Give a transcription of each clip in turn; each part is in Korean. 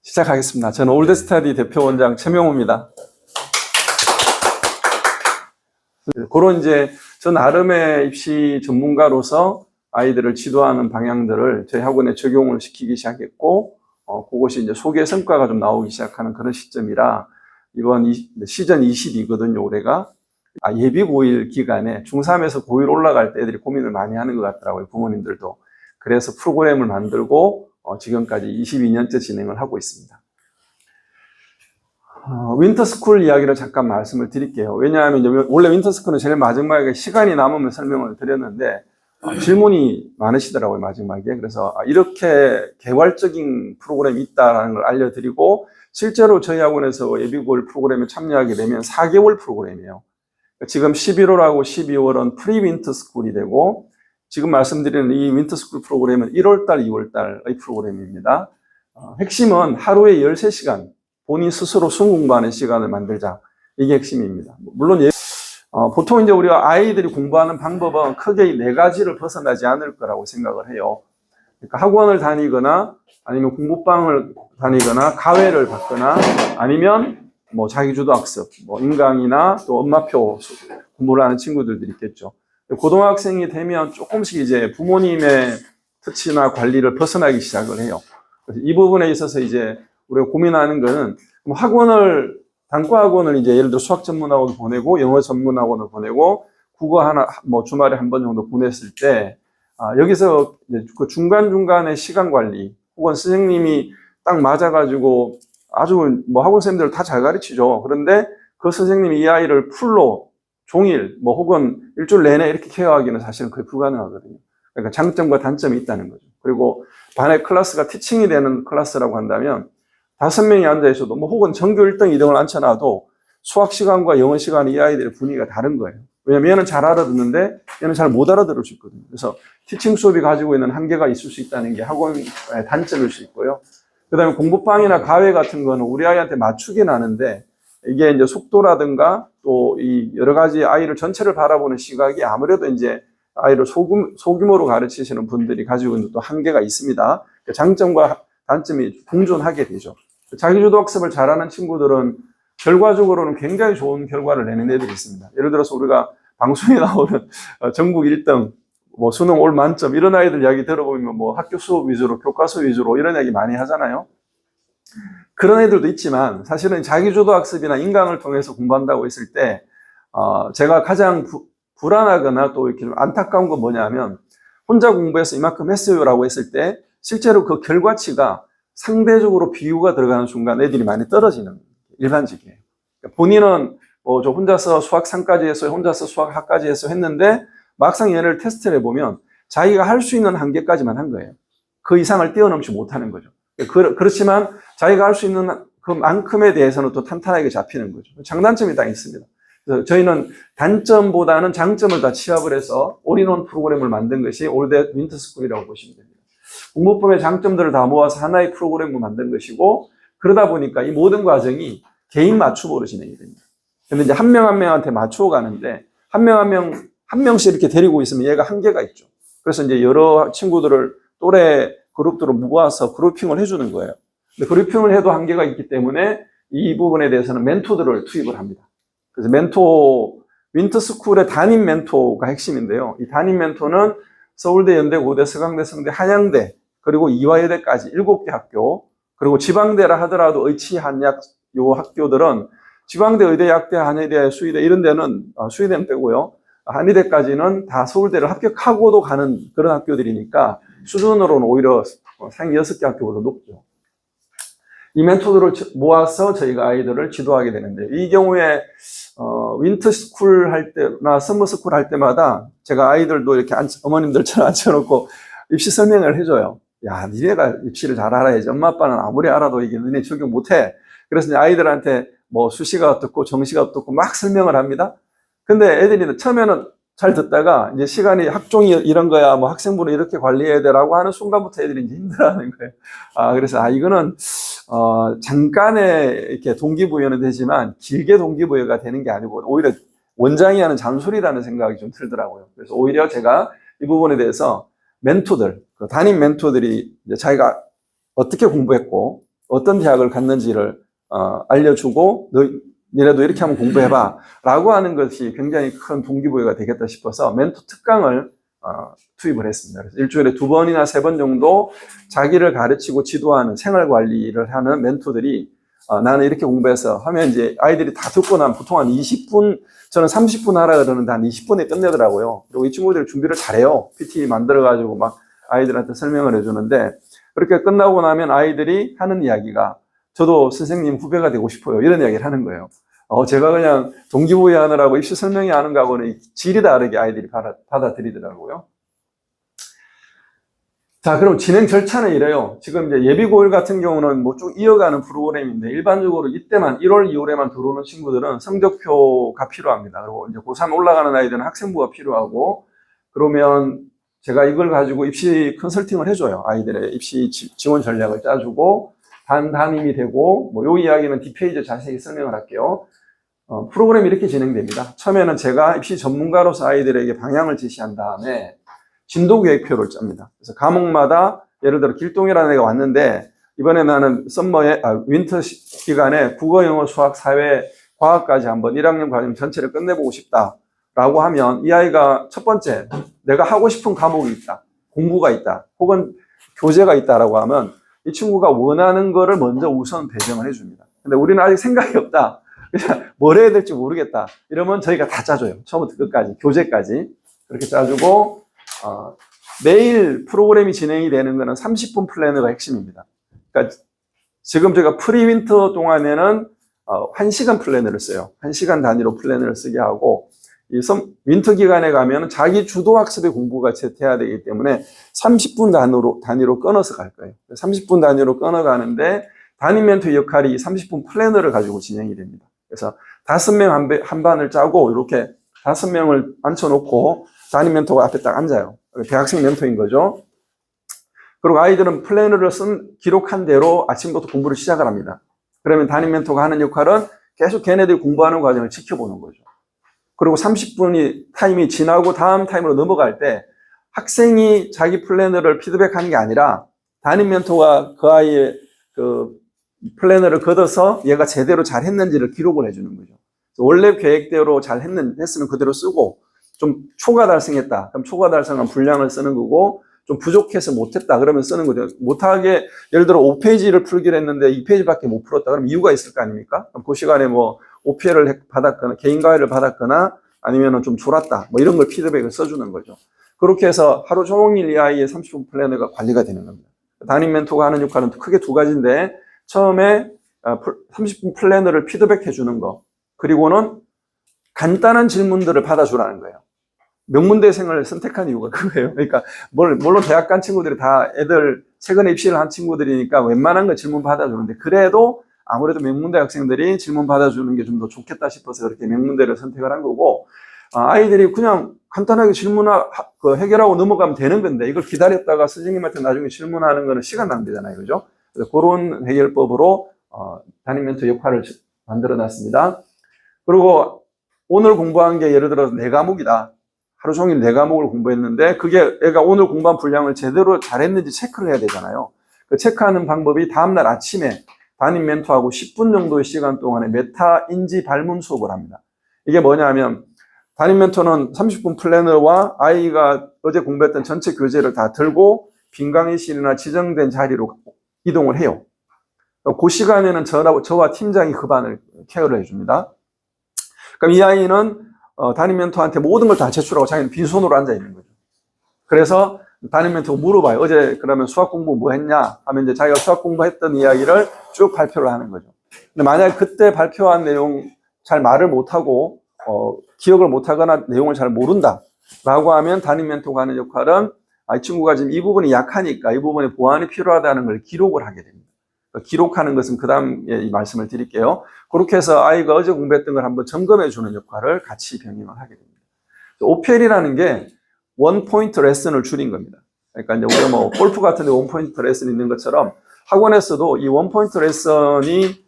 시작하겠습니다. 저는 올드스터디 대표 원장 최명호입니다. 그런 저 나름의 입시 전문가로서 아이들을 지도하는 방향들을 저희 학원에 적용을 시키기 시작했고, 그것이 소개 성과가 좀 나오기 시작하는 그런 시점이라, 이번 시즌 20이거든요, 올해가. 예비 고1 기간에 중3에서 고1 올라갈 때 애들이 고민을 많이 하는 것 같더라고요, 부모님들도. 그래서 프로그램을 만들고, 지금까지 22년째 진행을 하고 있습니다. 윈터스쿨 이야기를 잠깐 말씀을 드릴게요. 왜냐하면 원래 윈터스쿨은 제일 마지막에 시간이 남으면 설명을 드렸는데 질문이 많으시더라고요, 마지막에. 그래서 이렇게 개괄적인 프로그램이 있다는 걸 알려드리고, 실제로 저희 학원에서 예비고일 프로그램에 참여하게 되면 4개월 프로그램이에요. 지금 11월하고 12월은 프리 윈터스쿨이 되고, 지금 말씀드리는 이 윈터스쿨 프로그램은 1월달, 2월달의 프로그램입니다. 핵심은 하루에 13시간 본인 스스로 수능 공부하는 시간을 만들자. 이게 핵심입니다. 물론 보통 우리가 아이들이 공부하는 방법은 크게 4가지를 벗어나지 않을 거라고 생각을 해요. 그러니까 학원을 다니거나 아니면 공부방을 다니거나 과외를 받거나 아니면 자기주도 학습, 인강이나 또 엄마표 공부를 하는 친구들도 있겠죠. 고등학생이 되면 조금씩 부모님의 터치나 관리를 벗어나기 시작을 해요. 그래서 이 부분에 있어서 우리가 고민하는 거는 단과학원을 예를 들어 수학 전문학원을 보내고 영어 전문학원을 보내고 국어 하나 주말에 한 번 정도 보냈을 때 여기서 그 중간중간에 시간 관리 혹은 선생님이 딱 맞아가지고 아주 학원 선생님들 다 잘 가르치죠. 그런데 그 선생님이 이 아이를 풀로 종일 혹은 일주일 내내 이렇게 케어하기는 사실은 거의 불가능하거든요. 그러니까 장점과 단점이 있다는 거죠. 그리고 반에 클래스가 티칭이 되는 클래스라고 한다면 5명이 앉아있어도 혹은 전교 1등, 2등을 앉혀놔도 수학 시간과 영어 시간이 이 아이들의 분위기가 다른 거예요. 왜냐면 얘는 잘 알아듣는데 얘는 잘 못 알아들을 수 있거든요. 그래서 티칭 수업이 가지고 있는 한계가 있을 수 있다는 게 학원의 단점일 수 있고요. 그 다음에 공부방이나 과외 같은 거는 우리 아이한테 맞추긴 하는데 이게 속도라든가 또 이 여러 가지 아이를 전체를 바라보는 시각이 아무래도 아이를 소규모로 가르치시는 분들이 가지고 있는 또 한계가 있습니다. 장점과 단점이 공존하게 되죠. 자기주도 학습을 잘하는 친구들은 결과적으로는 굉장히 좋은 결과를 내는 애들이 있습니다. 예를 들어서 우리가 방송에 나오는 전국 1등, 수능 올 만점 이런 아이들 이야기 들어보면 학교 수업 위주로, 교과서 위주로 이런 이야기 많이 하잖아요. 그런 애들도 있지만 사실은 자기주도 학습이나 인강을 통해서 공부한다고 했을 때 제가 가장 불안하거나 또 이렇게 안타까운 건 뭐냐면 혼자 공부해서 이만큼 했어요라고 했을 때 실제로 그 결과치가 상대적으로 비유가 들어가는 순간 애들이 많이 떨어지는 일반적이에요. 그러니까 본인은 저 혼자서 수학 3까지 했어요, 혼자서 수학 4까지 했어요 했는데 막상 얘를 테스트를 해보면 자기가 할 수 있는 한계까지만 한 거예요. 그 이상을 뛰어넘지 못하는 거죠. 그렇지만 자기가 할 수 있는 그만큼에 대해서는 또 탄탄하게 잡히는 거죠. 장단점이 다 있습니다. 그래서 저희는 단점보다는 장점을 다 취합을 해서 올인원 프로그램을 만든 것이 올드 윈터스쿨이라고 보시면 됩니다. 공부법의 장점들을 다 모아서 하나의 프로그램을 만든 것이고, 그러다 보니까 이 모든 과정이 개인 맞춤으로 진행이 됩니다. 근데 한 명 한 명한테 맞추어 가는데 한 명씩 이렇게 데리고 있으면 얘가 한계가 있죠. 그래서 여러 친구들을 또래 그룹들을 모아서 그룹핑을 해주는 거예요. 근데 그룹핑을 해도 한계가 있기 때문에 이 부분에 대해서는 멘토들을 투입을 합니다. 그래서 윈터스쿨의 담임 멘토가 핵심인데요. 이 담임 멘토는 서울대, 연대, 고대, 서강대, 성대, 한양대, 그리고 이화여대까지 7개 학교, 그리고 지방대라 하더라도 의치, 한약, 요 학교들은 지방대, 의대, 약대, 한의대, 수의대 이런 데는, 수의대는 빼고요. 한의대까지는 다 서울대를 합격하고도 가는 그런 학교들이니까 수준으로는 오히려 상위 6개 학교보다 높죠. 이 멘토들을 모아서 저희가 아이들을 지도하게 되는데, 이 경우에 윈터스쿨 할 때나 서머스쿨 할 때마다 제가 아이들도 이렇게 어머님들처럼 앉혀놓고 입시 설명을 해줘요. 야, 니네가 입시를 잘 알아야지. 엄마 아빠는 아무리 알아도 이게 너네 적용 못해. 그래서 아이들한테 수시가 어떻고 정시가 어떻고 막 설명을 합니다. 근데 애들이 처음에는 잘 듣다가 시간이 학종이 이런 거야, 학생부는 이렇게 관리해야 되라고 하는 순간부터 애들이 힘들어하는 거예요. 그래서 이거는 잠깐의 이렇게 동기부여는 되지만 길게 동기부여가 되는 게 아니고 오히려 원장이 하는 잔소리라는 생각이 좀 들더라고요. 그래서 오히려 제가 이 부분에 대해서 멘토들, 담임 멘토들이 자기가 어떻게 공부했고 어떤 대학을 갔는지를 알려주고 니네도 이렇게 한번 공부해봐 라고 하는 것이 굉장히 큰 동기부여가 되겠다 싶어서 멘토 특강을 투입을 했습니다. 그래서 일주일에 2번이나 3번 정도 자기를 가르치고 지도하는 생활 관리를 하는 멘토들이 나는 이렇게 공부해서 하면 이제 아이들이 다 듣고 나면 보통 한 20분, 저는 30분 하라 그러는데 한 20분에 끝내더라고요. 그리고 이 친구들이 준비를 잘해요. PT 만들어가지고 막 아이들한테 설명을 해주는데, 그렇게 끝나고 나면 아이들이 하는 이야기가 저도 선생님 후배가 되고 싶어요. 이런 이야기를 하는 거예요. 제가 그냥 동기부여 하느라고 입시 설명회 하는 거하고는 질이 다르게 아이들이 받아들이더라고요. 자, 그럼 진행 절차는 이래요. 지금 이제 예비고1 같은 경우는 뭐 쭉 이어가는 프로그램인데, 일반적으로 이때만 1월, 2월에만 들어오는 친구들은 성적표가 필요합니다. 그리고 이제 고3 올라가는 아이들은 학생부가 필요하고, 그러면 제가 이걸 가지고 입시 컨설팅을 해줘요. 아이들의 입시 지원 전략을 짜주고, 담임이 되고, 뭐, 요 이야기는 뒷페이지에 자세히 설명을 할게요. 프로그램이 이렇게 진행됩니다. 처음에는 제가 입시 전문가로서 아이들에게 방향을 제시한 다음에 진도 계획표를 짭니다. 그래서 과목마다 예를 들어 길동이라는 애가 왔는데 이번에 나는 윈터 기간에 국어, 영어, 수학, 사회, 과학까지 한번 1학년 과정 전체를 끝내보고 싶다라고 하면 이 아이가 첫 번째 내가 하고 싶은 과목이 있다, 공부가 있다, 혹은 교재가 있다라고 하면 이 친구가 원하는 거를 먼저 우선 배정을 해줍니다. 근데 우리는 아직 생각이 없다, 그냥 뭘 해야 될지 모르겠다 이러면 저희가 다 짜줘요. 처음부터 끝까지, 교재까지 그렇게 짜주고, 매일 프로그램이 진행이 되는 거는 30분 플래너가 핵심입니다. 그러니까 지금 제가 프리윈터 동안에는 1시간 플래너를 써요. 1시간 단위로 플래너를 쓰게 하고, 이 윈터 기간에 가면 자기 주도 학습의 공부가 돼야 되기 때문에 30분 단위로 끊어서 갈 거예요. 30분 단위로 끊어가는데 담임 멘토 역할이 30분 플래너를 가지고 진행이 됩니다. 그래서 5명 한 반을 짜고 이렇게 5명을 앉혀놓고 담임 멘토가 앞에 딱 앉아요. 대학생 멘토인 거죠. 그리고 아이들은 플래너를 기록한 대로 아침부터 공부를 시작을 합니다. 그러면 담임 멘토가 하는 역할은 계속 걔네들이 공부하는 과정을 지켜보는 거죠. 그리고 30분이 타임이 지나고 다음 타임으로 넘어갈 때 학생이 자기 플래너를 피드백하는 게 아니라 담임 멘토가 그 아이의 그 플래너를 걷어서 얘가 제대로 잘 했는지를 기록을 해주는 거죠. 원래 계획대로 잘 했으면 그대로 쓰고, 좀 초과 달성했다 그럼 초과 달성한 분량을 쓰는 거고, 좀 부족해서 못했다 그러면 쓰는 거죠. 못하게 예를 들어 5페이지를 풀기로 했는데 2페이지밖에 못 풀었다 그러면 이유가 있을 거 아닙니까? 그럼 그 시간에 뭐 OPL을 받았거나 개인 과외를 받았거나 아니면은 좀 졸았다 뭐 이런 걸 피드백을 써주는 거죠. 그렇게 해서 하루 종일 이 아이의 30분 플래너가 관리가 되는 겁니다. 담임 멘토가 하는 역할은 크게 2가지인데, 처음에 30분 플래너를 피드백해 주는 거, 그리고는 간단한 질문들을 받아주라는 거예요. 명문대생을 선택한 이유가 그거예요. 그러니까 물론 대학 간 친구들이 다 애들 최근에 입시를 한 친구들이니까 웬만한 거 질문 받아주는데, 그래도 아무래도 명문대 학생들이 질문 받아주는 게 좀 더 좋겠다 싶어서 그렇게 명문대를 선택을 한 거고, 아이들이 그냥 간단하게 해결하고 넘어가면 되는 건데, 이걸 기다렸다가 선생님한테 나중에 질문하는 거는 시간 낭비잖아요. 그죠? 그래서 그런 해결법으로 담임 멘토 역할을 만들어 놨습니다. 그리고 오늘 공부한 게 예를 들어서 4과목이다. 하루 종일 4과목을 공부했는데 그게 애가 오늘 공부한 분량을 제대로 잘했는지 체크를 해야 되잖아요. 그 체크하는 방법이 다음날 아침에 담임 멘토하고 10분 정도의 시간 동안에 메타 인지 발문 수업을 합니다. 이게 뭐냐면 담임 멘토는 30분 플래너와 아이가 어제 공부했던 전체 교재를 다 들고 빈강의실이나 지정된 자리로 이동을 해요. 그 시간에는 저와 팀장이 그 반을 케어를 해줍니다. 그럼 이 아이는 담임 멘토한테 모든 걸 다 제출하고 자기는 빈손으로 앉아 있는 거죠. 그래서 담임 멘토가 물어봐요. 어제 그러면 수학 공부 뭐 했냐 하면 이제 자기가 수학 공부했던 이야기를 쭉 발표를 하는 거죠. 근데 만약에 그때 발표한 내용 잘 말을 못하고 기억을 못하거나 내용을 잘 모른다 라고 하면 담임 멘토가 하는 역할은 이 친구가 지금 이 부분이 약하니까 이 부분에 보완이 필요하다는 걸 기록을 하게 됩니다. 기록하는 것은 그 다음에 말씀을 드릴게요. 그렇게 해서 아이가 어제 공부했던 걸 한번 점검해 주는 역할을 같이 병행을 하게 됩니다. OPL이라는 게 원포인트 레슨을 줄인 겁니다. 그러니까 이제 우리가 뭐 골프 같은 데 원포인트 레슨이 있는 것처럼 학원에서도 이 원포인트 레슨이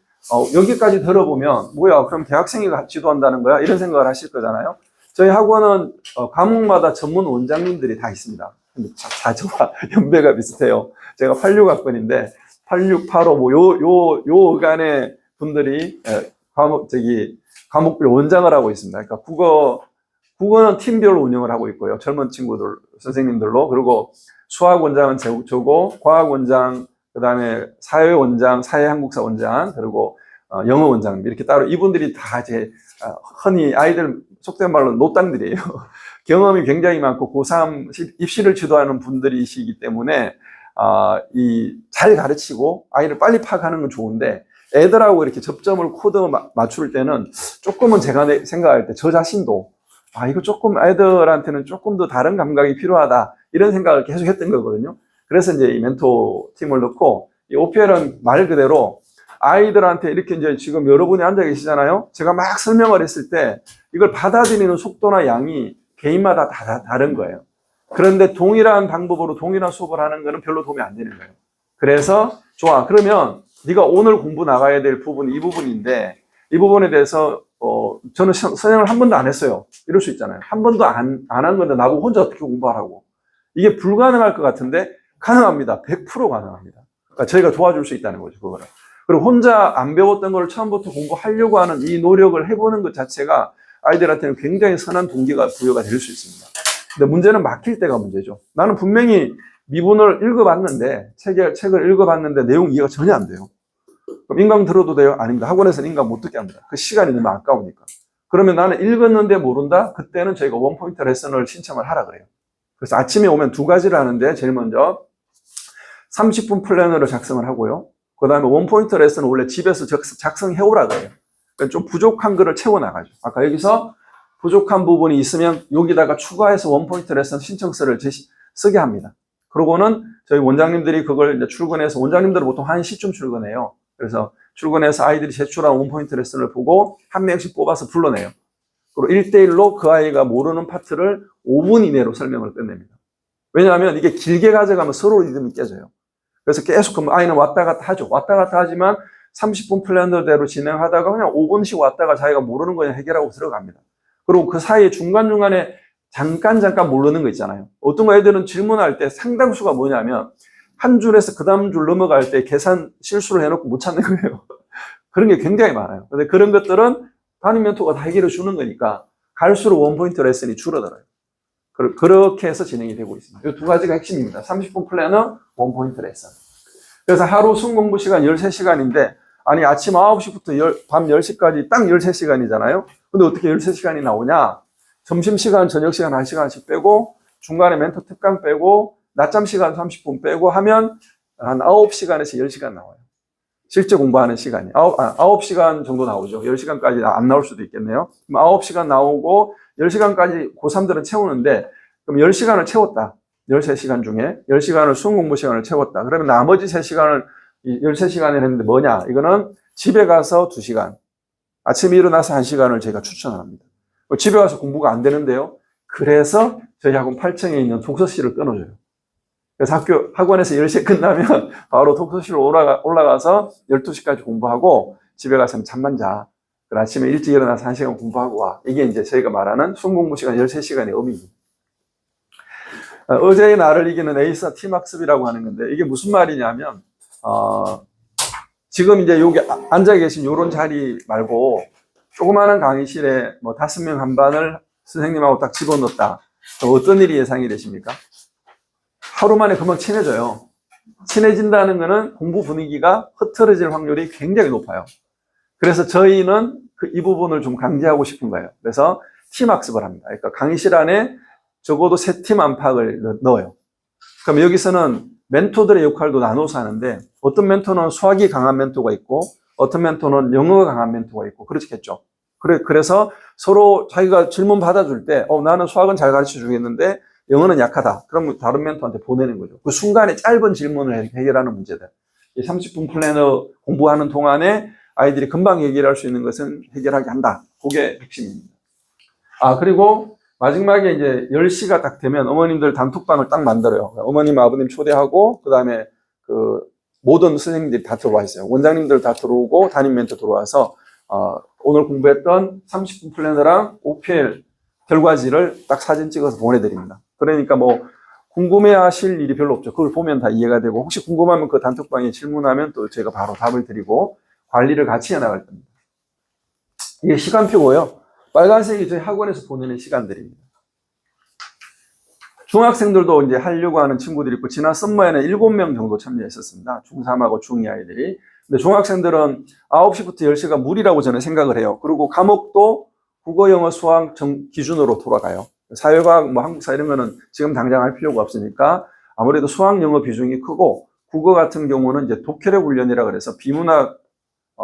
여기까지 들어보면 뭐야 그럼 대학생이 지도한다는 거야? 이런 생각을 하실 거잖아요. 저희 학원은 과목마다 전문 원장님들이 다 있습니다. 근데 다 저와 연배가 비슷해요. 제가 86학번인데 8685, 뭐, 요 간의 분들이, 과목별 원장을 하고 있습니다. 그러니까 국어는 팀별로 운영을 하고 있고요. 젊은 친구들, 선생님들로. 그리고 수학 원장은 저고, 과학 원장, 그 다음에 사회 원장, 사회 한국사 원장, 그리고 영어 원장, 이렇게 따로 이분들이 다 이제, 흔히 아이들 속된 말로 노땅들이에요. 경험이 굉장히 많고 고3 입시를 지도하는 분들이시기 때문에, 잘 가르치고 아이를 빨리 파악하는 건 좋은데, 애들하고 이렇게 접점을 코드 맞출 때는 조금은 제가 생각할 때 저 자신도, 이거 조금 애들한테는 조금 더 다른 감각이 필요하다. 이런 생각을 계속 했던 거거든요. 그래서 이제 이 멘토 팀을 넣고, 이 OPL은 말 그대로 아이들한테 이렇게 이제 지금 여러분이 앉아 계시잖아요. 제가 막 설명을 했을 때 이걸 받아들이는 속도나 양이 개인마다 다 다른 거예요. 그런데 동일한 방법으로 동일한 수업을 하는 거는 별로 도움이 안 되는 거예요. 그래서 좋아. 그러면 네가 오늘 공부 나가야 될 부분이 이 부분인데 이 부분에 대해서 저는 선생님을 한 번도 안 했어요. 이럴 수 있잖아요. 한 번도 안 한 건데 나보고 혼자 어떻게 공부하라고. 이게 불가능할 것 같은데 가능합니다. 100% 가능합니다. 그러니까 저희가 도와줄 수 있다는 거죠. 그거를. 그리고 혼자 안 배웠던 걸 처음부터 공부하려고 하는 이 노력을 해보는 것 자체가 아이들한테는 굉장히 선한 동기가 부여가 될 수 있습니다. 근데 문제는 막힐 때가 문제죠. 나는 분명히 미분을 읽어봤는데, 책을 읽어봤는데 내용 이해가 전혀 안 돼요. 그럼 인강 들어도 돼요? 아닙니다. 학원에서는 인강 못 듣게 합니다. 그 시간이 너무 아까우니까. 그러면 나는 읽었는데 모른다? 그때는 저희가 원포인트 레슨을 신청을 하라 그래요. 그래서 아침에 오면 두 가지를 하는데, 제일 먼저 30분 플래너를 작성을 하고요. 그 다음에 원포인트 레슨을 원래 집에서 작성해 오라 그래요. 그러니까 좀 부족한 거를 채워나가죠. 아까 여기서 부족한 부분이 있으면 여기다가 추가해서 원포인트 레슨 신청서를 쓰게 합니다. 그러고는 저희 원장님들이 그걸 이제 출근해서, 원장님들은 보통 1시쯤 출근해요. 그래서 출근해서 아이들이 제출한 원포인트 레슨을 보고 한 명씩 뽑아서 불러내요. 그리고 1대1로 그 아이가 모르는 파트를 5분 이내로 설명을 끝냅니다. 왜냐하면 이게 길게 가져가면 서로 리듬이 깨져요. 그래서 계속 그 아이는 왔다 갔다 하죠. 왔다 갔다 하지만 30분 플랜더대로 진행하다가 그냥 5분씩 왔다가 자기가 모르는 거 그냥 해결하고 들어갑니다. 그리고 그 사이에 중간중간에 잠깐 모르는 거 있잖아요. 어떤 애들은 질문할 때 상당수가 뭐냐면 한 줄에서 그 다음 줄 넘어갈 때 계산 실수를 해놓고 못 찾는 거예요. 그런 게 굉장히 많아요. 근데 그런 것들은 담임 멘토가 다 해결해 주는 거니까 갈수록 원포인트 레슨이 줄어들어요. 그렇게 해서 진행이 되고 있습니다. 이 두 가지가 핵심입니다. 30분 플래너, 원포인트 레슨. 그래서 하루 순공부 시간 13시간인데, 아니, 아침 9시부터 밤 10시까지 딱 13시간이잖아요? 근데 어떻게 13시간이 나오냐? 점심시간, 저녁시간 1시간씩 빼고, 중간에 멘토 특강 빼고, 낮잠 시간 30분 빼고 하면 한 9시간에서 10시간 나와요. 실제 공부하는 시간이. 9시간 정도 나오죠. 10시간까지 안 나올 수도 있겠네요. 그럼 9시간 나오고, 10시간까지 고3들은 채우는데, 그럼 10시간을 채웠다. 13시간 중에 10시간을 수능 공부 시간을 채웠다. 그러면 나머지 3시간을 13시간을 했는데 뭐냐? 이거는 집에 가서 2시간, 아침에 일어나서 1시간을 제가 추천합니다. 집에 가서 공부가 안 되는데요. 그래서 저희 학원 8층에 있는 독서실을 끊어줘요. 그래서 학원에서 10시에 끝나면 바로 독서실로 올라가서 12시까지 공부하고 집에 가서 잠만 자. 아침에 일찍 일어나서 1시간 공부하고 와. 이게 이제 저희가 말하는 순공부 시간 13시간의 의미입니다. 어제의 나를 이기는 에이사 팀학습이라고 하는 건데, 이게 무슨 말이냐면, 지금 이제 여기 앉아 계신 요런 자리 말고, 조그마한 강의실에 뭐 5명 한 반을 선생님하고 딱 집어넣었다. 어떤 일이 예상이 되십니까? 하루 만에 금방 친해져요. 친해진다는 거는 공부 분위기가 흐트러질 확률이 굉장히 높아요. 그래서 저희는 이 부분을 좀 강조하고 싶은 거예요. 그래서 팀학습을 합니다. 그러니까 강의실 안에 적어도 3팀 안팎을 넣어요. 그럼 여기서는 멘토들의 역할도 나눠서 하는데, 어떤 멘토는 수학이 강한 멘토가 있고, 어떤 멘토는 영어가 강한 멘토가 있고, 그렇겠죠. 그래서 서로 자기가 질문 받아줄 때, 나는 수학은 잘 가르쳐 주겠는데, 영어는 약하다. 그러면 다른 멘토한테 보내는 거죠. 그 순간에 짧은 질문을 해결하는 문제들. 이 30분 플래너 공부하는 동안에 아이들이 금방 해결할 수 있는 것은 해결하게 한다. 그게 핵심입니다. 그리고 마지막에 이제 10시가 딱 되면 어머님들 단톡방을 딱 만들어요. 어머님, 아버님 초대하고, 그 다음에 모든 선생님들이 다 들어와 있어요. 원장님들 다 들어오고, 담임 멘토 들어와서, 오늘 공부했던 30분 플래너랑 OPL 결과지를 딱 사진 찍어서 보내드립니다. 그러니까 뭐, 궁금해하실 일이 별로 없죠. 그걸 보면 다 이해가 되고 혹시 궁금하면 그 단톡방에 질문하면 또 제가 바로 답을 드리고 관리를 같이 해나갈 겁니다. 이게 시간표고요. 빨간색이 저희 학원에서 보내는 시간들입니다. 중학생들도 이제 하려고 하는 친구들이 있고 지난 썸머에는 7명 정도 참여했었습니다. 중3하고 중2 아이들이. 근데 중학생들은 9시부터 10시가 무리라고 저는 생각을 해요. 그리고 과목도 국어, 영어, 수학 기준으로 돌아가요. 사회과학, 뭐 한국사 이런 거는 지금 당장 할 필요가 없으니까 아무래도 수학, 영어 비중이 크고 국어 같은 경우는 이제 독해력 훈련이라 그래서 비문학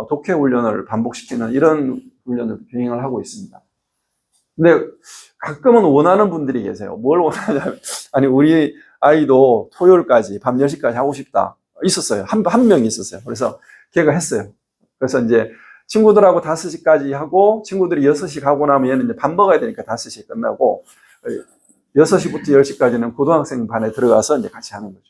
독해 훈련을 반복시키는 이런 훈련을 병행을 하고 있습니다. 근데 가끔은 원하는 분들이 계세요. 뭘 원하냐면, 아니, 우리 아이도 토요일까지 밤 10시까지 하고 싶다. 있었어요. 한 명이 있었어요. 그래서 걔가 했어요. 그래서 이제 친구들하고 5시까지 하고, 친구들이 6시 가고 나면 얘는 이제 밥 먹어야 되니까 5시에 끝나고, 6시부터 10시까지는 고등학생 반에 들어가서 이제 같이 하는 거죠.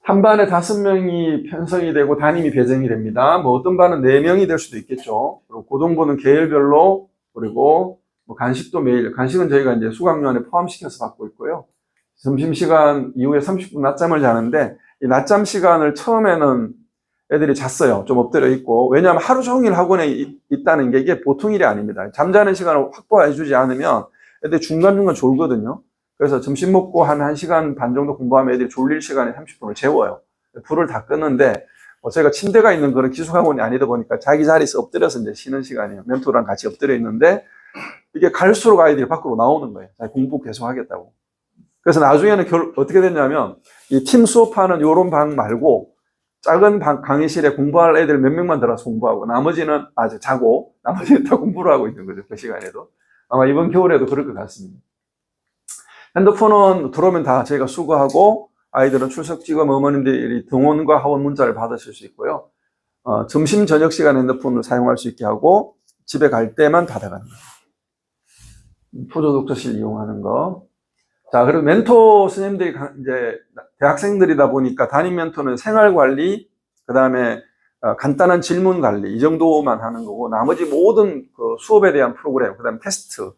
한 반에 5명이 편성이 되고 담임이 배정이 됩니다. 뭐 어떤 반은 4명이 될 수도 있겠죠. 그리고 고등부는 계열별로, 그리고 뭐 간식도 매일, 간식은 저희가 이제 수강료안에 포함시켜서 받고 있고요. 점심시간 이후에 30분 낮잠을 자는데, 이 낮잠 시간을 처음에는 애들이 잤어요. 좀 엎드려 있고. 왜냐하면 하루 종일 학원에 있다는 게 이게 보통 일이 아닙니다. 잠자는 시간을 확보해주지 않으면 애들이 중간중간 졸거든요. 그래서 점심 먹고 한 1시간 반 정도 공부하면 애들이 졸릴 시간에 30분을 재워요. 불을 다 끄는데, 제가 침대가 있는 그런 기숙학원이 아니다 보니까 자기 자리에서 엎드려서 이제 쉬는 시간이에요. 멘토랑 같이 엎드려 있는데, 이게 갈수록 아이들이 밖으로 나오는 거예요. 공부 계속 하겠다고. 그래서 나중에는 어떻게 됐냐면, 이 팀 수업하는 요런 방 말고, 작은 강의실에 공부할 애들 몇 명만 들어서 공부하고, 나머지는 아주 자고, 나머지는 다 공부를 하고 있는 거죠. 그 시간에도. 아마 이번 겨울에도 그럴 것 같습니다. 핸드폰은 들어오면 다 저희가 수거하고 아이들은 출석지검 어머님들이 등원과 하원 문자를 받으실 수 있고요. 점심 저녁 시간 핸드폰을 사용할 수 있게 하고 집에 갈 때만 받아가는 거예요. 포조 독서실 이용하는 거. 자, 그리고 멘토 선생님들이 이제 대학생들이다 보니까 담임 멘토는 생활 관리, 그 다음에 간단한 질문 관리 이 정도만 하는 거고 나머지 모든 그 수업에 대한 프로그램, 그 다음에 테스트,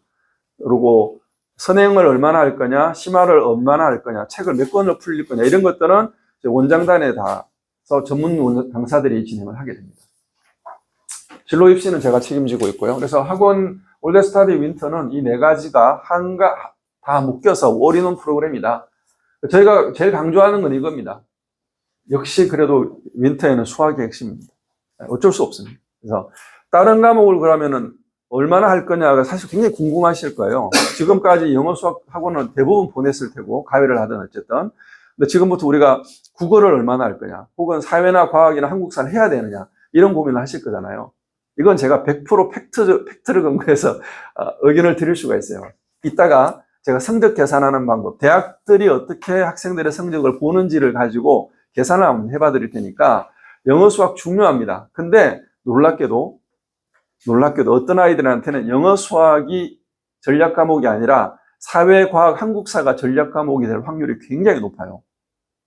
그리고 선행을 얼마나 할 거냐, 심화를 얼마나 할 거냐, 책을 몇 권을 풀릴 거냐, 이런 것들은 원장단에 다 전문 강사들이 진행을 하게 됩니다. 진로 입시는 제가 책임지고 있고요. 그래서 학원 올드 스터디 윈터는 이 4가지가 다 묶여서 올인원 프로그램이다. 저희가 제일 강조하는 건 이겁니다. 역시 그래도 윈터에는 수학이 핵심입니다. 어쩔 수 없습니다. 그래서 다른 과목을 그러면은 얼마나 할 거냐가 사실 굉장히 궁금하실 거예요. 지금까지 영어 수학 학원은 대부분 보냈을 테고, 가위를 하든 어쨌든. 근데 지금부터 우리가 국어를 얼마나 할 거냐, 혹은 사회나 과학이나 한국사를 해야 되느냐, 이런 고민을 하실 거잖아요. 이건 제가 100% 팩트를 근거해서 의견을 드릴 수가 있어요. 이따가 제가 성적 계산하는 방법, 대학들이 어떻게 학생들의 성적을 보는지를 가지고 계산을 한번 해봐 드릴 테니까 영어 수학 중요합니다. 근데 놀랍게도 어떤 아이들한테는 영어 수학이 전략 과목이 아니라 사회, 과학, 한국사가 전략 과목이 될 확률이 굉장히 높아요.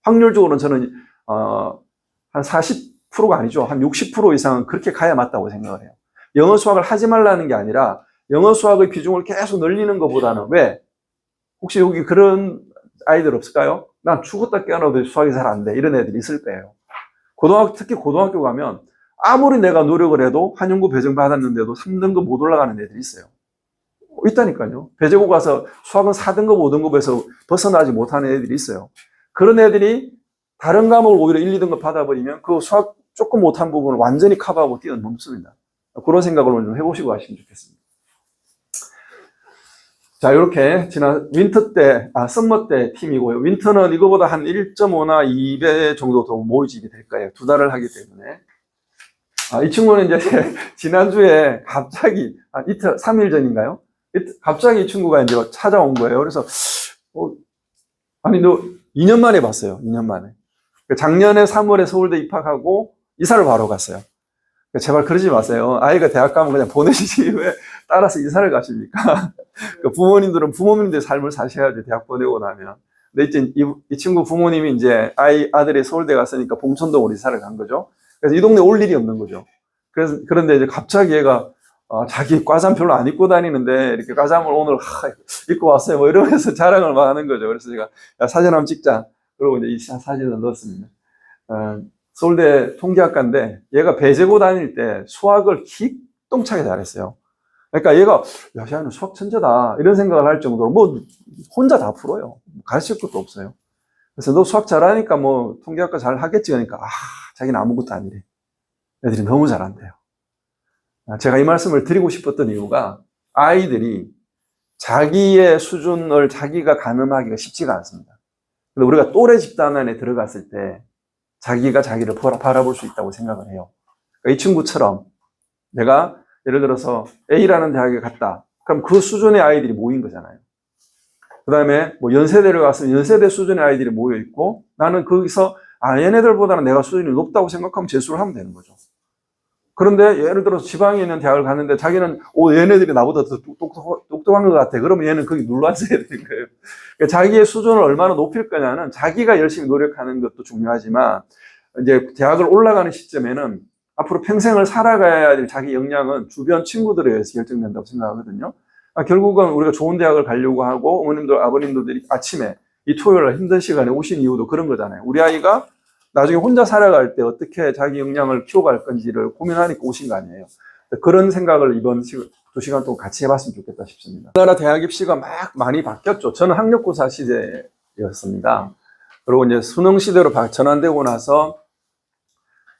확률적으로는 저는 한 40%가 아니죠. 한 60% 이상은 그렇게 가야 맞다고 생각을 해요. 영어 수학을 하지 말라는 게 아니라 영어 수학의 비중을 계속 늘리는 것보다는 왜? 혹시 여기 그런 아이들 없을까요? 난 죽었다 깨어나도 수학이 잘 안 돼. 이런 애들이 있을 거예요. 특히 고등학교 가면 아무리 내가 노력을 해도 한영고 배정 받았는데도 3등급 못 올라가는 애들이 있어요. 있다니까요. 배제고 가서 수학은 4등급, 5등급에서 벗어나지 못하는 애들이 있어요. 그런 애들이 다른 과목을 오히려 1, 2등급 받아버리면 그 수학 조금 못한 부분을 완전히 커버하고 뛰어넘습니다. 그런 생각을 좀 해보시고 하시면 좋겠습니다. 자, 이렇게 지난 썸머 때 팀이고요. 윈터는 이거보다 한 1.5나 2배 정도 더 모집이 될 거예요. 2달을 하기 때문에. 이 친구는 이제 지난주에 갑자기, 이틀, 3일 전인가요? 갑자기 이 친구가 이제 찾아온 거예요. 그래서, 아니, 너 2년 만에 봤어요. 2년 만에. 작년에 3월에 서울대 입학하고 이사를 바로 갔어요. 제발 그러지 마세요. 아이가 대학 가면 그냥 보내시지 왜 따라서 이사를 가십니까? 부모님들은 부모님들의 삶을 사셔야지 대학 보내고 나면. 근데 이제 이 친구 부모님이 이제 아들이 서울대 갔으니까 봉천동으로 이사를 간 거죠. 그래서 이 동네 올 일이 없는 거죠. 그런데 이제 갑자기 얘가 자기 과잠 별로 안 입고 다니는데 이렇게 과잠을 오늘 입고 왔어요. 뭐 이러면서 자랑을 막 하는 거죠. 그래서 제가 야, 사진 한번 찍자. 그러고 이제 이 사진을 넣었습니다. 서울대 통계학과인데 얘가 배 재고 다닐 때 수학을 기똥차게 잘했어요. 그러니까 얘가 야, 쟤는 수학 천재다 이런 생각을 할 정도로 뭐 혼자 다 풀어요. 가르칠 것도 없어요. 그래서 너 수학 잘하니까 뭐 통계학과 잘 하겠지 그러니까 자기는 아무것도 아니래. 애들이 너무 잘한대요. 제가 이 말씀을 드리고 싶었던 이유가 아이들이 자기의 수준을 자기가 가늠하기가 쉽지가 않습니다. 근데 우리가 또래 집단 안에 들어갔을 때 자기가 자기를 바라볼 수 있다고 생각을 해요. 그러니까 이 친구처럼 내가 예를 들어서 A라는 대학에 갔다. 그럼 그 수준의 아이들이 모인 거잖아요. 그 다음에 뭐 연세대를 갔으면 연세대 수준의 아이들이 모여 있고 나는 거기서 얘네들보다는 내가 수준이 높다고 생각하면 재수를 하면 되는 거죠. 그런데 예를 들어서 지방에 있는 대학을 갔는데 자기는 얘네들이 나보다 더 똑똑한 것 같아. 그러면 얘는 거기 눌러 앉아야 되는 거예요. 그러니까 자기의 수준을 얼마나 높일 거냐는 자기가 열심히 노력하는 것도 중요하지만 이제 대학을 올라가는 시점에는 앞으로 평생을 살아가야 될 자기 역량은 주변 친구들에 의해서 결정된다고 생각하거든요. 결국은 우리가 좋은 대학을 가려고 하고 어머님들, 아버님들이 아침에 이 토요일 힘든 시간에 오신 이유도 그런 거잖아요. 우리 아이가 나중에 혼자 살아갈 때 어떻게 자기 역량을 키워갈 건지를 고민하니까 오신 거 아니에요. 그런 생각을 이번 2시간 동안 같이 해봤으면 좋겠다 싶습니다. 우리나라 대학 입시가 막 많이 바뀌었죠. 저는 학력고사 시대였습니다. 그리고 이제 수능 시대로 전환되고 나서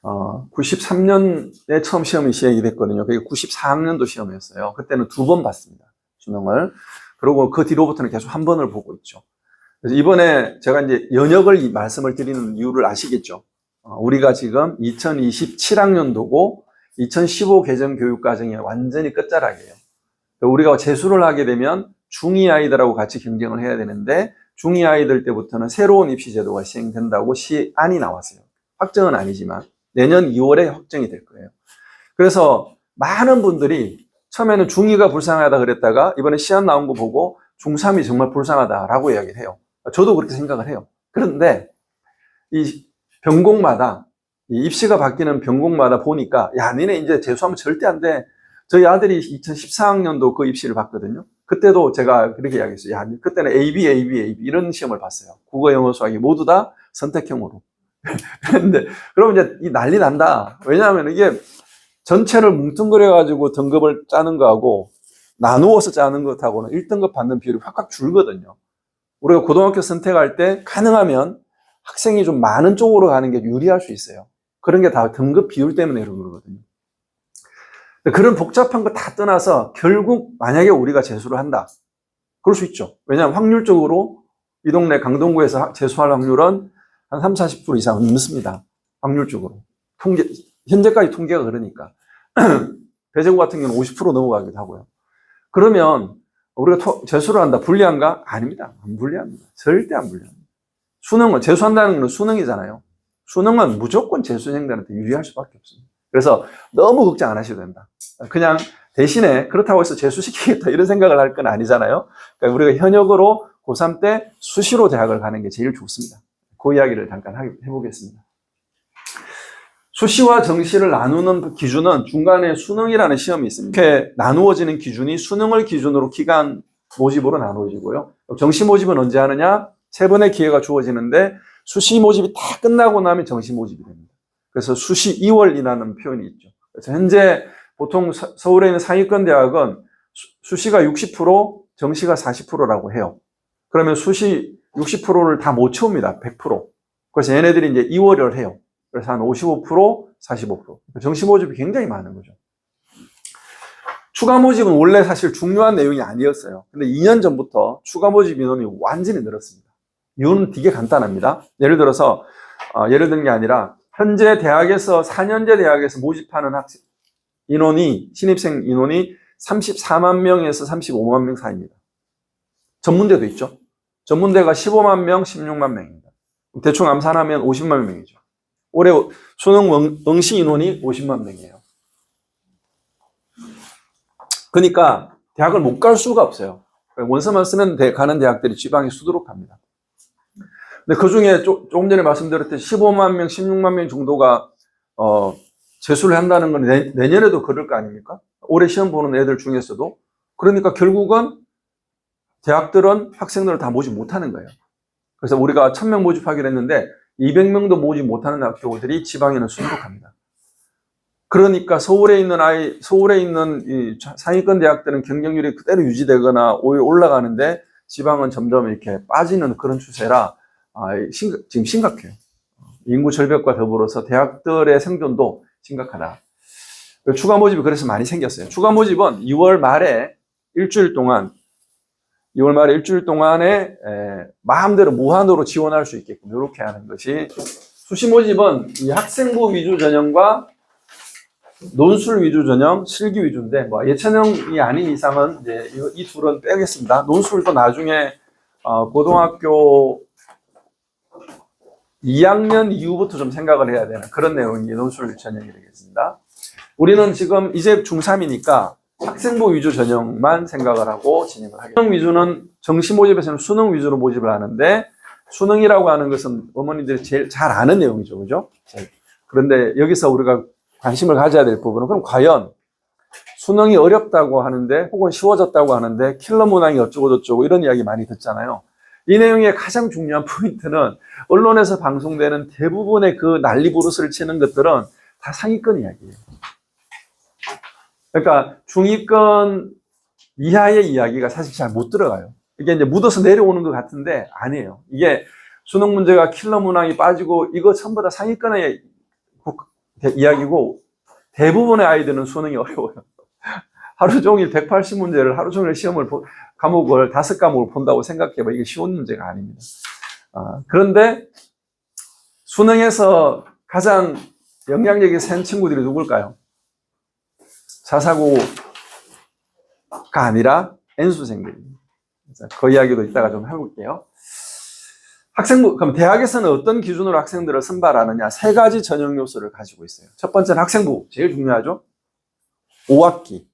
93년에 처음 시험이 시행이 됐거든요. 그게 94학년도 시험이었어요. 그때는 2번 봤습니다. 수능을. 그리고 그 뒤로부터는 계속 1번을 보고 있죠. 그래서 이번에 제가 이제 연역을 말씀을 드리는 이유를 아시겠죠? 우리가 지금 2027학년도고 2015 개정 교육과정이 완전히 끝자락이에요. 우리가 재수를 하게 되면 중2 아이들하고 같이 경쟁을 해야 되는데 중2 아이들 때부터는 새로운 입시 제도가 시행된다고 시안이 나왔어요. 확정은 아니지만 내년 2월에 확정이 될 거예요. 그래서 많은 분들이 처음에는 중2가 불쌍하다 그랬다가 이번에 시안 나온 거 보고 중3이 정말 불쌍하다라고 이야기를 해요. 저도 그렇게 생각을 해요. 그런데 이 변곡마다 이 입시가 바뀌는 변곡마다 보니까 야, 니네 이제 재수하면 절대 안 돼. 저희 아들이 2014학년도 그 입시를 봤거든요. 그때도 제가 그렇게 이야기했어요. 야, 그때는 AB, AB, AB 이런 시험을 봤어요. 국어, 영어, 수학이 모두 다 선택형으로. 그런데 그러면 이제 이 난리 난다. 왜냐하면 이게 전체를 뭉뚱그려가지고 등급을 짜는 거하고 나누어서 짜는 것하고는 1등급 받는 비율이 확 줄거든요. 우리가 고등학교 선택할 때 가능하면 학생이 좀 많은 쪽으로 가는 게 유리할 수 있어요. 그런 게 다 등급 비율 때문에 이런 거거든요. 그런 복잡한 거 다 떠나서 결국 만약에 우리가 재수를 한다. 그럴 수 있죠. 왜냐하면 확률적으로 이 동네 강동구에서 재수할 확률은 한 30, 40% 이상 넘습니다. 확률적으로. 현재까지 통계가 그러니까. 배재고 같은 경우는 50% 넘어가기도 하고요. 그러면 우리가 재수를 한다. 불리한가? 아닙니다. 안 불리합니다. 절대 안 불리합니다. 수능은, 재수한다는 건 수능이잖아요. 수능은 무조건 재수생들한테 유리할 수밖에 없습니다. 그래서 너무 걱정 안 하셔도 된다. 그냥 대신에 그렇다고 해서 재수시키겠다 이런 생각을 할 건 아니잖아요. 그러니까 우리가 현역으로 고3 때 수시로 대학을 가는 게 제일 좋습니다. 그 이야기를 잠깐 해보겠습니다. 수시와 정시를 나누는 기준은 중간에 수능이라는 시험이 있습니다. 이렇게 나누어지는 기준이 수능을 기준으로 기간 모집으로 나누어지고요. 정시 모집은 언제 하느냐? 3번의 기회가 주어지는데 수시 모집이 다 끝나고 나면 정시 모집이 됩니다. 그래서 수시 2월이라는 표현이 있죠. 그래서 현재 보통 서울에 있는 상위권 대학은 수시가 60%, 정시가 40%라고 해요. 그러면 수시 60%를 다 못 채웁니다. 100%. 그래서 얘네들이 이제 2월을 해요. 그래서 한 55%, 45%. 정시 모집이 굉장히 많은 거죠. 추가 모집은 원래 사실 중요한 내용이 아니었어요. 근데 2년 전부터 추가 모집 인원이 완전히 늘었습니다. 이유는 되게 간단합니다. 예를 들어서, 예를 든 게 아니라, 현재 대학에서, 4년제 대학에서 모집하는 학생 인원이, 신입생 인원이 34만 명에서 35만 명 사이입니다. 전문대도 있죠. 전문대가 15만 명, 16만 명입니다. 대충 암산하면 50만 명이죠. 올해 수능 응시 인원이 50만 명이에요. 그러니까 대학을 못 갈 수가 없어요. 원서만 쓰면 가는 대학들이 지방에 수두룩합니다. 근데 그 중에 조금 전에 말씀드렸듯이 15만 명, 16만 명 정도가 재수를 한다는 건 내년에도 그럴 거 아닙니까? 올해 시험 보는 애들 중에서도. 그러니까 결국은 대학들은 학생들을 다 모집 못하는 거예요. 그래서 우리가 1000명 모집하기로 했는데 200명도 모집 못하는 학교들이 지방에는 수두룩합니다. 그러니까 서울에 있는 이 상위권 대학들은 경쟁률이 그대로 유지되거나 오히려 올라가는데 지방은 점점 이렇게 빠지는 그런 추세라 지금 심각해요. 인구 절벽과 더불어서 대학들의 생존도 심각하다. 추가 모집이 그래서 많이 생겼어요. 추가 모집은 2월 말에 일주일 동안에 마음대로 무한으로 지원할 수 있게끔 이렇게 하는 것이, 수시 모집은 이 학생부 위주 전형과 논술 위주 전형, 실기 위주인데 뭐 예체능이 아닌 이상은 이제 이 둘은 빼겠습니다. 논술도 나중에 고등학교 2학년 이후부터 좀 생각을 해야 되는 그런 내용이 논술 전형이 되겠습니다. 우리는 지금 이제 중3이니까 학생부 위주 전형만 생각을 하고 진행을 하겠습니다. 수능 위주는 정시 모집에서는 수능 위주로 모집을 하는데, 수능이라고 하는 것은 어머니들이 제일 잘 아는 내용이죠. 그죠? 그런데 여기서 우리가 관심을 가져야 될 부분은, 그럼 과연 수능이 어렵다고 하는데 혹은 쉬워졌다고 하는데 킬러 문항이 어쩌고저쩌고 이런 이야기 많이 듣잖아요. 이 내용의 가장 중요한 포인트는 언론에서 방송되는 대부분의 그 난리 부르스를 치는 것들은 다 상위권 이야기예요. 그러니까 중위권 이하의 이야기가 사실 잘 못 들어가요. 이게 이제 묻어서 내려오는 것 같은데 아니에요. 이게 수능 문제가 킬러 문항이 빠지고 이거 전부 다 상위권의 이야기고, 대부분의 아이들은 수능이 어려워요. 하루 종일 180문제를 하루 종일 과목을 5과목을 본다고 생각해봐. 이게 쉬운 문제가 아닙니다. 그런데 수능에서 가장 영향력이 센 친구들이 누굴까요? 자사고가 아니라 N수생들입니다. 그 이야기도 이따가 좀 해볼게요. 그럼 대학에서는 어떤 기준으로 학생들을 선발하느냐? 3가지 전형 요소를 가지고 있어요. 첫 번째는 학생부, 제일 중요하죠. 5학기.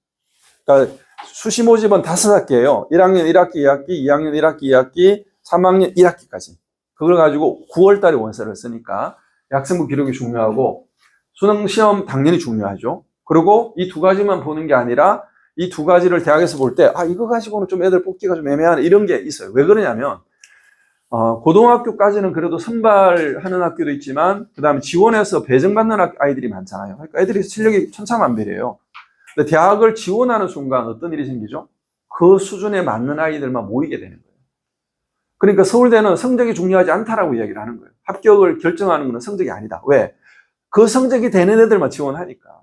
그러니까 수시 모집은 5학기예요. 1학년 1학기, 2학기, 2학년 1학기, 2학기, 3학년 1학기까지. 그걸 가지고 9월 달에 원서를 쓰니까 학생부 기록이 중요하고, 수능 시험 당연히 중요하죠. 그리고 이 2가지만 보는 게 아니라 이 2가지를 대학에서 볼 때, 이거 가지고는 좀 애들 뽑기가 좀 애매한 이런 게 있어요. 왜 그러냐면, 고등학교까지는 그래도 선발하는 학교도 있지만, 그 다음에 지원해서 배정받는 아이들이 많잖아요. 그러니까 애들이 실력이 천차만별이에요. 근데 대학을 지원하는 순간 어떤 일이 생기죠? 그 수준에 맞는 아이들만 모이게 되는 거예요. 그러니까 서울대는 성적이 중요하지 않다라고 이야기를 하는 거예요. 합격을 결정하는 것은 성적이 아니다. 왜? 그 성적이 되는 애들만 지원하니까.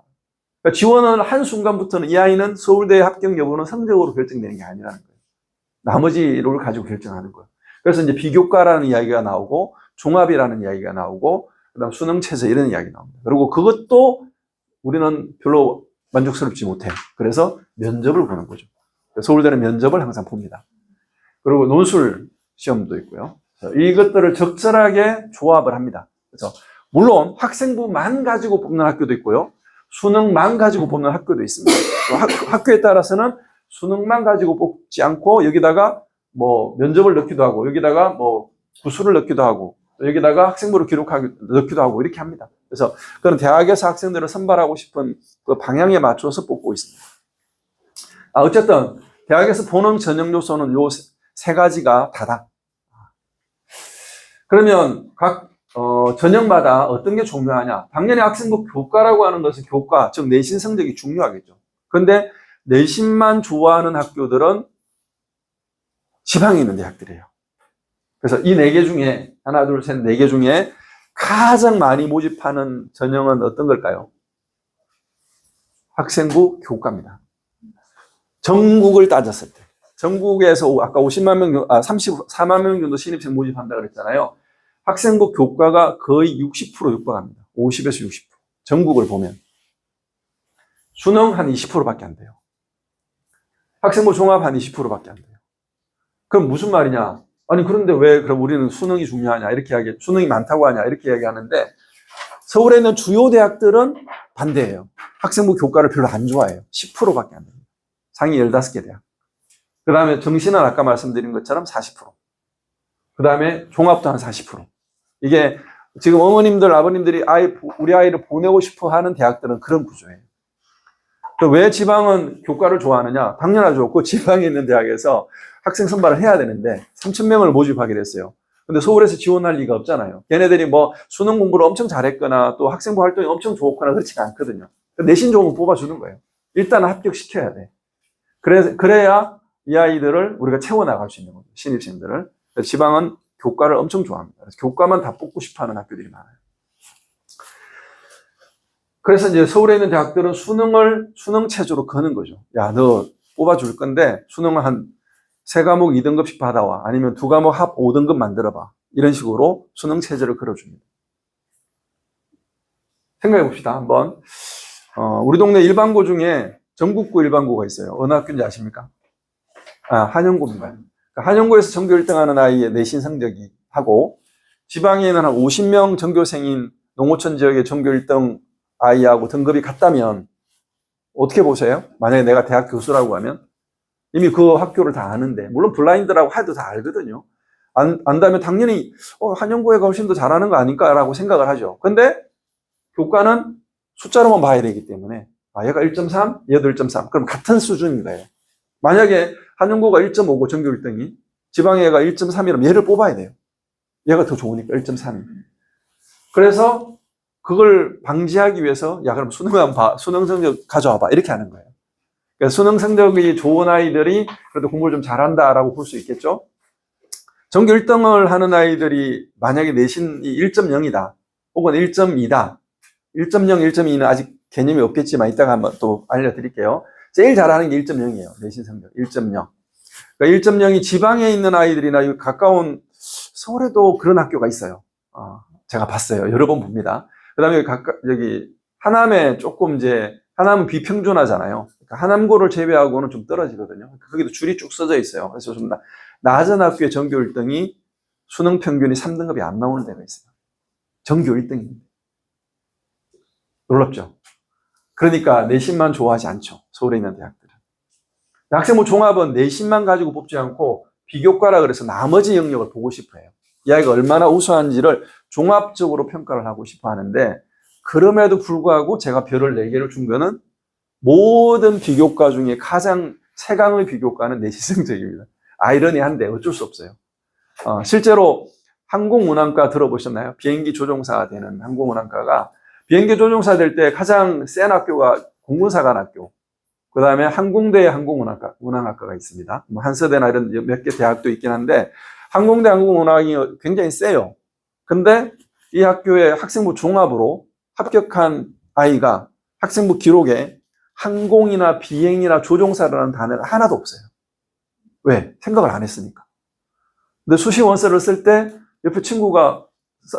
그러니까 지원을 한 순간부터는 이 아이는 서울대 합격 여부는 성적으로 결정되는 게 아니라는 거예요. 나머지를 가지고 결정하는 거예요. 그래서 이제 비교과라는 이야기가 나오고, 종합이라는 이야기가 나오고, 그다음 수능 체제 이런 이야기 나옵니다. 그리고 그것도 우리는 별로 만족스럽지 못해요. 그래서 면접을 보는 거죠. 서울대는 면접을 항상 봅니다. 그리고 논술 시험도 있고요. 이것들을 적절하게 조합을 합니다. 그래서 물론 학생부만 가지고 뽑는 학교도 있고요. 수능만 가지고 뽑는 학교도 있습니다. 학교에 따라서는 수능만 가지고 뽑지 않고 여기다가 뭐 면접을 넣기도 하고, 여기다가 뭐 구수를 넣기도 하고, 여기다가 학생부를 넣기도 하고 이렇게 합니다. 그래서 그런 대학에서 학생들을 선발하고 싶은 그 방향에 맞춰서 뽑고 있습니다. 어쨌든 대학에서 보는 전형 요소는 요 3가지가 다다. 그러면 각 전형마다 어떤 게 중요하냐? 당연히 학생부 교과라고 하는 것은 교과, 즉 내신 성적이 중요하겠죠. 그런데 내신만 좋아하는 학교들은 지방에 있는 대학들이에요. 그래서 이 4개 중에 하나, 둘, 셋, 4개 중에 가장 많이 모집하는 전형은 어떤 걸까요? 학생부 교과입니다. 전국을 따졌을 때. 전국에서 아까 34만 명 정도 신입생 모집한다 그랬잖아요. 학생부 교과가 거의 60% 육박합니다. 50에서 60%. 전국을 보면. 수능 한 20%밖에 안 돼요. 학생부 종합 한 20%밖에 안 돼요. 그럼 무슨 말이냐? 아니, 그런데 왜 그럼 우리는 수능이 중요하냐? 이렇게 수능이 많다고 하냐? 이렇게 이야기하는데, 서울에 있는 주요 대학들은 반대예요. 학생부 교과를 별로 안 좋아해요. 10%밖에 안 됩니다. 상위 15개 대학. 그 다음에 정시는 아까 말씀드린 것처럼 40%. 그 다음에 종합도 한 40%. 이게 지금 어머님들, 아버님들이 우리 아이를 보내고 싶어 하는 대학들은 그런 구조예요. 왜 지방은 교과를 좋아하느냐? 당연하죠. 그 지방에 있는 대학에서 학생 선발을 해야 되는데 3,000명을 모집하게 됐어요. 근데 서울에서 지원할 리가 없잖아요. 걔네들이 뭐 수능 공부를 엄청 잘했거나 또 학생부 활동이 엄청 좋거나 그렇지가 않거든요. 내신 좋으면 뽑아주는 거예요. 일단 합격시켜야 돼. 그래야 이 아이들을 우리가 채워나갈 수 있는 거죠. 신입생들을. 지방은 교과를 엄청 좋아합니다. 그래서 교과만 다 뽑고 싶어하는 학교들이 많아요. 그래서 이제 서울에 있는 대학들은 수능 체제로 거는 거죠. 야, 너 뽑아줄 건데 수능을 한 3과목 2등급씩 받아와. 아니면 2과목 합 5등급 만들어봐. 이런 식으로 수능 체제를 걸어줍니다. 생각해 봅시다. 한번. 우리 동네 일반고 중에 전국고 일반고가 있어요. 어느 학교인지 아십니까? 한영고입니다. 한영고에서 전교 1등 하는 아이의 내신 성적이 하고, 지방에는 한 50명 전교생인 농어촌 지역의 전교 1등 아이하고 등급이 같다면 어떻게 보세요? 만약에 내가 대학 교수라고 하면 이미 그 학교를 다 아는데, 물론 블라인드라고 해도 다 알거든요. 안다면 당연히 한영고가 훨씬 더 잘하는 거 아닐까라고 생각을 하죠. 근데 교과는 숫자로만 봐야 되기 때문에 얘가 1.3, 얘도 1.3. 그럼 같은 수준인 거예요. 만약에 한영고가 1.5고 전교 1등이 지방애가 1.3이라면 얘를 뽑아야 돼요. 얘가 더 좋으니까 1.3이. 그래서 그걸 방지하기 위해서 그럼 수능 성적 가져와봐 이렇게 하는 거예요. 그러니까 수능 성적이 좋은 아이들이 그래도 공부를 좀 잘한다라고 볼 수 있겠죠. 전교 1등을 하는 아이들이 만약에 내신이 1.0이다 혹은 1.2다 1.0, 1.2는 아직 개념이 없겠지만 이따가 한번 또 알려드릴게요. 제일 잘하는 게 1.0이에요. 내신 성적 1.0. 그러니까 1.0이 지방에 있는 아이들이나 가까운 서울에도 그런 학교가 있어요. 제가 봤어요. 여러 번 봅니다. 그 다음에 여기 하남에 조금 하남은 비평준화잖아요. 그러니까 하남고를 제외하고는 좀 떨어지거든요. 거기도 줄이 쭉 써져 있어요. 그래서 좀 낮은 학교의 전교 1등이 수능 평균이 3등급이 안 나오는 데가 있어요. 전교 1등입니다. 놀랍죠? 그러니까 내신만 좋아하지 않죠. 서울에 있는 대학들은. 학생부 종합은 내신만 가지고 뽑지 않고 비교과라 그래서 나머지 영역을 보고 싶어 해요. 이 아이가 얼마나 우수한지를 종합적으로 평가를 하고 싶어 하는데, 그럼에도 불구하고 제가 별을 4개를 준 거는 모든 비교과 중에 가장 최강의 비교과는 내신 성적입니다. 아이러니한데 어쩔 수 없어요. 실제로 항공운항과 들어보셨나요? 비행기 조종사가 되는 항공운항과가 비행기 조종사 될 때 가장 센 학교가 공군사관학교, 그 다음에 항공대 항공운항학과가 있습니다. 뭐 한서대나 이런 몇 개 대학도 있긴 한데 항공대 항공운항이 굉장히 세요. 근데 이 학교의 학생부 종합으로 합격한 아이가 학생부 기록에 항공이나 비행이나 조종사라는 단어가 하나도 없어요. 왜? 생각을 안 했으니까. 근데 수시 원서를 쓸 때 옆에 친구가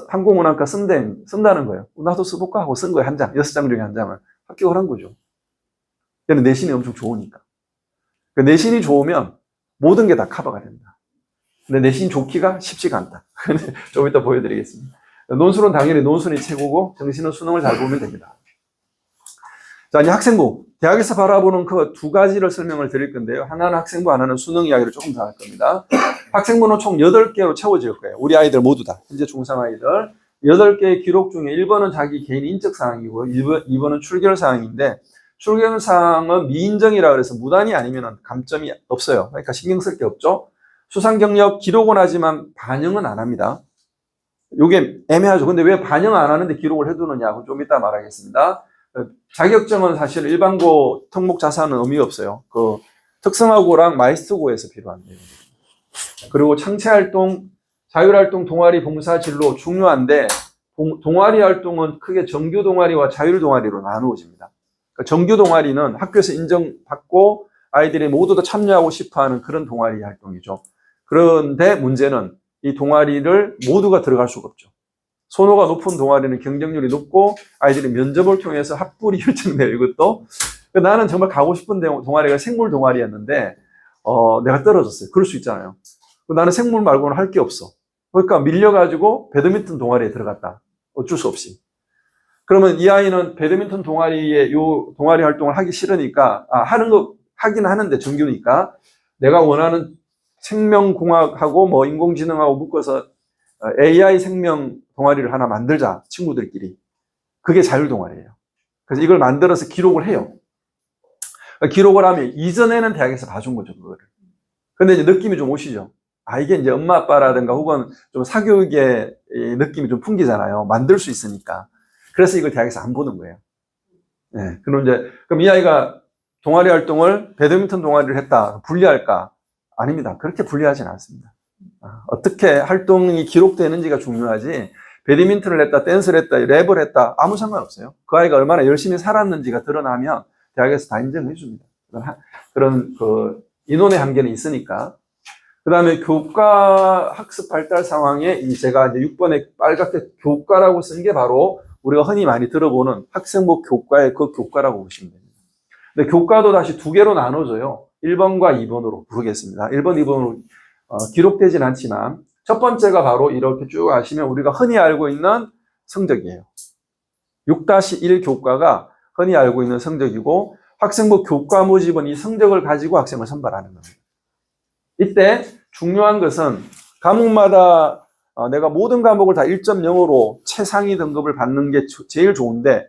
항공운항과 쓴다는 거예요. 나도 써볼까 하고 쓴 거예요. 한 장, 6장 중에 한 장을. 합격을 한 거죠. 얘는 내신이 엄청 좋으니까. 그러니까 내신이 좋으면 모든 게 다 커버가 된다. 근데 내신 좋기가 쉽지가 않다. 좀 이따 보여드리겠습니다. 논술은 당연히 논술이 최고고 정시는 수능을 잘 보면 됩니다. 자, 이제 학생부. 대학에서 바라보는 그 2가지를 설명을 드릴 건데요. 하나는 학생부, 하나는 수능 이야기를 조금 더 할 겁니다. 학생부는 총 8개로 채워질 거예요. 우리 아이들 모두 다. 현재 중3 아이들. 8개의 기록 중에 1번은 자기 개인 인적 사항이고 2번은 출결 사항인데, 출결 사항은 미인정이라 그래서 무단이 아니면 감점이 없어요. 그러니까 신경 쓸 게 없죠. 수상 경력 기록은 하지만 반영은 안 합니다. 이게 애매하죠. 근데 왜 반영 안 하는데 기록을 해두느냐? 좀 이따 말하겠습니다. 자격증은 사실 일반고 특목 자사는 의미가 없어요. 그 특성화고랑 마이스터고에서 필요한데요. 그리고 창체활동, 자율활동, 동아리, 봉사, 진로 중요한데 동아리 활동은 크게 정규 동아리와 자율 동아리로 나누어집니다. 그러니까 정규 동아리는 학교에서 인정받고 아이들이 모두 다 참여하고 싶어하는 그런 동아리 활동이죠. 그런데 문제는 이 동아리를 모두가 들어갈 수가 없죠. 선호가 높은 동아리는 경쟁률이 높고 아이들이 면접을 통해서 합불이 결정돼요. 이것도. 나는 정말 가고 싶은 동아리가 생물 동아리였는데 내가 떨어졌어요. 그럴 수 있잖아요. 나는 생물 말고는 할 게 없어. 그러니까 밀려가지고 배드민턴 동아리에 들어갔다. 어쩔 수 없이. 그러면 이 아이는 배드민턴 동아리에 요 동아리 활동을 하기 싫으니까 하긴 하는데 정규니까 내가 원하는 생명공학하고 뭐 인공지능하고 묶어서 AI 생명 동아리를 하나 만들자, 친구들끼리. 그게 자율동아리예요. 그래서 이걸 만들어서 기록을 해요. 기록을 하면 이전에는 대학에서 봐준 거죠, 그거를. 근데 이제 느낌이 좀 오시죠? 아, 이게 이제 엄마, 아빠라든가 혹은 좀 사교육의 느낌이 좀 풍기잖아요. 만들 수 있으니까. 그래서 이걸 대학에서 안 보는 거예요. 네. 그럼 이 아이가 동아리 활동을 배드민턴 동아리를 했다. 불리할까? 아닙니다. 그렇게 불리하진 않습니다. 어떻게 활동이 기록되는지가 중요하지, 배드민턴을 했다, 댄스를 했다, 랩을 했다, 아무 상관없어요. 그 아이가 얼마나 열심히 살았는지가 드러나면 대학에서 다 인정해 줍니다. 그런 인원의 한계는 있으니까. 그 다음에 교과 학습 발달 상황에 제가 이제 6번에 빨갛게 교과라고 쓴 게 바로 우리가 흔히 많이 들어보는 학생부 교과의 그 교과라고 보시면 됩니다. 근데 교과도 다시 두 개로 나눠져요. 1번과 2번으로 부르겠습니다. 1번, 2번으로 기록되진 않지만 첫 번째가 바로 이렇게 쭉 하시면 우리가 흔히 알고 있는 성적이에요. 6-1 교과가 흔히 알고 있는 성적이고, 학생부 교과 모집은 이 성적을 가지고 학생을 선발하는 겁니다. 이때 중요한 것은 과목마다 내가 모든 과목을 다 1.0으로 최상위 등급을 받는 게 제일 좋은데,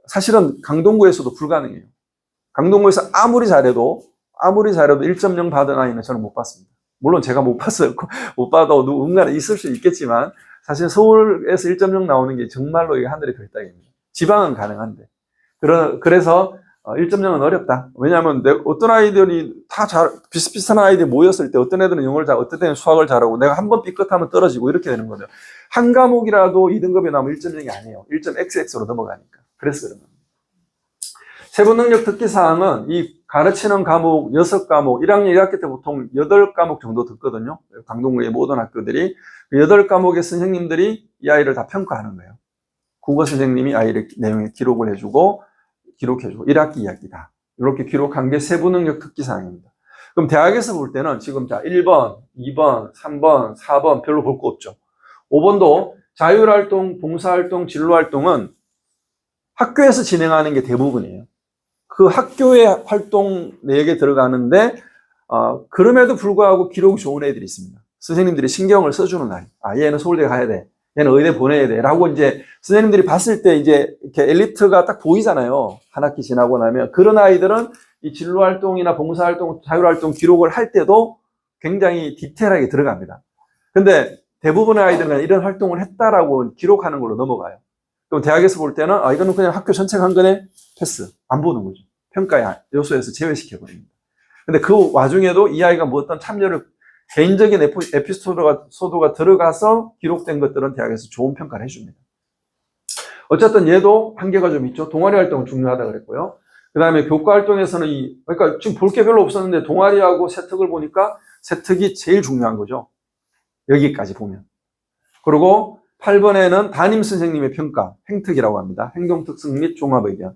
사실은 강동구에서도 불가능해요. 강동구에서 아무리 잘해도 1.0 받은 아이는 저는 못 봤습니다. 물론 제가 못 봤어요. 못 봐도 누군가 있을 수 있겠지만, 사실 서울에서 1.0 나오는 게 정말로 이게 하늘의 별따기입니다. 지방은 가능한데. 그래서 1.0은 어렵다. 왜냐하면 어떤 아이들이 다 비슷비슷한 아이들이 모였을 때 어떤 애들은 영어를 잘, 어떤 애들은 수학을 잘하고, 내가 한 번 삐끗하면 떨어지고 이렇게 되는 거죠. 한 과목이라도 2등급에 나오면 1.0이 아니에요. 1.xx로 넘어가니까. 그래서 그런 겁니다. 세부 능력 특기 사항은 이 가르치는 과목 6과목, 1학년 1학기 때 보통 8과목 정도 듣거든요. 강동구의 모든 학교들이. 그 8과목의 선생님들이 이 아이를 다 평가하는 거예요. 국어 선생님이 아이를 내용에 기록을 해주고, 1학기, 2학기다. 이렇게 기록한 게 세부 능력 특기 사항입니다. 그럼 대학에서 볼 때는 지금 1번, 2번, 3번, 4번 별로 볼 거 없죠. 5번도 자율활동, 봉사활동, 진로활동은 학교에서 진행하는 게 대부분이에요. 그 학교의 활동 내역에 들어가는데, 그럼에도 불구하고 기록이 좋은 애들이 있습니다. 선생님들이 신경을 써주는 아이. 얘는 서울대 가야 돼. 얘는 의대 보내야 돼. 라고 이제 선생님들이 봤을 때 이제 이렇게 엘리트가 딱 보이잖아요. 한 학기 지나고 나면. 그런 아이들은 이 진로활동이나 봉사활동, 자율활동 기록을 할 때도 굉장히 디테일하게 들어갑니다. 근데 대부분의 아이들은 이런 활동을 했다라고 기록하는 걸로 넘어가요. 그럼 대학에서 볼 때는 이거는 그냥 학교 전체가 한 거네? 패스. 안 보는 거죠. 평가의 요소에서 제외시켜버립니다. 근데 그 와중에도 이 아이가 뭐 어떤 참여를, 개인적인 에피소드가 들어가서 기록된 것들은 대학에서 좋은 평가를 해줍니다. 어쨌든 얘도 한계가 좀 있죠. 동아리 활동은 중요하다 그랬고요. 그 다음에 교과 활동에서는 그러니까 지금 볼 게 별로 없었는데 동아리하고 세특을 보니까 세특이 제일 중요한 거죠. 여기까지 보면. 그리고 8번에는 담임 선생님의 평가, 행특이라고 합니다. 행동특성 및 종합의견.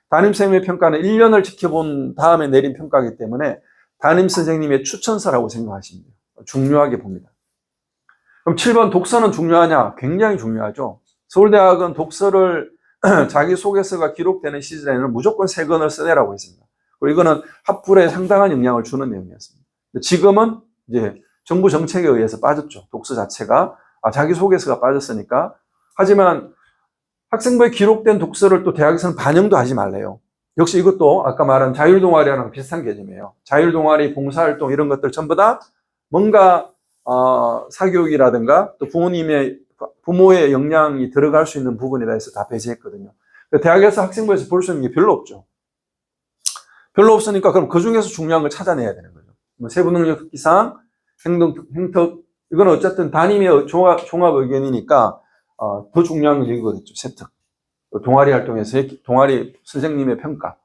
담임 선생님의 평가는 1년을 지켜본 다음에 내린 평가이기 때문에 담임 선생님의 추천서라고 생각하시면 돼요. 중요하게 봅니다. 그럼 7번 독서는 중요하냐? 굉장히 중요하죠. 서울대학은 독서를 자기소개서가 기록되는 시절에는 무조건 3권을 써내라고 했습니다. 그리고 이거는 합불에 상당한 영향을 주는 내용이었습니다. 지금은 이제 정부 정책에 의해서 빠졌죠. 독서 자체가. 자기소개서가 빠졌으니까. 하지만 학생부에 기록된 독서를 또 대학에서는 반영도 하지 말래요. 역시 이것도 아까 말한 자율동아리랑 비슷한 개념이에요. 자율동아리, 봉사활동 이런 것들 전부 다 뭔가 사교육이라든가 또 부모의 역량이 들어갈 수 있는 부분이라 해서 다 배제했거든요. 대학에서 학생부에서 볼 수 있는 게 별로 없죠. 별로 없으니까 그럼 그 중에서 중요한 걸 찾아내야 되는 거죠. 세부능력 특기사항, 행특, 이건 어쨌든 담임의 종합 의견이니까 더 중요한 건 이거겠죠. 세특. 동아리 활동에서 동아리 선생님의 평가.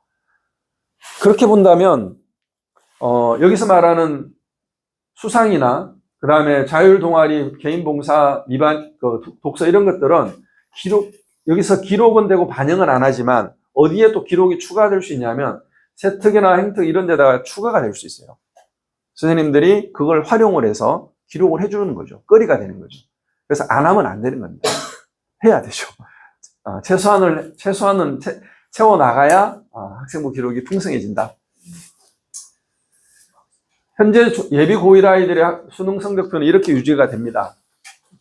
그렇게 본다면 여기서 말하는 수상이나 그 다음에 자율 동아리, 개인 봉사, 독서 이런 것들은 여기서 기록은 되고 반영은 안 하지만 어디에 또 기록이 추가될 수 있냐면 세특이나 행특 이런 데다가 추가가 될 수 있어요. 선생님들이 그걸 활용을 해서 기록을 해주는 거죠. 거리가 되는 거죠. 그래서 안 하면 안 되는 겁니다. 해야 되죠. 최소한은 채워나가야 학생부 기록이 풍성해진다. 현재 예비 고1 아이들의 수능 성적표는 이렇게 유지가 됩니다.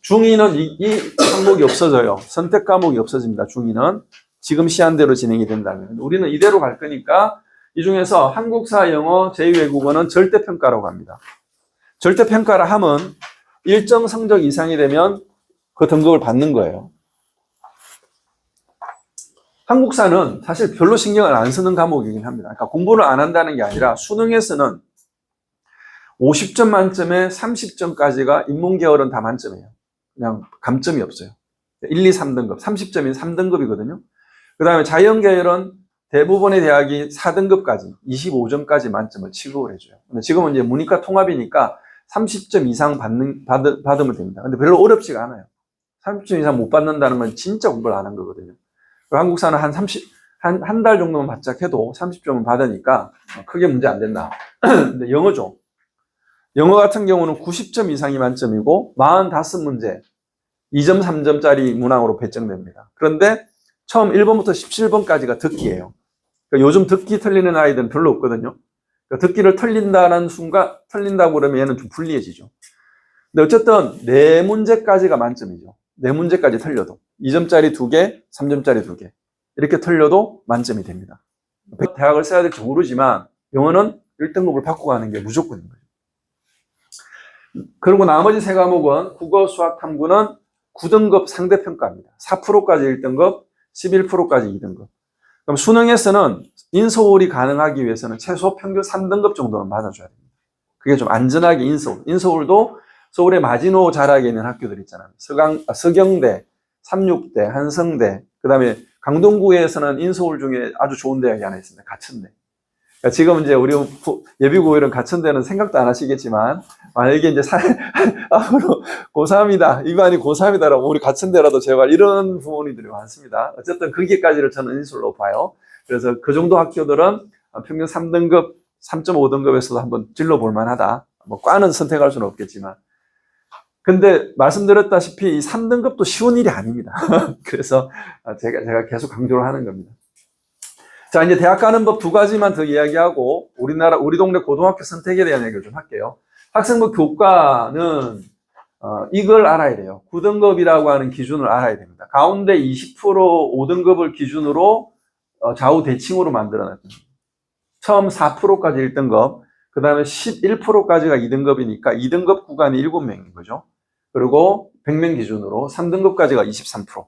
중2는 이 항목이 없어져요. 선택 과목이 없어집니다. 중2는 지금 시한대로 진행이 된다면. 우리는 이대로 갈 거니까 이 중에서 한국사, 영어, 제2외국어는 절대평가라고 합니다. 절대평가를 하면 일정 성적 이상이 되면 그 등급을 받는 거예요. 한국사는 사실 별로 신경을 안 쓰는 과목이긴 합니다. 그러니까 공부를 안 한다는 게 아니라 수능에서는 50점 만점에 30점까지가 인문계열은 다 만점이에요. 그냥 감점이 없어요. 1, 2, 3등급, 30점인 3등급이거든요. 그 다음에 자연계열은 대부분의 대학이 4등급까지, 25점까지 만점을 취급을 해줘요. 근데 지금은 이제 문이과 통합이니까 30점 이상 받으면 됩니다. 근데 별로 어렵지가 않아요. 30점 이상 못 받는다는 건 진짜 공부를 안 한 거거든요. 한국사는 한 달 정도만 바짝 해도 30점은 받으니까 크게 문제 안 된다. 근데 영어죠. 영어 같은 경우는 90점 이상이 만점이고 45문제, 2점, 3점짜리 문항으로 배정됩니다. 그런데 처음 1번부터 17번까지가 듣기예요. 그러니까 요즘 듣기 틀리는 아이들은 별로 없거든요. 그러니까 듣기를 틀린다는 순간, 틀린다고 그러면 얘는 좀 불리해지죠. 근데 어쨌든 4문제까지가 만점이죠. 4문제까지 틀려도. 2점짜리 2개, 3점짜리 2개. 이렇게 틀려도 만점이 됩니다. 대학을 써야 될지 모르지만 영어는 1등급을 받고 가는 게 무조건인 거예요. 그리고 나머지 3과목은 국어, 수학, 탐구는 9등급 상대평가입니다. 4%까지 1등급, 11%까지 2등급. 그럼 수능에서는 인서울이 가능하기 위해서는 최소 평균 3등급 정도는 맞아줘야 됩니다. 그게 좀 안전하게 인서울도 서울의 마지노 자락에 있는 학교들 있잖아요. 서경대, 삼육대, 한성대, 그 다음에 강동구에서는 인서울 중에 아주 좋은 대학이 하나 있습니다. 가천대. 그러니까 지금 이제 우리 예비고 이런 가천대는 생각도 안 하시겠지만, 만약에 이제 앞으로 고3이다, 이반이 고3이다라고 우리 가천대라도 제발 이런 부모님들이 많습니다. 어쨌든 거기까지를 저는 인솔로 봐요. 그래서 그 정도 학교들은 평균 3등급, 3.5등급에서도 한번 찔러볼 만하다. 뭐 과는 선택할 수는 없겠지만. 근데 말씀드렸다시피 이 3등급도 쉬운 일이 아닙니다. 그래서 제가 계속 강조를 하는 겁니다. 자, 이제 대학 가는 법 2가지만 더 이야기하고 우리 동네 고등학교 선택에 대한 얘기를 좀 할게요. 학생부 교과는 이걸 알아야 돼요. 9등급이라고 하는 기준을 알아야 됩니다. 가운데 20% 5등급을 기준으로 좌우 대칭으로 만들어놨습니다. 처음 4%까지 1등급, 그 다음에 11%까지가 2등급이니까 2등급 구간이 7명인 거죠. 그리고 100명 기준으로 3등급까지가 23%.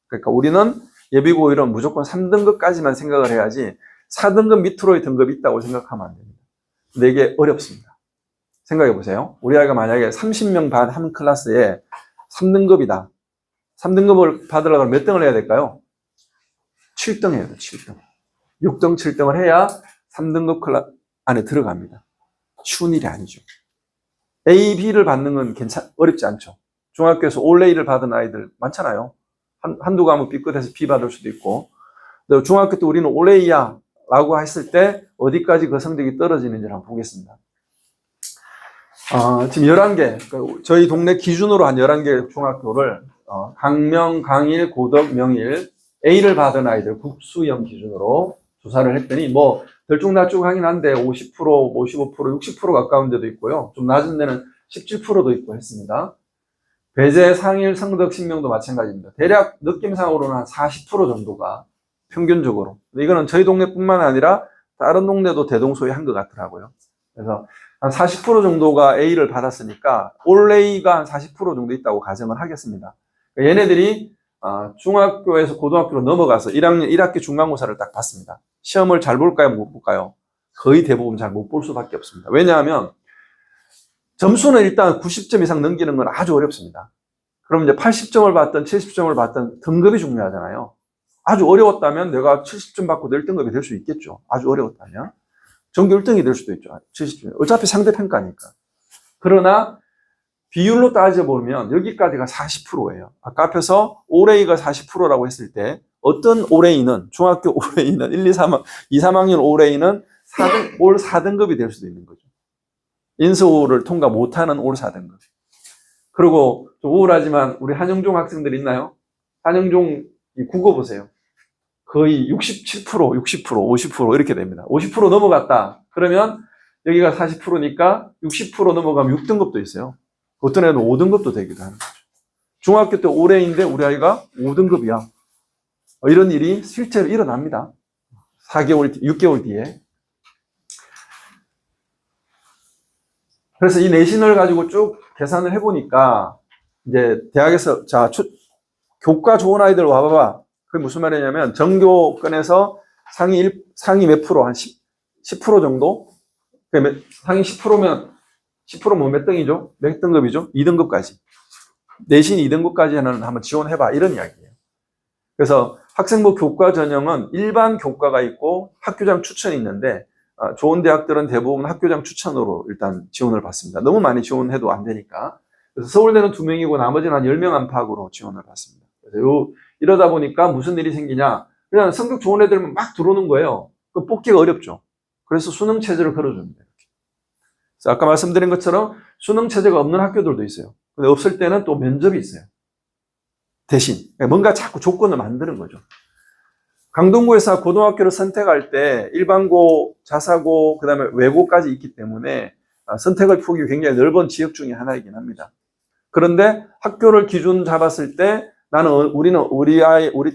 그러니까 우리는 예비고 이런 무조건 3등급까지만 생각을 해야지 4등급 밑으로의 등급이 있다고 생각하면 안 됩니다. 근데 이게 어렵습니다. 생각해 보세요. 우리 아이가 만약에 30명 반 한 클래스에 3등급이다. 3등급을 받으려면 몇 등을 해야 될까요? 7등 해야 돼요. 7등. 6등, 7등을 해야 3등급 클래스 안에 들어갑니다. 쉬운 일이 아니죠. A, B를 받는 건 어렵지 않죠. 중학교에서 올레이를 받은 아이들 많잖아요. 한두 과목 B급에서 B 받을 수도 있고. 중학교 때 우리는 올레이야 라고 했을 때 어디까지 그 성적이 떨어지는지 한번 보겠습니다. 지금 11개, 저희 동네 기준으로 한 11개 중학교를 강명, 강일, 고덕, 명일, A를 받은 아이들 국수형 기준으로 조사를 했더니 뭐 들쭉날쭉하긴 한데 50%, 55%, 60% 가까운 데도 있고요. 좀 낮은 데는 17%도 있고 했습니다. 배제, 상일, 성덕, 신명도 마찬가지입니다. 대략 느낌상으로는 한 40% 정도가 평균적으로. 이거는 저희 동네뿐만 아니라 다른 동네도 대동소이한 것 같더라고요. 그래서 한 40% 정도가 A를 받았으니까 올 A가 한 40% 정도 있다고 가정을 하겠습니다. 얘네들이 중학교에서 고등학교로 넘어가서 1학년 1학기 중간고사를 딱 봤습니다. 시험을 잘 볼까요? 못 볼까요? 거의 대부분 잘 못 볼 수밖에 없습니다. 왜냐하면 점수는 일단 90점 이상 넘기는 건 아주 어렵습니다. 그럼 이제 80점을 받든 70점을 받든 등급이 중요하잖아요. 아주 어려웠다면 내가 70점 받고 1등급이 될 수 있겠죠. 아주 어려웠다면. 전교 1등이 될 수도 있죠. 70점. 어차피 상대평가니까. 그러나 비율로 따져보면 여기까지가 40%예요. 아까 앞에서 올해가 40%라고 했을 때 어떤 올해는 중학교 올해는 1, 2, 3학년 올해는 올 4등급이 될 수도 있는 거죠. 인서울을 통과 못하는 올 4등급. 그리고 좀 우울하지만 우리 한영종 학생들 있나요? 한영종 국어 보세요. 거의 67%, 60%, 50% 이렇게 됩니다. 50% 넘어갔다. 그러면 여기가 40%니까 60% 넘어가면 6등급도 있어요. 어떤 애는 5등급도 되기도 하는 거죠. 중학교 때 올해인데 우리 아이가 5등급이야. 이런 일이 실제로 일어납니다. 4개월, 6개월 뒤에. 그래서 이 내신을 가지고 쭉 계산을 해보니까, 이제 대학에서, 자, 교과 좋은 아이들 와봐봐. 그게 무슨 말이냐면, 전교권에서 상위 몇 프로, 한 10% 정도? 상위 10%면, 10%뭐 몇 등이죠? 몇 등급이죠? 2등급까지. 내신 2등급까지는 한번 지원해봐. 이런 이야기예요. 그래서 학생부 교과 전형은 일반 교과가 있고 학교장 추천이 있는데, 좋은 대학들은 대부분 학교장 추천으로 일단 지원을 받습니다. 너무 많이 지원해도 안 되니까. 그래서 서울대는 2명이고 나머지는 한 10명 안팎으로 지원을 받습니다. 그래서 이러다 보니까 무슨 일이 생기냐. 그냥 성격 좋은 애들만 막 들어오는 거예요. 그 뽑기가 어렵죠. 그래서 수능 체제를 걸어줍니다. 그래서 아까 말씀드린 것처럼 수능 체제가 없는 학교들도 있어요. 근데 없을 때는 또 면접이 있어요. 대신 뭔가 자꾸 조건을 만드는 거죠. 강동구에서 고등학교를 선택할 때 일반고, 자사고, 그 다음에 외고까지 있기 때문에 선택의 폭이 굉장히 넓은 지역 중에 하나이긴 합니다. 그런데 학교를 기준 잡았을 때 나는 우리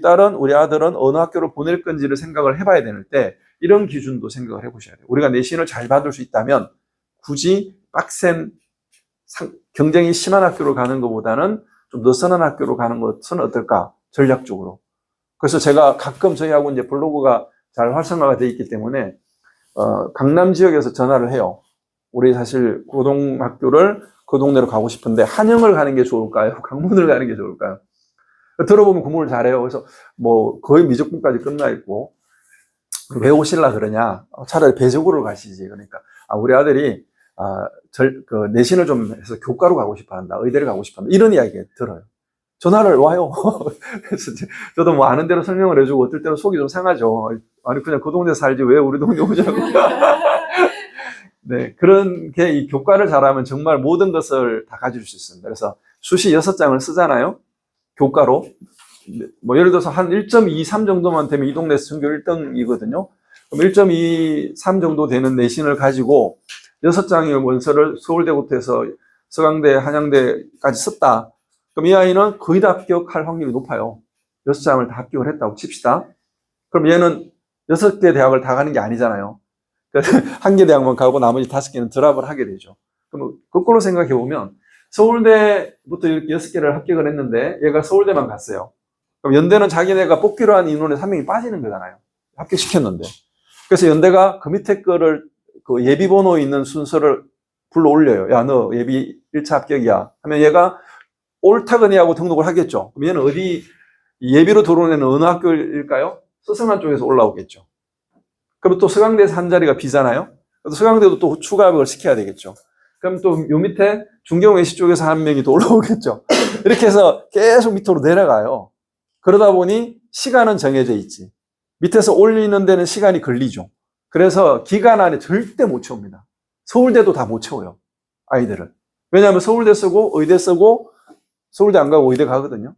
딸은, 우리 아들은 어느 학교를 보낼 건지를 생각을 해봐야 되는 때 이런 기준도 생각을 해보셔야 돼요. 우리가 내신을 잘 받을 수 있다면 굳이 빡센 경쟁이 심한 학교로 가는 것보다는 좀 느슨한 학교로 가는 것은 어떨까? 전략적으로. 그래서 제가 가끔 저희하고 이제 블로그가 잘 활성화가 되어 있기 때문에, 강남 지역에서 전화를 해요. 우리 사실 고등학교를 그 동네로 가고 싶은데, 한영을 가는 게 좋을까요? 강문을 가는 게 좋을까요? 들어보면 공부를 잘해요. 그래서 뭐 거의 미적분까지 끝나 있고, 왜 오실라 그러냐? 차라리 배적으로 가시지. 그러니까, 우리 아들이, 내신을 좀 해서 교과로 가고 싶어 한다. 의대를 가고 싶어 한다. 이런 이야기 들어요. 전화를 와요. 그래서 저도 뭐 아는 대로 설명을 해주고 어떨 때는 속이 좀 상하죠. 아니, 그냥 그 동네 살지 왜 우리 동네 오자고. 네. 그런 게 이 교과를 잘하면 정말 모든 것을 다 가질 수 있습니다. 그래서 수시 6장을 쓰잖아요. 교과로. 뭐 예를 들어서 한 1.23 정도만 되면 이 동네에서 전교 1등이거든요. 그럼 1.23 정도 되는 내신을 가지고 6장의 원서를 서울대부터 해서 서강대, 한양대까지 썼다. 그럼 이 아이는 거의 다 합격할 확률이 높아요. 6장을 다 합격을 했다고 칩시다. 그럼 얘는 6개 대학을 다 가는 게 아니잖아요. 한 개 대학만 가고 나머지 5개는 드랍을 하게 되죠. 그럼 거꾸로 생각해 보면 서울대부터 이렇게 6개를 합격을 했는데 얘가 서울대만 갔어요. 그럼 연대는 자기네가 뽑기로 한 인원에서 한 명이 빠지는 거잖아요. 합격시켰는데. 그래서 연대가 그 밑에 거를 그 예비 번호에 있는 순서를 불러 올려요. 야, 너 예비 1차 합격이야. 하면 얘가 옳다거니하고 등록을 하겠죠. 그럼 얘는 어디 예비로 들어온 애는 어느 학교일까요? 서성한 쪽에서 올라오겠죠. 그럼 또 서강대에서 한 자리가 비잖아요. 그래서 서강대도 또 추가 합격을 시켜야 되겠죠. 그럼 또 요 밑에 중경외시 쪽에서 한 명이 또 올라오겠죠. 이렇게 해서 계속 밑으로 내려가요. 그러다 보니 시간은 정해져 있지. 밑에서 올리는 데는 시간이 걸리죠. 그래서 기간 안에 절대 못 채웁니다. 서울대도 다 못 채워요. 아이들을. 왜냐하면 서울대 쓰고 의대 쓰고 서울대 안 가고 의대 가거든요.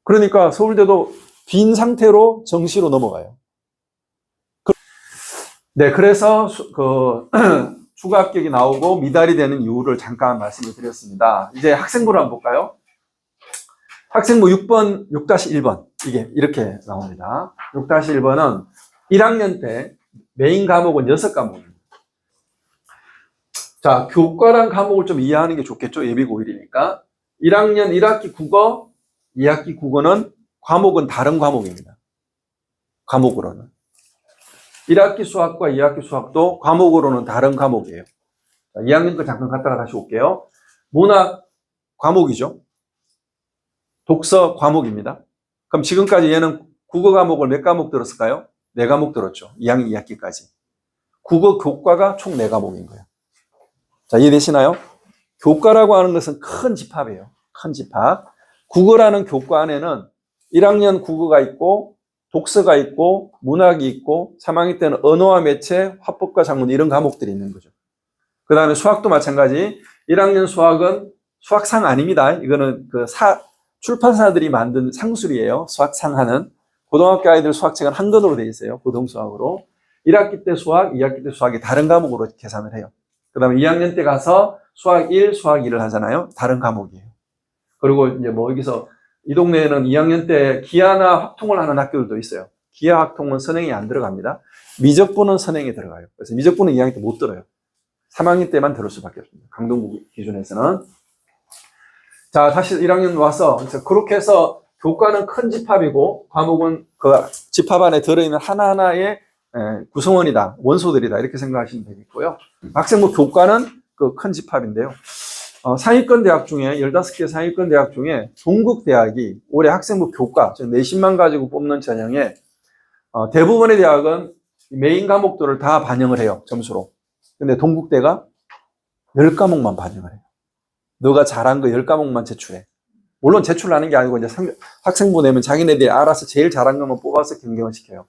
그러니까 서울대도 빈 상태로 정시로 넘어가요. 네, 그래서 추가 합격이 나오고 미달이 되는 이유를 잠깐 말씀을 드렸습니다. 이제 학생부를 한번 볼까요? 학생부 6번, 6-1번. 이게 이렇게 나옵니다. 6-1번은 1학년 때 메인 과목은 6과목입니다. 자, 교과란 과목을 좀 이해하는 게 좋겠죠? 예비고1이니까. 1학년 1학기 국어, 2학기 국어는 과목은 다른 과목입니다. 과목으로는. 1학기 수학과 2학기 수학도 과목으로는 다른 과목이에요. 자, 2학년 거 잠깐 갔다가 다시 올게요. 문학 과목이죠. 독서 과목입니다. 그럼 지금까지 얘는 국어 과목을 몇 과목 들었을까요? 4과목 들었죠. 2학년 2학기까지. 국어 교과가 총 4과목인 거예요. 자, 이해되시나요? 교과라고 하는 것은 큰 집합이에요. 큰 집합. 국어라는 교과 안에는 1학년 국어가 있고 독서가 있고 문학이 있고 3학기 때는 언어와 매체, 화법과 작문 이런 과목들이 있는 거죠. 그 다음에 수학도 마찬가지. 1학년 수학은 수학상 아닙니다. 이거는 출판사들이 만든 상술이에요. 수학상 하는. 고등학교 아이들 수학책은 한권으로 되어 있어요. 고등수학으로. 1학기 때 수학, 2학기 때 수학이 다른 과목으로 계산을 해요. 그 다음에 2학년 때 가서 수학 1, 수학 2를 하잖아요. 다른 과목이에요. 그리고 이제 뭐 여기서 이 동네에는 2학년 때 기하나 확통을 하는 학교들도 있어요. 기하 확통은 선행이 안 들어갑니다. 미적분은 선행에 들어가요. 그래서 미적분은 2학년 때 못 들어요. 3학년 때만 들을 수밖에 없습니다. 강동구 기준에서는. 자, 다시 1학년 와서 그렇게 해서 교과는 큰 집합이고 과목은 그 집합 안에 들어있는 하나하나의 구성원이다, 원소들이다 이렇게 생각하시면 되겠고요. 학생부 교과는 그 큰 집합인데요. 상위권 대학 중에 15개 상위권 대학 중에 동국 대학이 올해 학생부 교과 즉 내신만 가지고 뽑는 전형에 대부분의 대학은 메인 과목들을 다 반영을 해요, 점수로. 근데 동국대가 10과목만 반영을 해요. 너가 잘한 거 10과목만 제출해. 물론 제출하는 게 아니고 이제 학생부 내면 자기네들이 알아서 제일 잘한 것만 뽑아서 경쟁을 시켜요.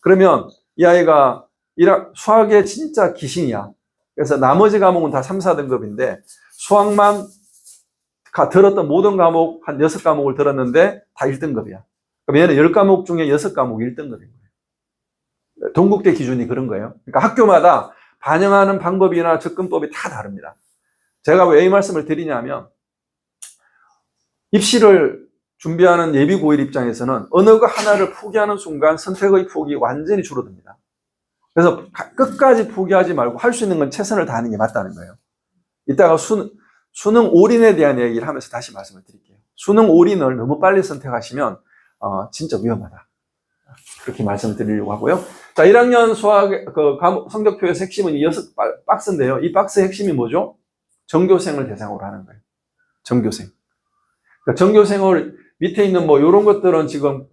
그러면 이 아이가 수학에 진짜 기신이야. 그래서 나머지 과목은 다 3, 4등급인데 수학만 들었던 모든 과목 한 6과목을 들었는데 다 1등급이야. 그럼 얘는 10과목 중에 6과목 1등급인 거예요. 동국대 기준이 그런 거예요. 그러니까 학교마다 반영하는 방법이나 접근법이 다 다릅니다. 제가 왜 이 말씀을 드리냐면 입시를 준비하는 예비 고1 입장에서는 어느 거 하나를 포기하는 순간 선택의 폭이 완전히 줄어듭니다. 그래서 끝까지 포기하지 말고 할 수 있는 건 최선을 다하는 게 맞다는 거예요. 이따가 수능 올인에 대한 얘기를 하면서 다시 말씀을 드릴게요. 수능 올인을 너무 빨리 선택하시면 진짜 위험하다. 그렇게 말씀을 드리려고 하고요. 자, 1학년 수학 성적표에서 핵심은 이 6박스인데요. 이 박스의 핵심이 뭐죠? 전교생을 대상으로 하는 거예요. 전교생. 그러니까 전교생을 밑에 있는 뭐 이런 것들은 지금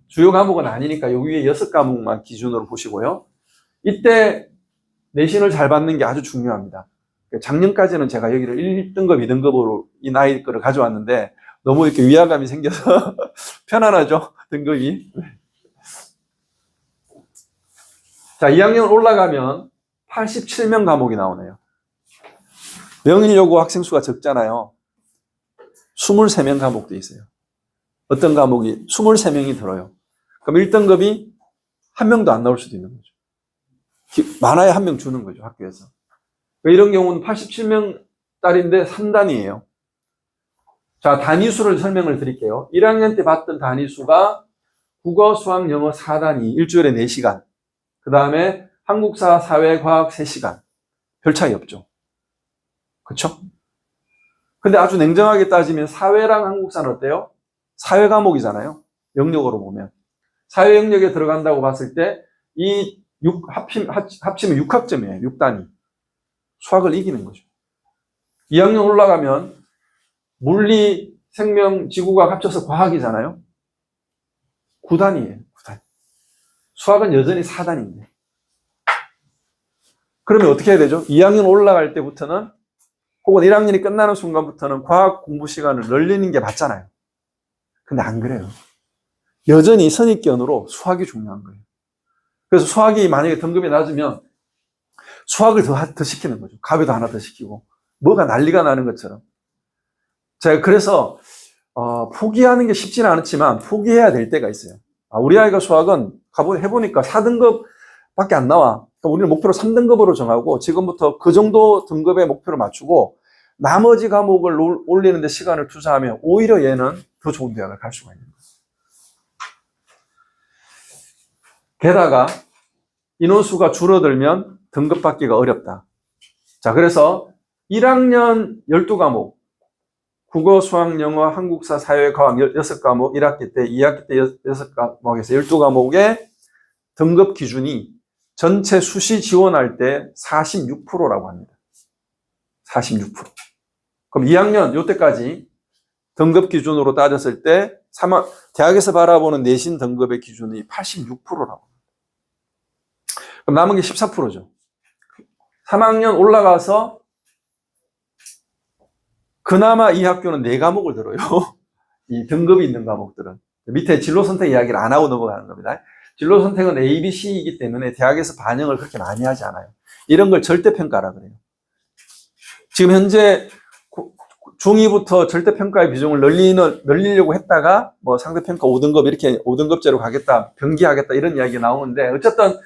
주요 과목은 아니니까 여기 위에 6과목만 기준으로 보시고요. 이때 내신을 잘 받는 게 아주 중요합니다. 작년까지는 제가 여기를 1등급, 2등급으로 이 나이 거를 가져왔는데 너무 이렇게 위화감이 생겨서 편안하죠? 등급이. 자, 2학년 올라가면 87명 과목이 나오네요. 명일여고 학생 수가 적잖아요. 23명 과목도 있어요. 어떤 과목이 23명이 들어요. 그럼 1등급이 한 명도 안 나올 수도 있는 거죠. 많아야 한 명 주는 거죠, 학교에서. 이런 경우는 87명 딸인데 3단위예요. 자, 단위수를 설명을 드릴게요. 1학년 때 봤던 단위수가 국어, 수학, 영어 4단위, 일주일에 4시간. 그 다음에 한국사, 사회, 과학 3시간. 별 차이 없죠. 그렇죠? 근데 아주 냉정하게 따지면 사회랑 한국사는 어때요? 사회 과목이잖아요. 영역으로 보면. 사회 영역에 들어간다고 봤을 때 이 합치면 6학점이에요. 6단위. 수학을 이기는 거죠. 2학년 올라가면 물리, 생명, 지구과학 합쳐서 과학이잖아요. 9단위예요. 9단위. 수학은 여전히 4단위인데. 그러면 어떻게 해야 되죠? 2학년 올라갈 때부터는 혹은 1학년이 끝나는 순간부터는 과학 공부 시간을 늘리는 게 맞잖아요. 근데 안 그래요. 여전히 선입견으로 수학이 중요한 거예요. 그래서 수학이 만약에 등급이 낮으면 수학을 더 시키는 거죠. 가위도 하나 더 시키고 뭐가 난리가 나는 것처럼. 제가 그래서 포기하는 게 쉽지는 않지만 포기해야 될 때가 있어요. 우리 아이가 수학은 해보니까 4등급밖에 안 나와. 그러니까 우리는 목표를 3등급으로 정하고 지금부터 그 정도 등급의 목표를 맞추고 나머지 과목을 올리는 데 시간을 투자하면 오히려 얘는 더 좋은 대학을 갈 수가 있는 거예요. 게다가 인원수가 줄어들면 등급 받기가 어렵다. 자, 그래서 1학년 12과목, 국어, 수학, 영어, 한국사, 사회, 과학 6과목, 1학기 때, 2학기 때 6과목에서 12과목의 등급 기준이 전체 수시 지원할 때 46%라고 합니다. 46%. 그럼 2학년 요때까지 등급 기준으로 따졌을 때 대학에서 바라보는 내신 등급의 기준이 86%라고. 그럼 남은 게 14%죠. 3학년 올라가서 그나마 이 학교는 4과목을 들어요. 이 등급이 있는 과목들은. 밑에 진로 선택 이야기를 안 하고 넘어가는 겁니다. 진로 선택은 A, B, C이기 때문에 대학에서 반영을 그렇게 많이 하지 않아요. 이런 걸 절대평가라 그래요. 지금 현재 중2부터 절대평가의 비중을 늘리려고 했다가 뭐 상대평가 5등급 이렇게 5등급제로 가겠다, 변기하겠다 이런 이야기가 나오는데 어쨌든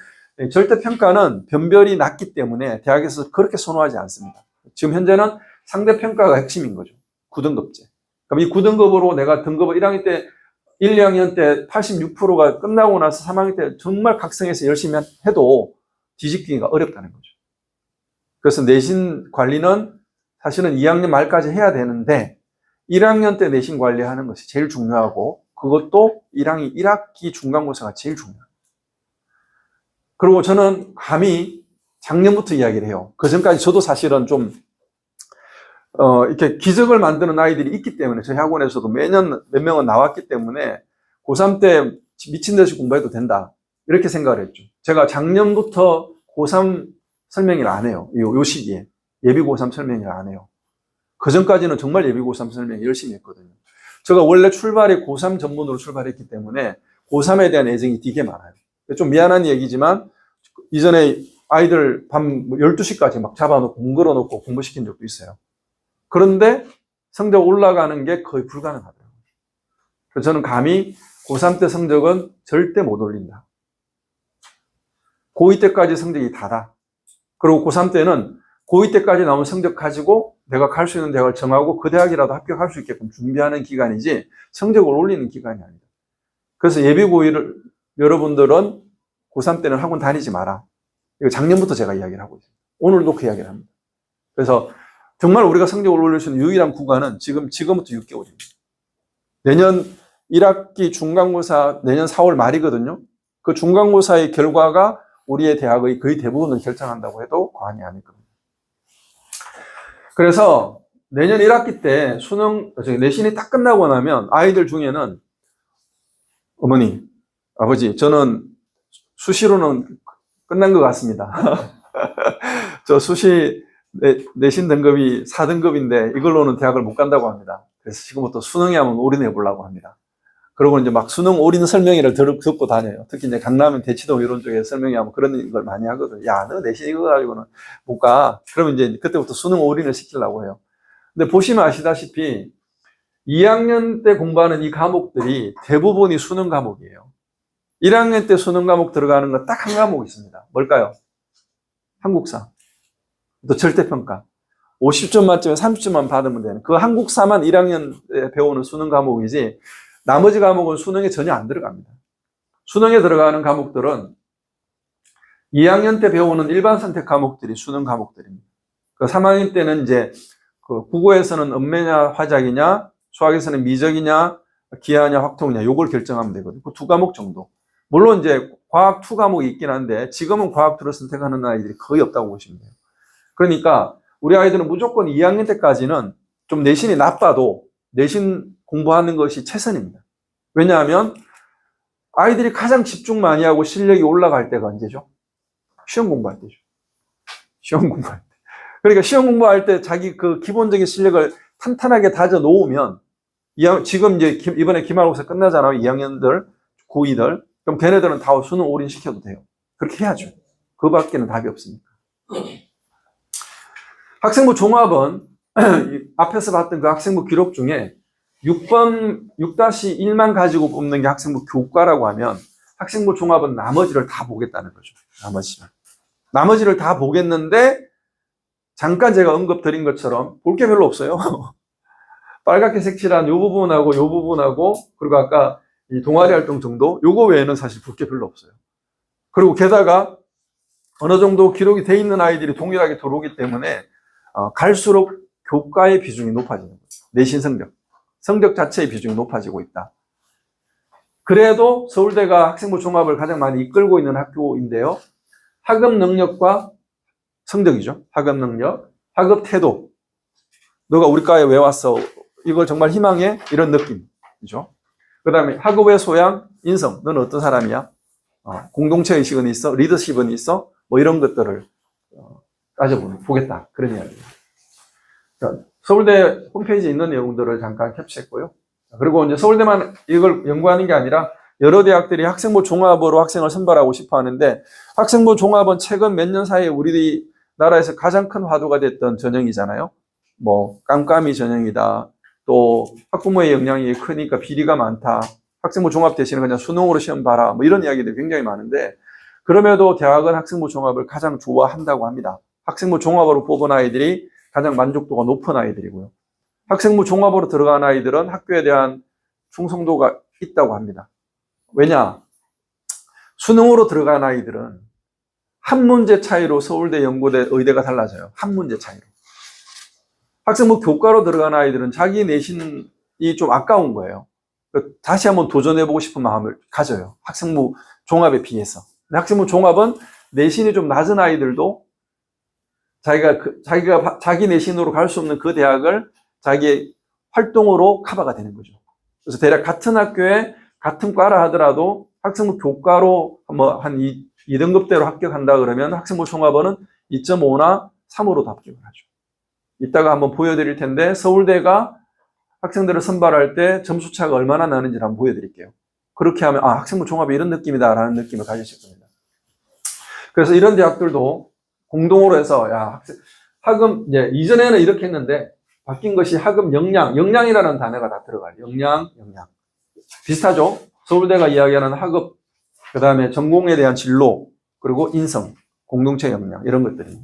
절대평가는 변별이 낮기 때문에 대학에서 그렇게 선호하지 않습니다. 지금 현재는 상대평가가 핵심인 거죠. 9등급제. 그럼 이 9등급으로 내가 등급을 1학년 때 1, 2학년 때 86%가 끝나고 나서 3학년 때 정말 각성해서 열심히 해도 뒤집기가 어렵다는 거죠. 그래서 내신 관리는 사실은 2학년 말까지 해야 되는데 1학년 때 내신 관리하는 것이 제일 중요하고 그것도 1학기 중간고사가 제일 중요해요. 그리고 저는 감히 작년부터 이야기를 해요. 그 전까지 저도 사실은 좀 이렇게 기적을 만드는 아이들이 있기 때문에 저희 학원에서도 매년 몇 명은 나왔기 때문에 고3 때 미친 듯이 공부해도 된다. 이렇게 생각을 했죠. 제가 작년부터 고3 설명회를 안 해요. 요 시기에. 예비 고3 설명회를 안 해요. 그 전까지는 정말 예비 고3 설명회 열심히 했거든요. 제가 원래 출발이 고3 전문으로 출발했기 때문에 고3에 대한 애정이 되게 많아요. 좀 미안한 얘기지만 이전에 아이들 밤 12시까지 막 잡아놓고 문 걸어놓고 공부시킨 적도 있어요. 그런데 성적 올라가는 게 거의 불가능하더라고요. 그래서 저는 감히 고3 때 성적은 절대 못 올린다. 고2 때까지 성적이 다다. 그리고 고3 때는 고2 때까지 나온 성적 가지고 내가 갈 수 있는 대학을 정하고 그 대학이라도 합격할 수 있게끔 준비하는 기간이지 성적을 올리는 기간이 아니다. 그래서 예비 고2를 여러분들은 고3 때는 학원 다니지 마라. 이거 작년부터 제가 이야기를 하고 있어요. 오늘도 그 이야기를 합니다. 그래서 정말 우리가 성적을 올릴 수 있는 유일한 구간은 지금부터 6개월입니다. 내년 1학기 중간고사 내년 4월 말이거든요. 그 중간고사의 결과가 우리의 대학의 거의 대부분을 결정한다고 해도 과언이 아닐 겁니다. 그래서 내년 1학기 때 내신이 딱 끝나고 나면 아이들 중에는 어머니, 아버지, 저는 수시로는 끝난 것 같습니다. 저 수시 내신 등급이 4등급인데 이걸로는 대학을 못 간다고 합니다. 그래서 지금부터 수능에 한번 올인해 보려고 합니다. 그리고 이제 막 수능 올인 설명회를 듣고 다녀요. 특히 이제 강남 대치동 이런 쪽에 설명회 하면 그런 걸 많이 하거든요. 야, 너 내신 이거 가지고는 못 가. 그러면 이제 그때부터 수능 올인을 시키려고 해요. 근데 보시면 아시다시피 2학년 때 공부하는 이 과목들이 대부분이 수능 과목이에요. 1학년 때 수능 과목 들어가는 건 딱 한 과목 있습니다. 뭘까요? 한국사. 또 절대평가. 50점 만점에 30점만 받으면 되는 그 한국사만 1학년 때 배우는 수능 과목이지 나머지 과목은 수능에 전혀 안 들어갑니다. 수능에 들어가는 과목들은 2학년 때 배우는 일반 선택 과목들이 수능 과목들입니다. 그 3학년 때는 이제 그 국어에서는 음매냐 화작이냐, 수학에서는 미적이냐, 기하냐 확통이냐 요걸 결정하면 되거든요. 그 두 과목 정도. 물론 이제 과학 2 과목이 있긴 한데 지금은 과학 2를 선택하는 아이들이 거의 없다고 보시면 돼요. 그러니까 우리 아이들은 무조건 2학년 때까지는 좀 내신이 나빠도 내신 공부하는 것이 최선입니다. 왜냐하면 아이들이 가장 집중 많이 하고 실력이 올라갈 때가 언제죠? 시험 공부할 때죠. 시험 공부할 때. 그러니까 시험 공부할 때 자기 그 기본적인 실력을 탄탄하게 다져 놓으면 지금 이제 이번에 기말고사 끝나잖아요. 2학년들, 고2들. 그럼 걔네들은 다 수능 올인 시켜도 돼요. 그렇게 해야죠. 그 밖에는 답이 없으니까. 학생부 종합은 앞에서 봤던 그 학생부 기록 중에 6-1만 가지고 뽑는 게 학생부 교과라고 하면 학생부 종합은 나머지를 다 보겠다는 거죠. 나머지를 다 보겠는데 잠깐 제가 언급 드린 것처럼 볼 게 별로 없어요. 빨갛게 색칠한 요 부분하고 요 부분하고 그리고 아까 이 동아리 활동 정도 요거 외에는 사실 볼 게 별로 없어요. 그리고 게다가 어느 정도 기록이 돼 있는 아이들이 동일하게 들어오기 때문에 갈수록 교과의 비중이 높아지는 거죠. 내신 성적 자체의 비중이 높아지고 있다. 그래도 서울대가 학생부 종합을 가장 많이 이끌고 있는 학교인데요. 학업 능력과 성적이죠. 학업 능력, 학업 태도. 너가 우리 과에 왜 왔어? 이걸 정말 희망해? 이런 느낌이죠. 그 다음에 학업의 소양, 인성. 너는 어떤 사람이야? 공동체 의식은 있어? 리더십은 있어? 뭐 이런 것들을 따져보겠다. 그런 이야기입니다. 서울대 홈페이지에 있는 내용들을 잠깐 캡처했고요. 그리고 이제 서울대만 이걸 연구하는 게 아니라 여러 대학들이 학생부 종합으로 학생을 선발하고 싶어 하는데 학생부 종합은 최근 몇 년 사이에 우리나라에서 가장 큰 화두가 됐던 전형이잖아요. 뭐 깜깜이 전형이다. 또 학부모의 역량이 크니까 비리가 많다. 학생부 종합 대신에 그냥 수능으로 시험 봐라. 뭐 이런 이야기들이 굉장히 많은데 그럼에도 대학은 학생부 종합을 가장 좋아한다고 합니다. 학생부 종합으로 뽑은 아이들이 가장 만족도가 높은 아이들이고요. 학생부 종합으로 들어간 아이들은 학교에 대한 충성도가 있다고 합니다. 왜냐? 수능으로 들어간 아이들은 한 문제 차이로 서울대, 연고대, 의대가 달라져요. 한 문제 차이로. 학생부 교과로 들어간 아이들은 자기 내신이 좀 아까운 거예요. 다시 한번 도전해보고 싶은 마음을 가져요. 학생부 종합에 비해서. 근데 학생부 종합은 내신이 좀 낮은 아이들도 자기가 자기 내신으로 갈 수 없는 그 대학을 자기의 활동으로 커버가 되는 거죠. 그래서 대략 같은 학교에 같은 과라 하더라도 학생부 교과로 뭐 한 2등급대로 합격한다 그러면 학생부 종합원은 2.5나 3으로도 합격을 하죠. 이따가 한번 보여드릴 텐데 서울대가 학생들을 선발할 때 점수 차가 얼마나 나는지 한번 보여드릴게요. 그렇게 하면 학생부 종합이 이런 느낌이다라는 느낌을 가지실 겁니다. 그래서 이런 대학들도 공동으로 해서 학금 이전에는 이렇게 했는데 바뀐 것이 학금 역량이라는 단어가 다 들어가요. 역량. 비슷하죠? 서울대가 이야기하는 학업, 그 다음에 전공에 대한 진로, 그리고 인성, 공동체 역량, 이런 것들이.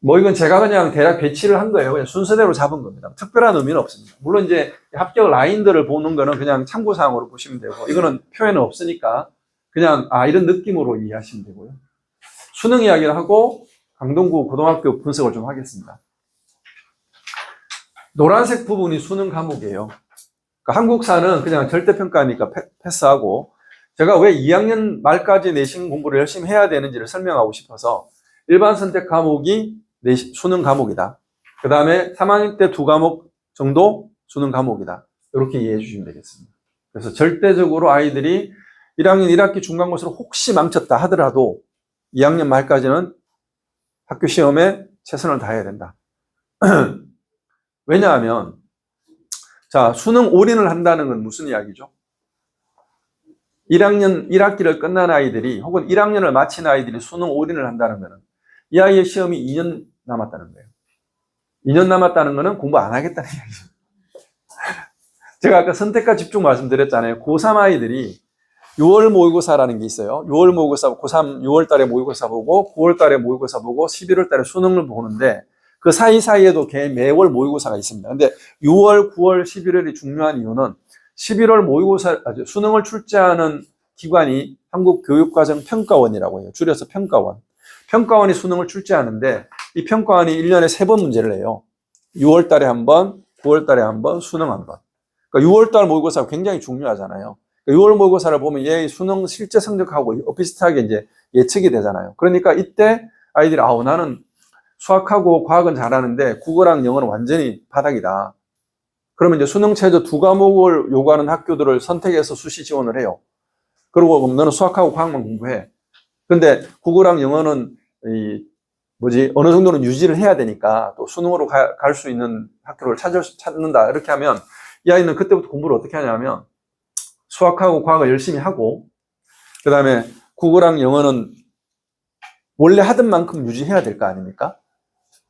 뭐 이건 제가 그냥 대략 배치를 한 거예요. 그냥 순서대로 잡은 겁니다. 특별한 의미는 없습니다. 물론 이제 합격 라인들을 보는 거는 그냥 참고사항으로 보시면 되고, 이거는 표에는 없으니까 그냥 이런 느낌으로 이해하시면 되고요. 수능 이야기를 하고 강동구 고등학교 분석을 좀 하겠습니다. 노란색 부분이 수능 과목이에요. 그러니까 한국사는 그냥 절대평가니까 패스하고, 제가 왜 2학년 말까지 내신 공부를 열심히 해야 되는지를 설명하고 싶어서 일반 선택 과목이 수능 과목이다. 그 다음에 3학년 때 2과목 정도 수능 과목이다. 이렇게 이해해 주시면 되겠습니다. 그래서 절대적으로 아이들이 1학년 1학기 중간고사로 혹시 망쳤다 하더라도 2학년 말까지는 학교 시험에 최선을 다해야 된다. 왜냐하면 수능 올인을 한다는 건 무슨 이야기죠? 1학년 1학기를 끝난 아이들이 혹은 1학년을 마친 아이들이 수능 올인을 한다는 것은 이 아이의 시험이 2년 남았다는 거예요. 2년 남았다는 것은 공부 안 하겠다는 이야기죠. 제가 아까 선택과 집중 말씀드렸잖아요. 고3 아이들이 6월 모의고사라는 게 있어요. 6월 모의고사, 고3 6월 달에 모의고사 보고 9월 달에 모의고사 보고 11월 달에 수능을 보는데 그 사이사이에도 매월 모의고사가 있습니다. 근데 6월, 9월, 11월이 중요한 이유는 11월 모의고사, 수능을 출제하는 기관이 한국교육과정평가원이라고 해요. 줄여서 평가원. 평가원이 수능을 출제하는데 이 평가원이 1년에 3번 문제를 내요. 6월 달에 한 번, 9월 달에 한 번, 수능 한 번. 그러니까 6월 달 모의고사가 굉장히 중요하잖아요. 6월 모의고사를 보면 얘 수능 실제 성적하고 비슷하게 이제 예측이 되잖아요. 그러니까 이때 아이들이 나는 수학하고 과학은 잘하는데 국어랑 영어는 완전히 바닥이다. 그러면 이제 수능 최저 2과목을 요구하는 학교들을 선택해서 수시 지원을 해요. 그리고 너는 수학하고 과학만 공부해. 근데 국어랑 영어는 어느 정도는 유지를 해야 되니까 또 수능으로 갈 수 있는 학교를 찾는다. 이렇게 하면 이 아이는 그때부터 공부를 어떻게 하냐면 수학하고 과학을 열심히 하고, 그 다음에 국어랑 영어는 원래 하던 만큼 유지해야 될 거 아닙니까?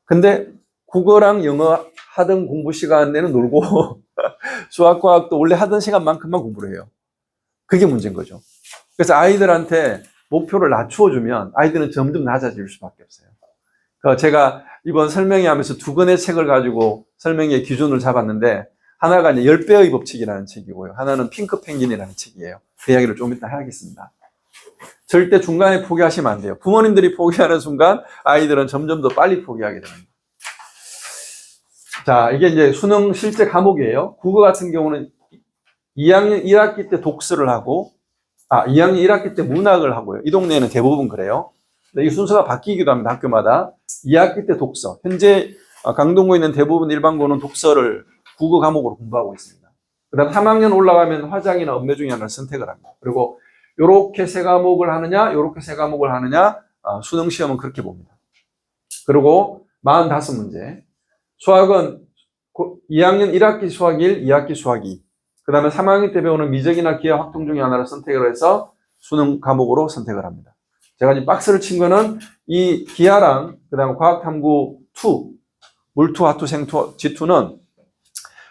근데 국어랑 영어 하던 공부 시간에는 놀고 수학, 과학도 원래 하던 시간만큼만 공부를 해요. 그게 문제인 거죠. 그래서 아이들한테 목표를 낮추어주면 아이들은 점점 낮아질 수밖에 없어요. 제가 이번 설명회 하면서 2권의 책을 가지고 설명회 기준을 잡았는데, 하나가 이제 10배의 법칙이라는 책이고요. 하나는 핑크 펭귄이라는 책이에요. 그 이야기를 좀 이따 하겠습니다. 절대 중간에 포기하시면 안 돼요. 부모님들이 포기하는 순간 아이들은 점점 더 빨리 포기하게 됩니다. 이게 이제 수능 실제 과목이에요. 국어 같은 경우는 2학년 1학기 때 독서를 하고, 2학년 1학기 때 문학을 하고요. 이 동네에는 대부분 그래요. 이 순서가 바뀌기도 합니다. 학교마다. 2학기 때 독서. 현재 강동구에 있는 대부분 일반고는 독서를 국어 과목으로 공부하고 있습니다. 그 다음 3학년 올라가면 화작이나 언매 중에 하나를 선택을 합니다. 그리고 요렇게 3과목을 하느냐, 요렇게 3과목을 하느냐, 수능 시험은 그렇게 봅니다. 그리고 45문제. 수학은 2학년 1학기 수학 1, 2학기 수학 2. 그 다음에 3학년 때 배우는 미적이나 기하 확통 중에 하나를 선택을 해서 수능 과목으로 선택을 합니다. 제가 지금 박스를 친 거는 이 기하랑 그 다음에 과학탐구 2, 물투, 화투, 생투, 지투는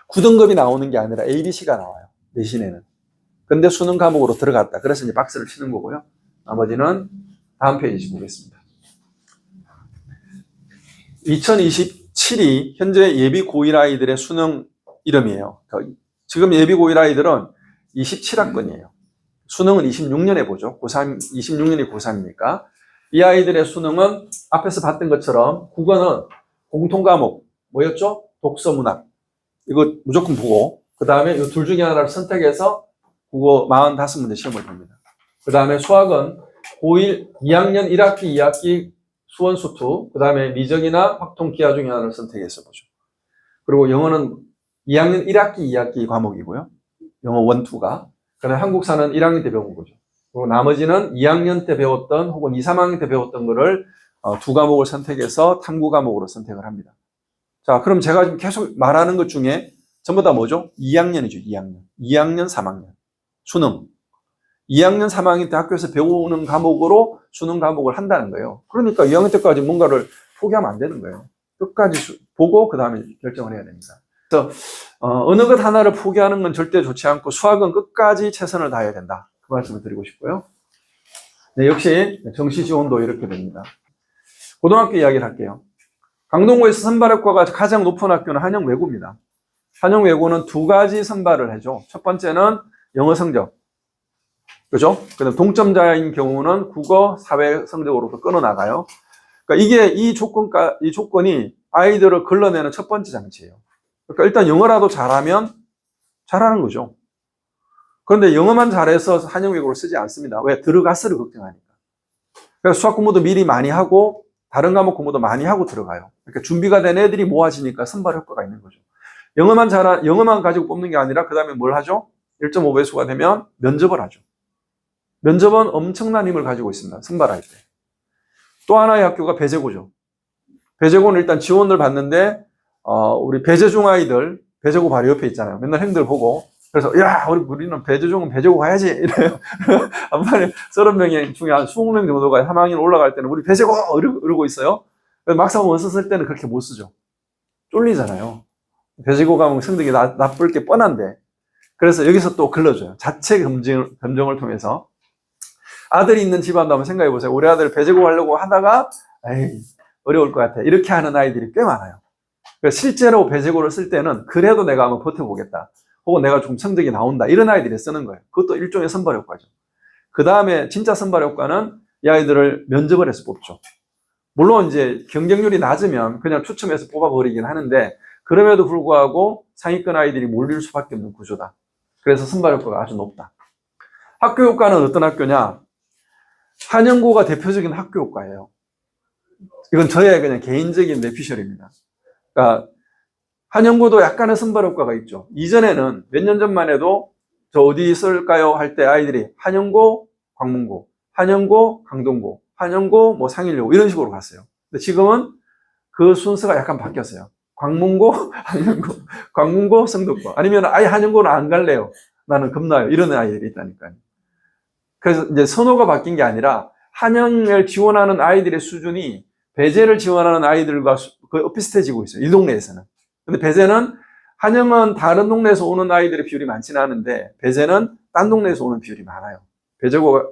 9등급이 나오는 게 아니라 ABC가 나와요. 내신에는. 근데 수능 과목으로 들어갔다. 그래서 이제 박스를 치는 거고요. 나머지는 다음 페이지 보겠습니다. 2027이 현재 예비 고1 아이들의 수능 이름이에요. 지금 예비 고1 아이들은 27학번이에요. 수능은 26년에 보죠. 고3, 26년이 고3이니까. 이 아이들의 수능은 앞에서 봤던 것처럼 국어는 공통과목, 뭐였죠? 독서, 문학. 이거 무조건 보고, 그 다음에 이 둘 중에 하나를 선택해서 국어 45문제 시험을 봅니다. 그 다음에 수학은 고1, 2학년 1학기, 2학기 수원수투, 그 다음에 미적이나 확통, 기하 중에 하나를 선택해서 보죠. 그리고 영어는 2학년 1학기, 2학기 과목이고요. 영어 1, 2가. 그 다음에 한국사는 1학년 때 배운 거죠. 그리고 나머지는 2학년 때 배웠던 혹은 2, 3학년 때 배웠던 거를 두 과목을 선택해서 탐구 과목으로 선택을 합니다. 자, 그럼 제가 지금 계속 말하는 것 중에 전부 다 뭐죠? 2학년이죠, 2학년. 2학년, 3학년. 수능. 2학년, 3학년 때 학교에서 배우는 과목으로 수능 과목을 한다는 거예요. 그러니까 2학년 때까지 뭔가를 포기하면 안 되는 거예요. 끝까지 보고 그 다음에 결정을 해야 됩니다. 그래서 어느 것 하나를 포기하는 건 절대 좋지 않고 수학은 끝까지 최선을 다해야 된다. 그 말씀을 드리고 싶고요. 네, 역시 정시 지원도 이렇게 됩니다. 고등학교 이야기를 할게요. 강동구에서 선발효과가 가장 높은 학교는 한영외고입니다. 한영외고는 두 가지 선발을 해줘. 첫 번째는 영어 성적. 그죠? 그다음 동점자인 경우는 국어, 사회 성적으로도 끊어나가요. 그러니까 이 조건이 아이들을 걸러내는 첫 번째 장치예요. 그러니까 일단 영어라도 잘하면 잘하는 거죠. 그런데 영어만 잘해서 한영외고를 쓰지 않습니다. 왜? 들어가서를 걱정하니까. 그래서 수학 공부도 미리 많이 하고 다른 과목 공부도 많이 하고 들어가요. 그러니까 준비가 된 애들이 모아지니까 선발 효과가 있는 거죠. 영어만 가지고 뽑는 게 아니라 그 다음에 뭘 하죠? 1.5배수가 되면 면접을 하죠. 면접은 엄청난 힘을 가지고 있습니다. 선발할 때. 또 하나의 학교가 배재고죠. 배재고는 일단 지원을 받는데 우리 배재중 아이들, 배재고 바로 옆에 있잖아요. 맨날 형들 보고. 그래서 야 우리는 배재중은 배재고 가야지 이래요. 한 번에 30명 중에 한 20명 정도가 3학년 올라갈 때는 우리 배재고 이러고 있어요. 막상 원서 쓸 때는 그렇게 못 쓰죠. 쫄리잖아요. 배재고 가면 성적이 나쁠 게 뻔한데. 그래서 여기서 또 걸러줘요. 자체 검증을 통해서. 아들이 있는 집안도 한번 생각해 보세요. 우리 아들 배재고 하려고 하다가 에이 어려울 것 같아. 이렇게 하는 아이들이 꽤 많아요. 그래서 실제로 배재고를 쓸 때는 그래도 내가 한번 버텨보겠다. 혹은 내가 좀 성적이 나온다. 이런 아이들이 쓰는 거예요. 그것도 일종의 선발 효과죠. 그 다음에 진짜 선발 효과는 이 아이들을 면접을 해서 뽑죠. 물론 이제 경쟁률이 낮으면 그냥 추첨해서 뽑아버리긴 하는데 그럼에도 불구하고 상위권 아이들이 몰릴 수밖에 없는 구조다. 그래서 선발 효과가 아주 높다. 학교 효과는 어떤 학교냐? 한영고가 대표적인 학교 효과예요. 이건 저의 그냥 개인적인 내피셜입니다. 그러니까 한영고도 약간의 선발 효과가 있죠. 이전에는 몇 년 전만 해도 저 어디 있을까요? 할 때 아이들이 한영고, 광문고, 한영고, 강동고, 한영고, 뭐 상일여고 이런 식으로 갔어요. 근데 지금은 그 순서가 약간 바뀌었어요. 광문고, 한영고, 광문고, 성덕고. 아니면 아예 한영고는 안 갈래요. 나는 겁나요. 이런 아이들이 있다니까요. 그래서 이제 선호가 바뀐 게 아니라 한영을 지원하는 아이들의 수준이 배재를 지원하는 아이들과 거의 비슷해지고 있어요. 이 동네에서는. 근데 배재는 한영은 다른 동네에서 오는 아이들의 비율이 많지는 않은데 배재는 딴 동네에서 오는 비율이 많아요. 배재고가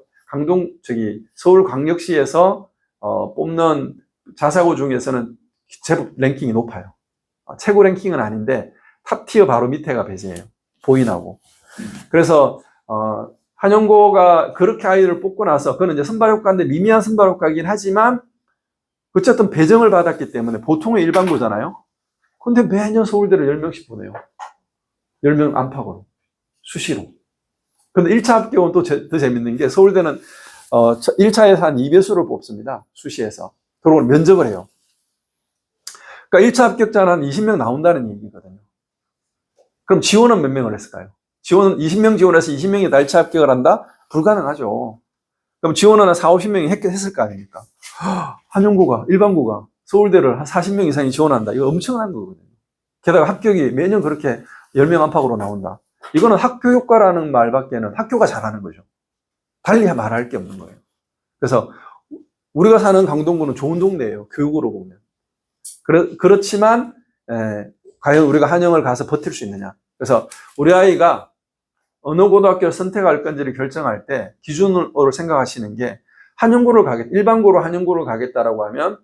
서울광역시에서 뽑는 자사고 중에서는 제법 랭킹이 높아요. 최고 랭킹은 아닌데 탑티어 바로 밑에가 배재예요. 보인하고. 그래서 한영고가 그렇게 아이들을 뽑고 나서 그건 이제 선발 효과인데 미미한 선발 효과이긴 하지만 어쨌든 배정을 받았기 때문에 보통의 일반고잖아요. 근데 매년 서울대를 10명씩 보내요. 10명 안팎으로. 수시로. 근데 1차 합격은 또 더 재밌는 게 서울대는 1차에서 한 2배수를 뽑습니다. 수시에서. 그리고 면접을 해요. 그러니까 1차 합격자는 한 20명 나온다는 얘기거든요. 그럼 지원은 몇 명을 했을까요? 지원은 20명 지원해서 20명이 다 1차 합격을 한다? 불가능하죠. 그럼 지원은 한 40, 50명이 했을 거 아닙니까? 한영고가, 일반고가 서울대를 한 40명 이상이 지원한다. 이거 엄청난 거거든요. 게다가 합격이 매년 그렇게 10명 안팎으로 나온다. 이거는 학교 효과라는 말밖에는 학교가 잘하는 거죠. 달리 말할 게 없는 거예요. 그래서 우리가 사는 강동구는 좋은 동네예요. 교육으로 보면. 그렇지만 과연 우리가 한영을 가서 버틸 수 있느냐. 그래서 우리 아이가 어느 고등학교를 선택할 건지를 결정할 때 기준으로 생각하시는 게 일반고로 한영고를 가겠다라고 하면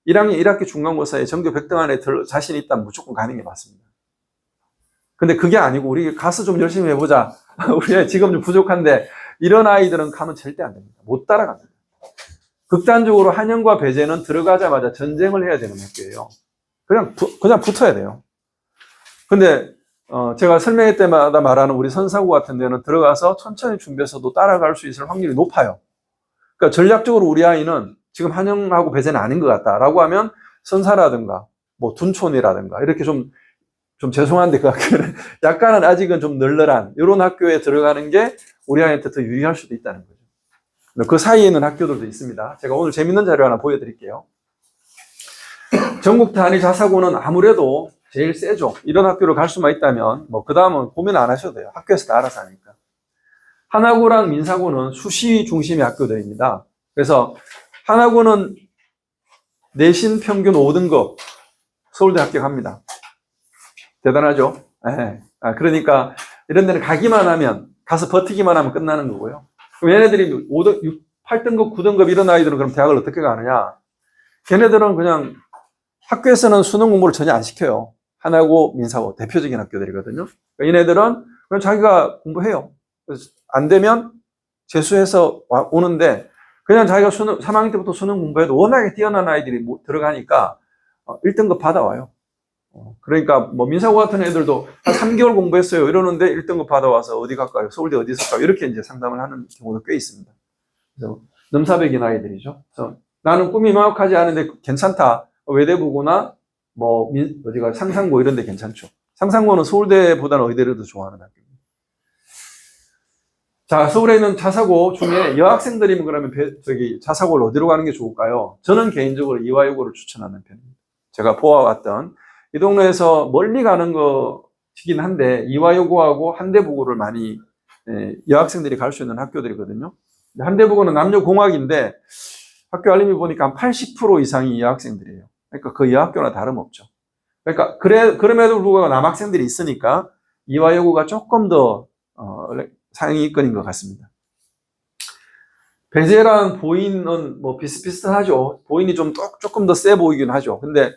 1학년 1학기 중간고사에 전교 100등 안에 자신 있다면 무조건 가는 게 맞습니다. 근데 그게 아니고 우리 가서 좀 열심히 해보자. 우리 지금 좀 부족한데 이런 아이들은 가면 절대 안 됩니다. 못 따라갑니다. 극단적으로 한영과 배재는 들어가자마자 전쟁을 해야 되는 학교예요. 그냥 붙어야 돼요. 근데 제가 설명회 때마다 말하는 우리 선사고 같은 데는 들어가서 천천히 준비해서도 따라갈 수 있을 확률이 높아요. 그러니까 전략적으로 우리 아이는 지금 한영하고 배재는 아닌 것 같다라고 하면 선사라든가 뭐 둔촌이라든가 이렇게 좀 죄송한데 그 학교는 약간은 아직은 좀 널널한 이런 학교에 들어가는 게 우리 아이한테 더 유리할 수도 있다는 거죠. 그 사이에 있는 학교들도 있습니다. 제가 오늘 재밌는 자료 하나 보여드릴게요. 전국 단위 자사고는 아무래도 제일 세죠. 이런 학교를 갈 수만 있다면 뭐 그 다음은 고민 안 하셔도 돼요. 학교에서 다 알아서 하니까. 하나고랑 민사고는 수시 중심의 학교들입니다. 그래서 하나고는 내신 평균 5등급 서울대 합격합니다. 대단하죠? 네. 그러니까 이런 데는 가기만 하면, 가서 버티기만 하면 끝나는 거고요. 그럼 얘네들이 8등급, 9등급 이런 아이들은 그럼 대학을 어떻게 가느냐? 걔네들은 그냥 학교에서는 수능 공부를 전혀 안 시켜요. 하나고, 민사고 대표적인 학교들이거든요. 그러니까 얘네들은 그냥 자기가 공부해요. 그래서 안 되면 재수해서 오는데 그냥 자기가 3학년 때부터 수능 공부해도 워낙에 뛰어난 아이들이 들어가니까 1등급 받아와요. 그러니까 뭐 민사고 같은 애들도 한 3개월 공부했어요 이러는데 1등급 받아와서 어디 갈까요? 서울대 어디서 갈까요? 이렇게 이제 상담을 하는 경우도 꽤 있습니다. 그래서 넘사벽인 아이들이죠. 그래서 나는 꿈이 명확하지 않은데 괜찮다. 외대부고나 뭐 어디가 상상고 이런 데 괜찮죠. 상상고는 서울대보다는 의대를 더 좋아하는 학교입니다. 자, 서울에 있는 자사고 중에 여학생들이면 그러면 자사고를 어디로 가는 게 좋을까요? 저는 개인적으로 이화여고를 추천하는 편입니다. 제가 보아왔던 이 동네에서 멀리 가는 것이긴 한데 이화여고하고 한대부고를 많이 여학생들이 갈 수 있는 학교들이거든요. 한대부고는 남녀공학인데 학교 알림이 보니까 한 80% 이상이 여학생들이에요. 그러니까 그 여학교나 다름없죠. 그러니까 그럼에도 불구하고 남학생들이 있으니까 이화여고가 조금 더 상위권인 것 같습니다. 배재랑 보인은 뭐 비슷비슷하죠. 보인이 조금 더 세 보이긴 하죠. 근데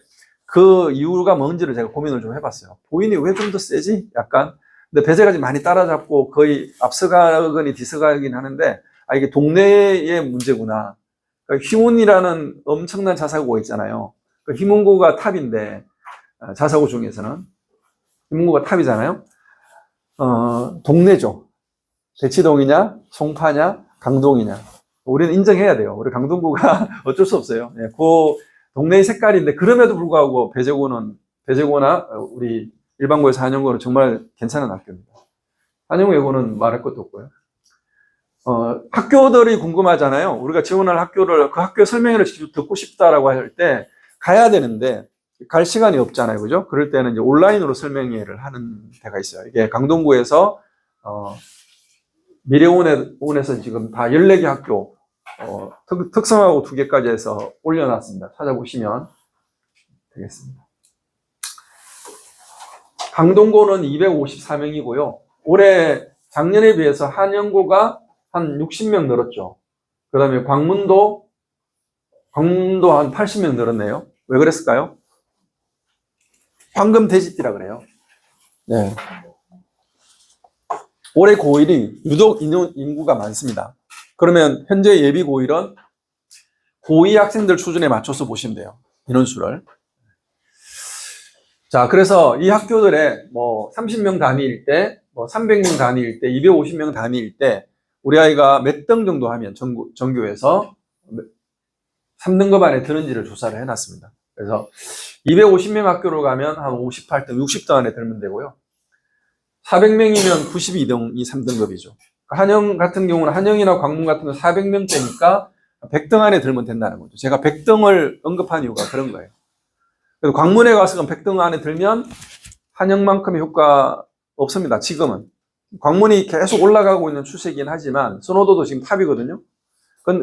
그 이유가 뭔지를 제가 고민을 좀 해봤어요. 보인이 왜 좀 더 세지? 약간. 근데 배재가 지금 많이 따라잡고 거의 앞서가거니 뒤서가긴 하는데, 이게 동네의 문제구나. 그러니까 휘문이라는 엄청난 자사고가 있잖아요. 그 휘문고가 탑인데, 자사고 중에서는. 휘문고가 탑이잖아요. 동네죠. 대치동이냐, 송파냐, 강동이냐. 우리는 인정해야 돼요. 우리 강동구가 어쩔 수 없어요. 그 동네의 색깔인데, 그럼에도 불구하고 배재고나 우리 일반고에서 한영고는 정말 괜찮은 학교입니다. 한영외고는 말할 것도 없고요. 학교들이 궁금하잖아요. 우리가 지원할 학교를, 그 학교 설명회를 직접 듣고 싶다라고 할 때 가야 되는데, 갈 시간이 없잖아요. 그죠? 그럴 때는 이제 온라인으로 설명회를 하는 데가 있어요. 이게 강동구에서, 미래원에서 지금 다 14개 학교, 특성하고 2개까지 해서 올려놨습니다. 찾아보시면 되겠습니다. 강동고는 254명이고요. 올해 작년에 비해서 한영고가 한 60명 늘었죠. 그 다음에 광문도 한 80명 늘었네요. 왜 그랬을까요? 황금 돼지띠라 그래요. 네. 올해 고1이 유독 인구가 많습니다. 그러면 현재 예비 고1은 고2 학생들 수준에 맞춰서 보시면 돼요. 인원수를. 자, 그래서 이 학교들에 뭐 30명 단위일 때, 뭐 300명 단위일 때, 250명 단위일 때, 우리 아이가 몇 등 정도 하면 전교에서 3등급 안에 드는지를 조사를 해놨습니다. 그래서 250명 학교로 가면 한 58등, 60등 안에 들면 되고요. 400명이면 92등이 3등급이죠. 한영 같은 경우는 한영이나 광문 같은 경우는 400명대니까 100등 안에 들면 된다는 거죠. 제가 100등을 언급한 이유가 그런 거예요. 그래서 광문에 가서 100등 안에 들면 한영만큼의 효과 없습니다. 지금은. 광문이 계속 올라가고 있는 추세이긴 하지만 선호도도 지금 탑이거든요.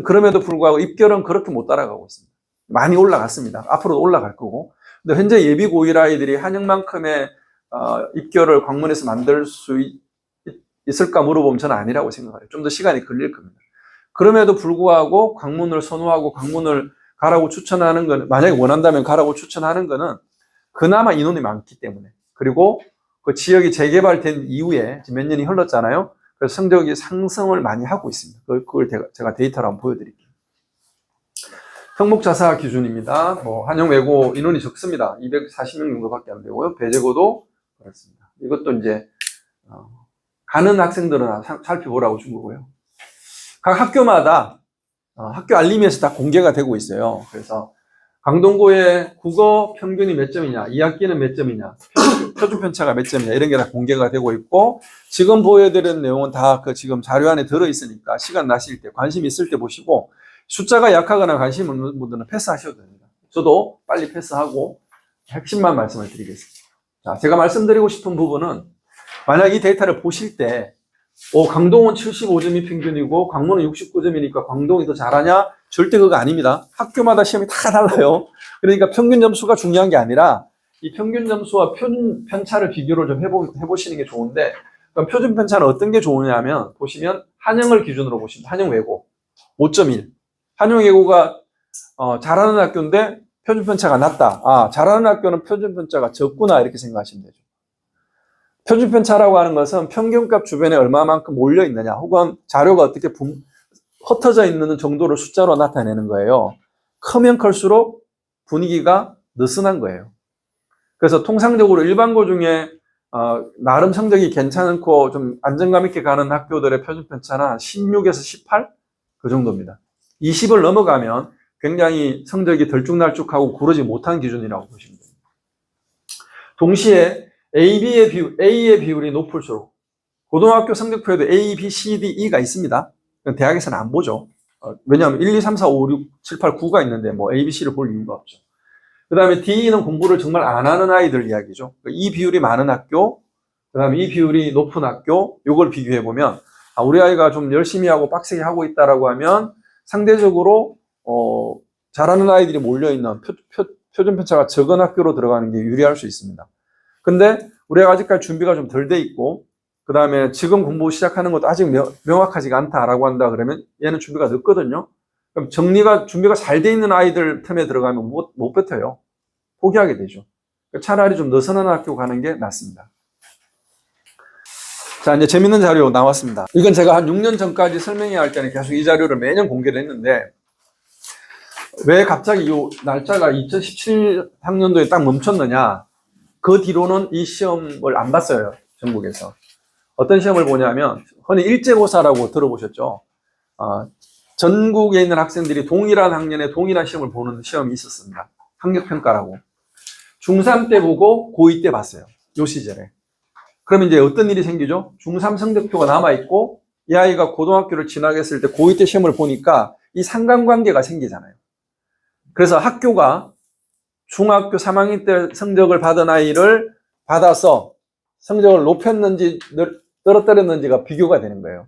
그럼에도 불구하고 입결은 그렇게 못 따라가고 있습니다. 많이 올라갔습니다. 앞으로도 올라갈 거고. 근데 현재 예비 고1 아이들이 한영만큼의 입결을 광문에서 만들 수 있을까 물어보면 저는 아니라고 생각해요. 좀 더 시간이 걸릴 겁니다. 그럼에도 불구하고 광문을 선호하고 광문을 가라고 추천하는 건, 만약에 원한다면 가라고 추천하는 거는 그나마 인원이 많기 때문에, 그리고 그 지역이 재개발된 이후에 몇 년이 흘렀잖아요. 그래서 성적이 상승을 많이 하고 있습니다. 그걸 제가 데이터로 한번 보여드릴게요. 성목자사 기준입니다. 뭐 한영외고 인원이 적습니다. 240명 정도밖에 안 되고요. 배제고도 그렇습니다. 이것도 이제 가는 학생들은 살펴보라고 준 거고요. 각 학교마다 학교 알림에서 다 공개가 되고 있어요. 그래서 강동고의 국어 평균이 몇 점이냐, 2학기는 몇 점이냐, 표준 편차가 몇 점이냐, 이런 게 다 공개가 되고 있고, 지금 보여드리는 내용은 다 그 지금 자료 안에 들어있으니까 시간 나실 때, 관심 있을 때 보시고, 숫자가 약하거나 관심 없는 분들은 패스하셔도 됩니다. 저도 빨리 패스하고 핵심만 말씀을 드리겠습니다. 자, 제가 말씀드리고 싶은 부분은, 만약 이 데이터를 보실 때, 강동은 75점이 평균이고 광문은 69점이니까 광동이 더 잘하냐? 절대 그거 아닙니다. 학교마다 시험이 다 달라요. 그러니까 평균 점수가 중요한 게 아니라 이 평균 점수와 표준 편차를 비교를 좀 해보시는 게 좋은데, 그럼 표준 편차는 어떤 게 좋으냐면 보시면 한영을 기준으로 보시면 한영외고 5.1. 한영외고가 잘하는 학교인데 표준 편차가 낮다. 잘하는 학교는 표준 편차가 적구나 이렇게 생각하시면 되죠. 표준 편차라고 하는 것은 평균값 주변에 얼마만큼 몰려 있느냐, 혹은 자료가 어떻게 흩어져 있는 정도를 숫자로 나타내는 거예요. 크면 클수록 분위기가 느슨한 거예요. 그래서 통상적으로 일반고 중에 나름 성적이 괜찮고 좀 안정감 있게 가는 학교들의 표준 편차는 16에서 18? 그 정도입니다. 20을 넘어가면 굉장히 성적이 들쭉날쭉하고 구르지 못한 기준이라고 보시면 됩니다. 동시에 A의 비율이 높을수록, 고등학교 성적표에도 A, B, C, D, E가 있습니다. 대학에서는 안 보죠. 왜냐하면 1, 2, 3, 4, 5, 6, 7, 8, 9가 있는데 뭐 A, B, C를 볼 이유가 없죠. 그 다음에 D는 공부를 정말 안 하는 아이들 이야기죠. 이 비율이 많은 학교, 그 다음에 이 비율이 높은 학교, 요걸 비교해보면, 우리 아이가 좀 열심히 하고 빡세게 하고 있다라고 하면 상대적으로 잘하는 아이들이 몰려있는 표준 편차가 적은 학교로 들어가는 게 유리할 수 있습니다. 근데 우리가 아직까지 준비가 좀 덜 돼 있고, 그 다음에 지금 공부 시작하는 것도 아직 명확하지가 않다라고 한다 그러면 얘는 준비가 늦거든요. 그럼 준비가 잘 돼 있는 아이들 틈에 들어가면 못 버텨요. 포기하게 되죠. 차라리 좀 느슨한 학교 가는 게 낫습니다. 자, 이제 재밌는 자료 나왔습니다. 이건 제가 한 6년 전까지 설명해야 할 때는 계속 이 자료를 매년 공개를 했는데, 왜 갑자기 이 날짜가 2017 학년도에 딱 멈췄느냐? 그 뒤로는 이 시험을 안 봤어요, 전국에서. 어떤 시험을 보냐면, 흔히 일제고사라고 들어보셨죠? 전국에 있는 학생들이 동일한 학년에 동일한 시험을 보는 시험이 있었습니다. 학력평가라고. 중3 때 보고 고2 때 봤어요. 요 시절에. 그러면 이제 어떤 일이 생기죠? 중3 성적표가 남아있고, 이 아이가 고등학교를 진학했을 때 고2 때 시험을 보니까 이 상관관계가 생기잖아요. 그래서 학교가 중학교 3학년 때 성적을 받은 아이를 받아서 성적을 높였는지 떨어뜨렸는지가 비교가 되는 거예요.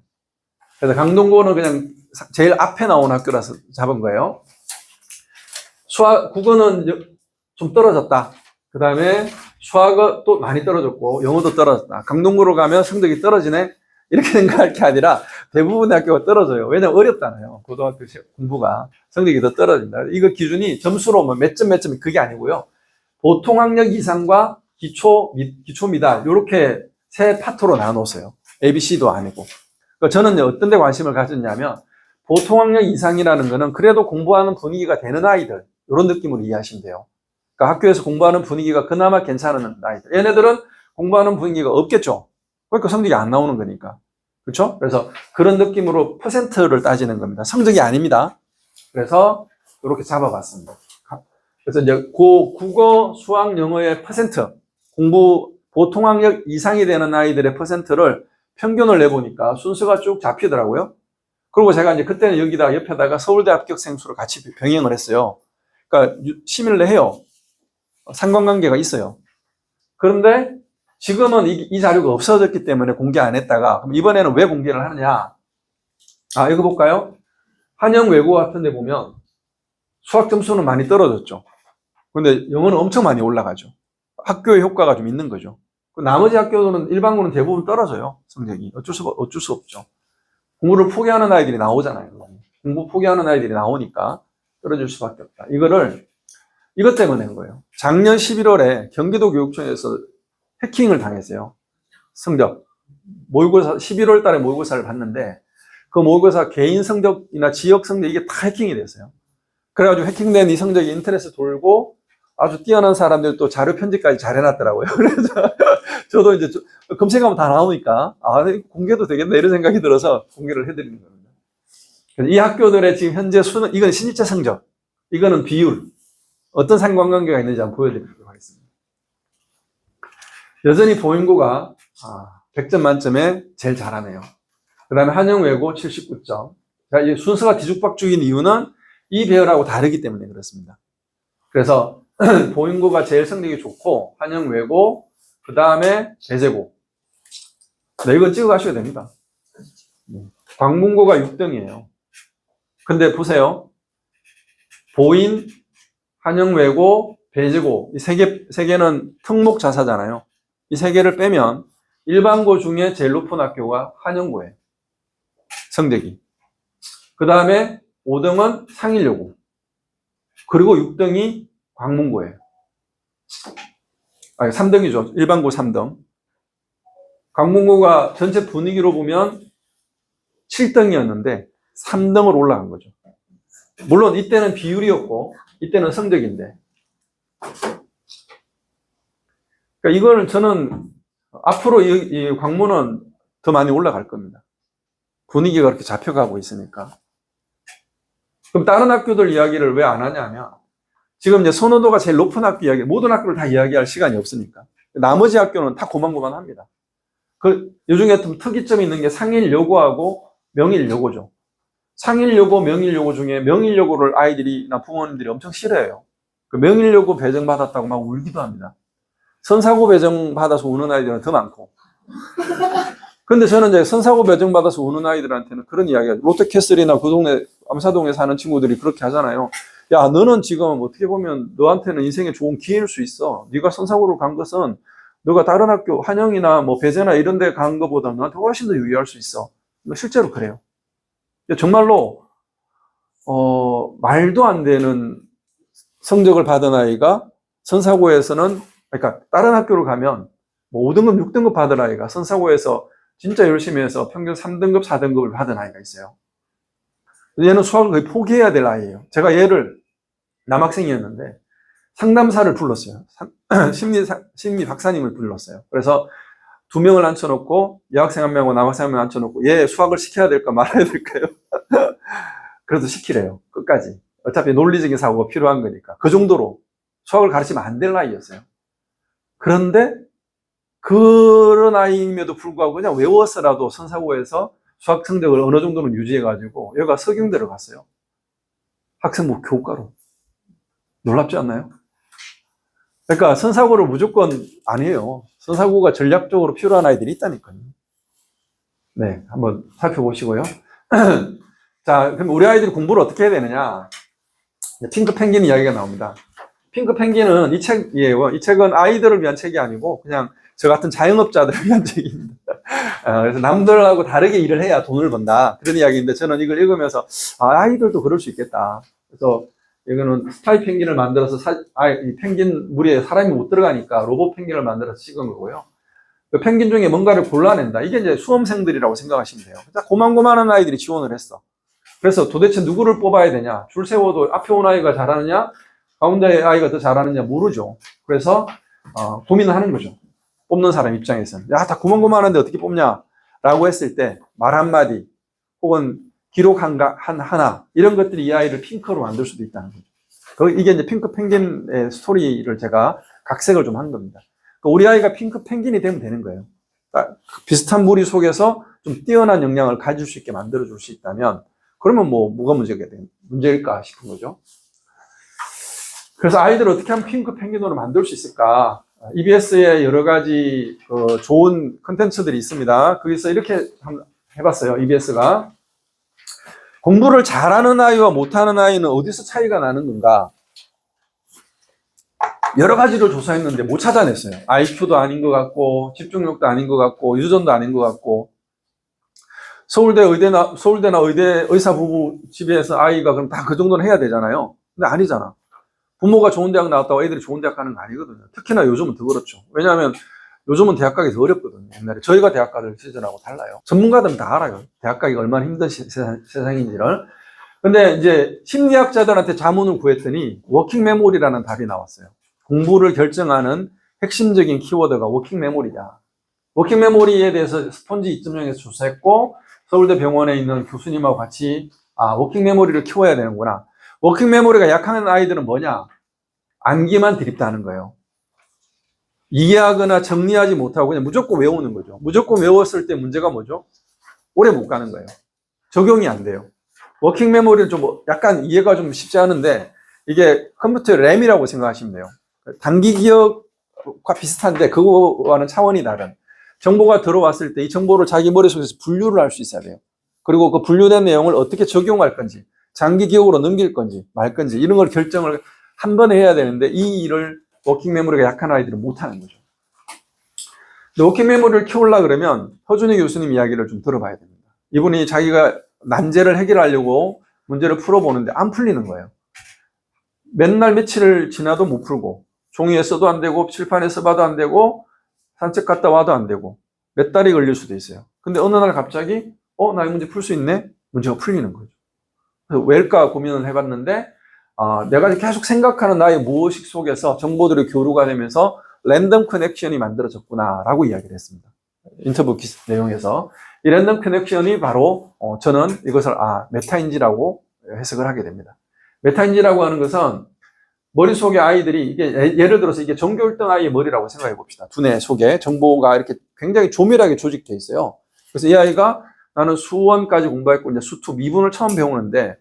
그래서 강동고는 그냥 제일 앞에 나온 학교라서 잡은 거예요. 국어는 좀 떨어졌다. 그 다음에 수학은 또 많이 떨어졌고 영어도 떨어졌다. 강동고로 가면 성적이 떨어지네? 이렇게 생각할 게 아니라 대부분의 학교가 떨어져요. 왜냐면 어렵잖아요. 고등학교 공부가. 성적이 더 떨어진다. 이거 기준이 점수로 뭐 몇 점 그게 아니고요. 보통 학력 이상과 기초 미달 이렇게 세 파트로 나눠놓으세요. ABC도 아니고. 그러니까 저는 어떤 데 관심을 가졌냐면 보통 학력 이상이라는 거는 그래도 공부하는 분위기가 되는 아이들 이런 느낌으로 이해하시면 돼요. 그러니까 학교에서 공부하는 분위기가 그나마 괜찮은 아이들. 얘네들은 공부하는 분위기가 없겠죠. 그러니까 성적이 안 나오는 거니까. 그렇죠? 그래서 그런 느낌으로 퍼센트를 따지는 겁니다. 성적이 아닙니다. 그래서 이렇게 잡아봤습니다. 그래서 이제 국어, 수학, 영어의 퍼센트, 보통 학력 이상이 되는 아이들의 퍼센트를 평균을 내보니까 순서가 쭉 잡히더라고요. 그리고 제가 이제 그때는 여기다 옆에다가 서울대 합격생 수를 같이 병행을 했어요. 그러니까 심의를 해요. 상관관계가 있어요. 그런데 지금은 이 자료가 없어졌기 때문에 공개 안 했다가, 그럼 이번에는 왜 공개를 하느냐? 이거 볼까요? 한영 외고 같은 데 보면 수학 점수는 많이 떨어졌죠. 근데 영어는 엄청 많이 올라가죠. 학교의 효과가 좀 있는 거죠. 나머지 학교는 일반고는 대부분 떨어져요. 성적이. 어쩔 수 없죠. 공부를 포기하는 아이들이 나오잖아요. 공부 포기하는 아이들이 나오니까 떨어질 수밖에 없다. 이것 때문에 한 거예요. 작년 11월에 경기도 교육청에서 해킹을 당했어요. 성적. 모의고사 11월 달에 모의고사를 봤는데 그 모의고사 개인 성적이나 지역 성적 이게 다 해킹이 됐어요. 그래가지고 해킹된 이 성적이 인터넷에 돌고 아주 뛰어난 사람들 또 자료 편집까지 잘 해놨더라고요. 그래서 저도 이제 검색하면 다 나오니까 공개도 되겠네 이런 생각이 들어서 공개를 해드리는 겁니다. 이 학교들의 지금 현재 수능, 이건 신입자 성적, 이거는 비율, 어떤 상관관계가 있는지 한번 보여드리도록 하겠습니다. 여전히 보인고가 100점 만점에 제일 잘하네요. 그 다음에 한영외고 79점. 이 순서가 뒤죽박죽인 이유는 이 배열하고 다르기 때문에 그렇습니다. 그래서 보인고가 제일 성적이 좋고 한영외고, 그 다음에 배재고. 네, 이건 찍어 가셔야 됩니다. 광문고가 6등이에요. 근데 보세요. 보인, 한영외고, 배재고 이 세 개는 특목자사잖아요. 이 세 개를 빼면 일반고 중에 제일 높은 학교가 한영고예요. 성적이. 그 다음에 5등은 상일여고. 그리고 6등이 광문고예요. 3등이죠. 일반고 3등. 광문고가 전체 분위기로 보면 7등이었는데 3등으로 올라간 거죠. 물론 이때는 비율이었고 이때는 성적인데. 그러니까 이거는 저는 앞으로 이 광문은 더 많이 올라갈 겁니다. 분위기가 그렇게 잡혀가고 있으니까. 그럼 다른 학교들 이야기를 왜 안 하냐면 지금 이제 선호도가 제일 높은 학교 이야기, 모든 학교를 다 이야기할 시간이 없으니까. 나머지 학교는 다 고만고만합니다. 요 중에 좀 특이점이 있는 게 상일여고하고 명일여고죠. 상일여고, 명일여고 중에 명일여고를 아이들이나 부모님들이 엄청 싫어해요. 그 명일여고 배정받았다고 막 울기도 합니다. 선사고 배정받아서 우는 아이들은 더 많고. 근데 저는 이제 선사고 배정받아서 우는 아이들한테는 그런 이야기가, 롯데캐슬이나 그 동네, 암사동에 사는 친구들이 그렇게 하잖아요. 야, 너는 지금 어떻게 보면 너한테는 인생에 좋은 기회일 수 있어. 네가 선사고를 간 것은 너가 다른 학교, 한영이나 뭐 배재나 이런 데 간 것보다 너한테 훨씬 더 유리할 수 있어. 실제로 그래요. 정말로, 말도 안 되는 성적을 받은 아이가 선사고에서는, 그러니까 다른 학교를 가면 뭐 5등급, 6등급 받은 아이가 선사고에서 진짜 열심히 해서 평균 3등급, 4등급을 받은 아이가 있어요. 얘는 수학을 거의 포기해야 될 아이예요. 제가 얘를 남학생이었는데 상담사를 불렀어요. 심리 박사님을 불렀어요. 그래서 2명을 앉혀놓고 여학생 1명하고 남학생 1명 앉혀놓고 얘 수학을 시켜야 될까 말아야 될까요? 그래도 시키래요. 끝까지. 어차피 논리적인 사고가 필요한 거니까. 그 정도로 수학을 가르치면 안 될 나이였어요. 그런데 그런 아이임에도 불구하고 그냥 외워서라도 선사고에서 수학 성적을 어느 정도는 유지해가지고 얘가 서경대를 갔어요. 학생부 교과로. 놀랍지 않나요? 그러니까 선사고를 무조건 아니에요. 선사고가 전략적으로 필요한 아이들이 있다니까요. 네, 한번 살펴보시고요. 자, 그럼 우리 아이들이 공부를 어떻게 해야 되느냐? 핑크 펭귄 이야기가 나옵니다. 핑크 펭귄은 이 책이에요. 이 책은 아이들을 위한 책이 아니고 그냥 저 같은 자영업자들을 위한 책입니다. 그래서 남들하고 다르게 일을 해야 돈을 번다. 그런 이야기인데 저는 이걸 읽으면서 아이들도 그럴 수 있겠다. 그래서 이거는 스타이 펭귄을 만들어서 이 펭귄 무리에 사람이 못 들어가니까 로봇 펭귄을 만들어서 찍은 거고요. 그 펭귄 중에 뭔가를 골라낸다. 이게 이제 수험생들이라고 생각하시면 돼요. 고만고만한 아이들이 지원을 했어. 그래서 도대체 누구를 뽑아야 되냐? 줄 세워도 앞에 온 아이가 잘하느냐? 가운데 아이가 더 잘하느냐? 모르죠. 그래서 고민을 하는 거죠. 뽑는 사람 입장에서는. 야, 다 고만고만한데 어떻게 뽑냐? 라고 했을 때 말 한마디 혹은 기록 하나 이런 것들이 이 아이를 핑크로 만들 수도 있다는 거죠. 이게 이제 핑크 펭귄의 스토리를 제가 각색을 좀 한 겁니다. 우리 아이가 핑크 펭귄이 되면 되는 거예요. 비슷한 무리 속에서 좀 뛰어난 역량을 가질 수 있게 만들어 줄 수 있다면 그러면 뭐가 문제일까 싶은 거죠. 그래서 아이들을 어떻게 하면 핑크 펭귄으로 만들 수 있을까? EBS에 여러 가지 좋은 컨텐츠들이 있습니다. 거기서 이렇게 한번 해봤어요. EBS가 공부를 잘하는 아이와 못하는 아이는 어디서 차이가 나는 건가? 여러 가지를 조사했는데 못 찾아냈어요. IQ도 아닌 것 같고 집중력도 아닌 것 같고 유전도 아닌 것 같고 서울대나 의대 의사 부부 집에서 아이가 그럼 다 그 정도는 해야 되잖아요. 근데 아니잖아. 부모가 좋은 대학 나왔다고 애들이 좋은 대학 가는 거 아니거든요. 특히나 요즘은 더 그렇죠. 왜냐하면 요즘은 대학 가기가 어렵거든요. 옛날에 저희가 대학 가던 시절하고 달라요. 전문가들은 다 알아요. 대학 가기가 얼마나 힘든 세상인지를. 근데 이제 심리학자들한테 자문을 구했더니 워킹 메모리라는 답이 나왔어요. 공부를 결정하는 핵심적인 키워드가 워킹 메모리다. 워킹 메모리에 대해서 스폰지 2.0에서 조사했고 서울대 병원에 있는 교수님하고 같이 워킹 메모리를 키워야 되는구나. 워킹 메모리가 약한 아이들은 뭐냐? 암기만 드립다 하는 거예요. 이해하거나 정리하지 못하고 그냥 무조건 외우는 거죠. 무조건 외웠을 때 문제가 뭐죠? 오래 못 가는 거예요. 적용이 안 돼요. 워킹 메모리는 좀 약간 이해가 좀 쉽지 않은데 이게 컴퓨터 램이라고 생각하시면 돼요. 단기 기억과 비슷한데 그거와는 차원이 다른. 정보가 들어왔을 때 이 정보를 자기 머릿속에서 분류를 할 수 있어야 돼요. 그리고 그 분류된 내용을 어떻게 적용할 건지, 장기 기억으로 넘길 건지 말 건지 이런 걸 결정을 한 번에 해야 되는데 이 일을 워킹 메모리가 약한 아이들은 못하는 거죠. 근데 워킹 메모리를 키우려고 그러면 허준희 교수님 이야기를 좀 들어봐야 됩니다. 이분이 자기가 난제를 해결하려고 문제를 풀어보는데 안 풀리는 거예요. 맨날 며칠을 지나도 못 풀고 종이에 써도 안 되고 칠판에 써봐도 안 되고 산책 갔다 와도 안 되고 몇 달이 걸릴 수도 있어요. 근데 어느 날 갑자기 나 이 문제 풀 수 있네? 문제가 풀리는 거죠. 그래서 왜일까 고민을 해봤는데 내가 계속 생각하는 나의 무의식 속에서 정보들이 교류가 되면서 랜덤 커넥션이 만들어졌구나 라고 이야기를 했습니다. 인터뷰 내용에서 이 랜덤 커넥션이 바로 저는 이것을 메타인지라고 해석을 하게 됩니다. 메타인지라고 하는 것은 머릿속에 아이들이 이게 예를 들어서 이게 전교 1등 아이의 머리라고 생각해 봅시다. 두뇌 속에 정보가 이렇게 굉장히 조밀하게 조직되어 있어요. 그래서 이 아이가 나는 수원까지 공부했고 이제 수투 미분을 처음 배우는데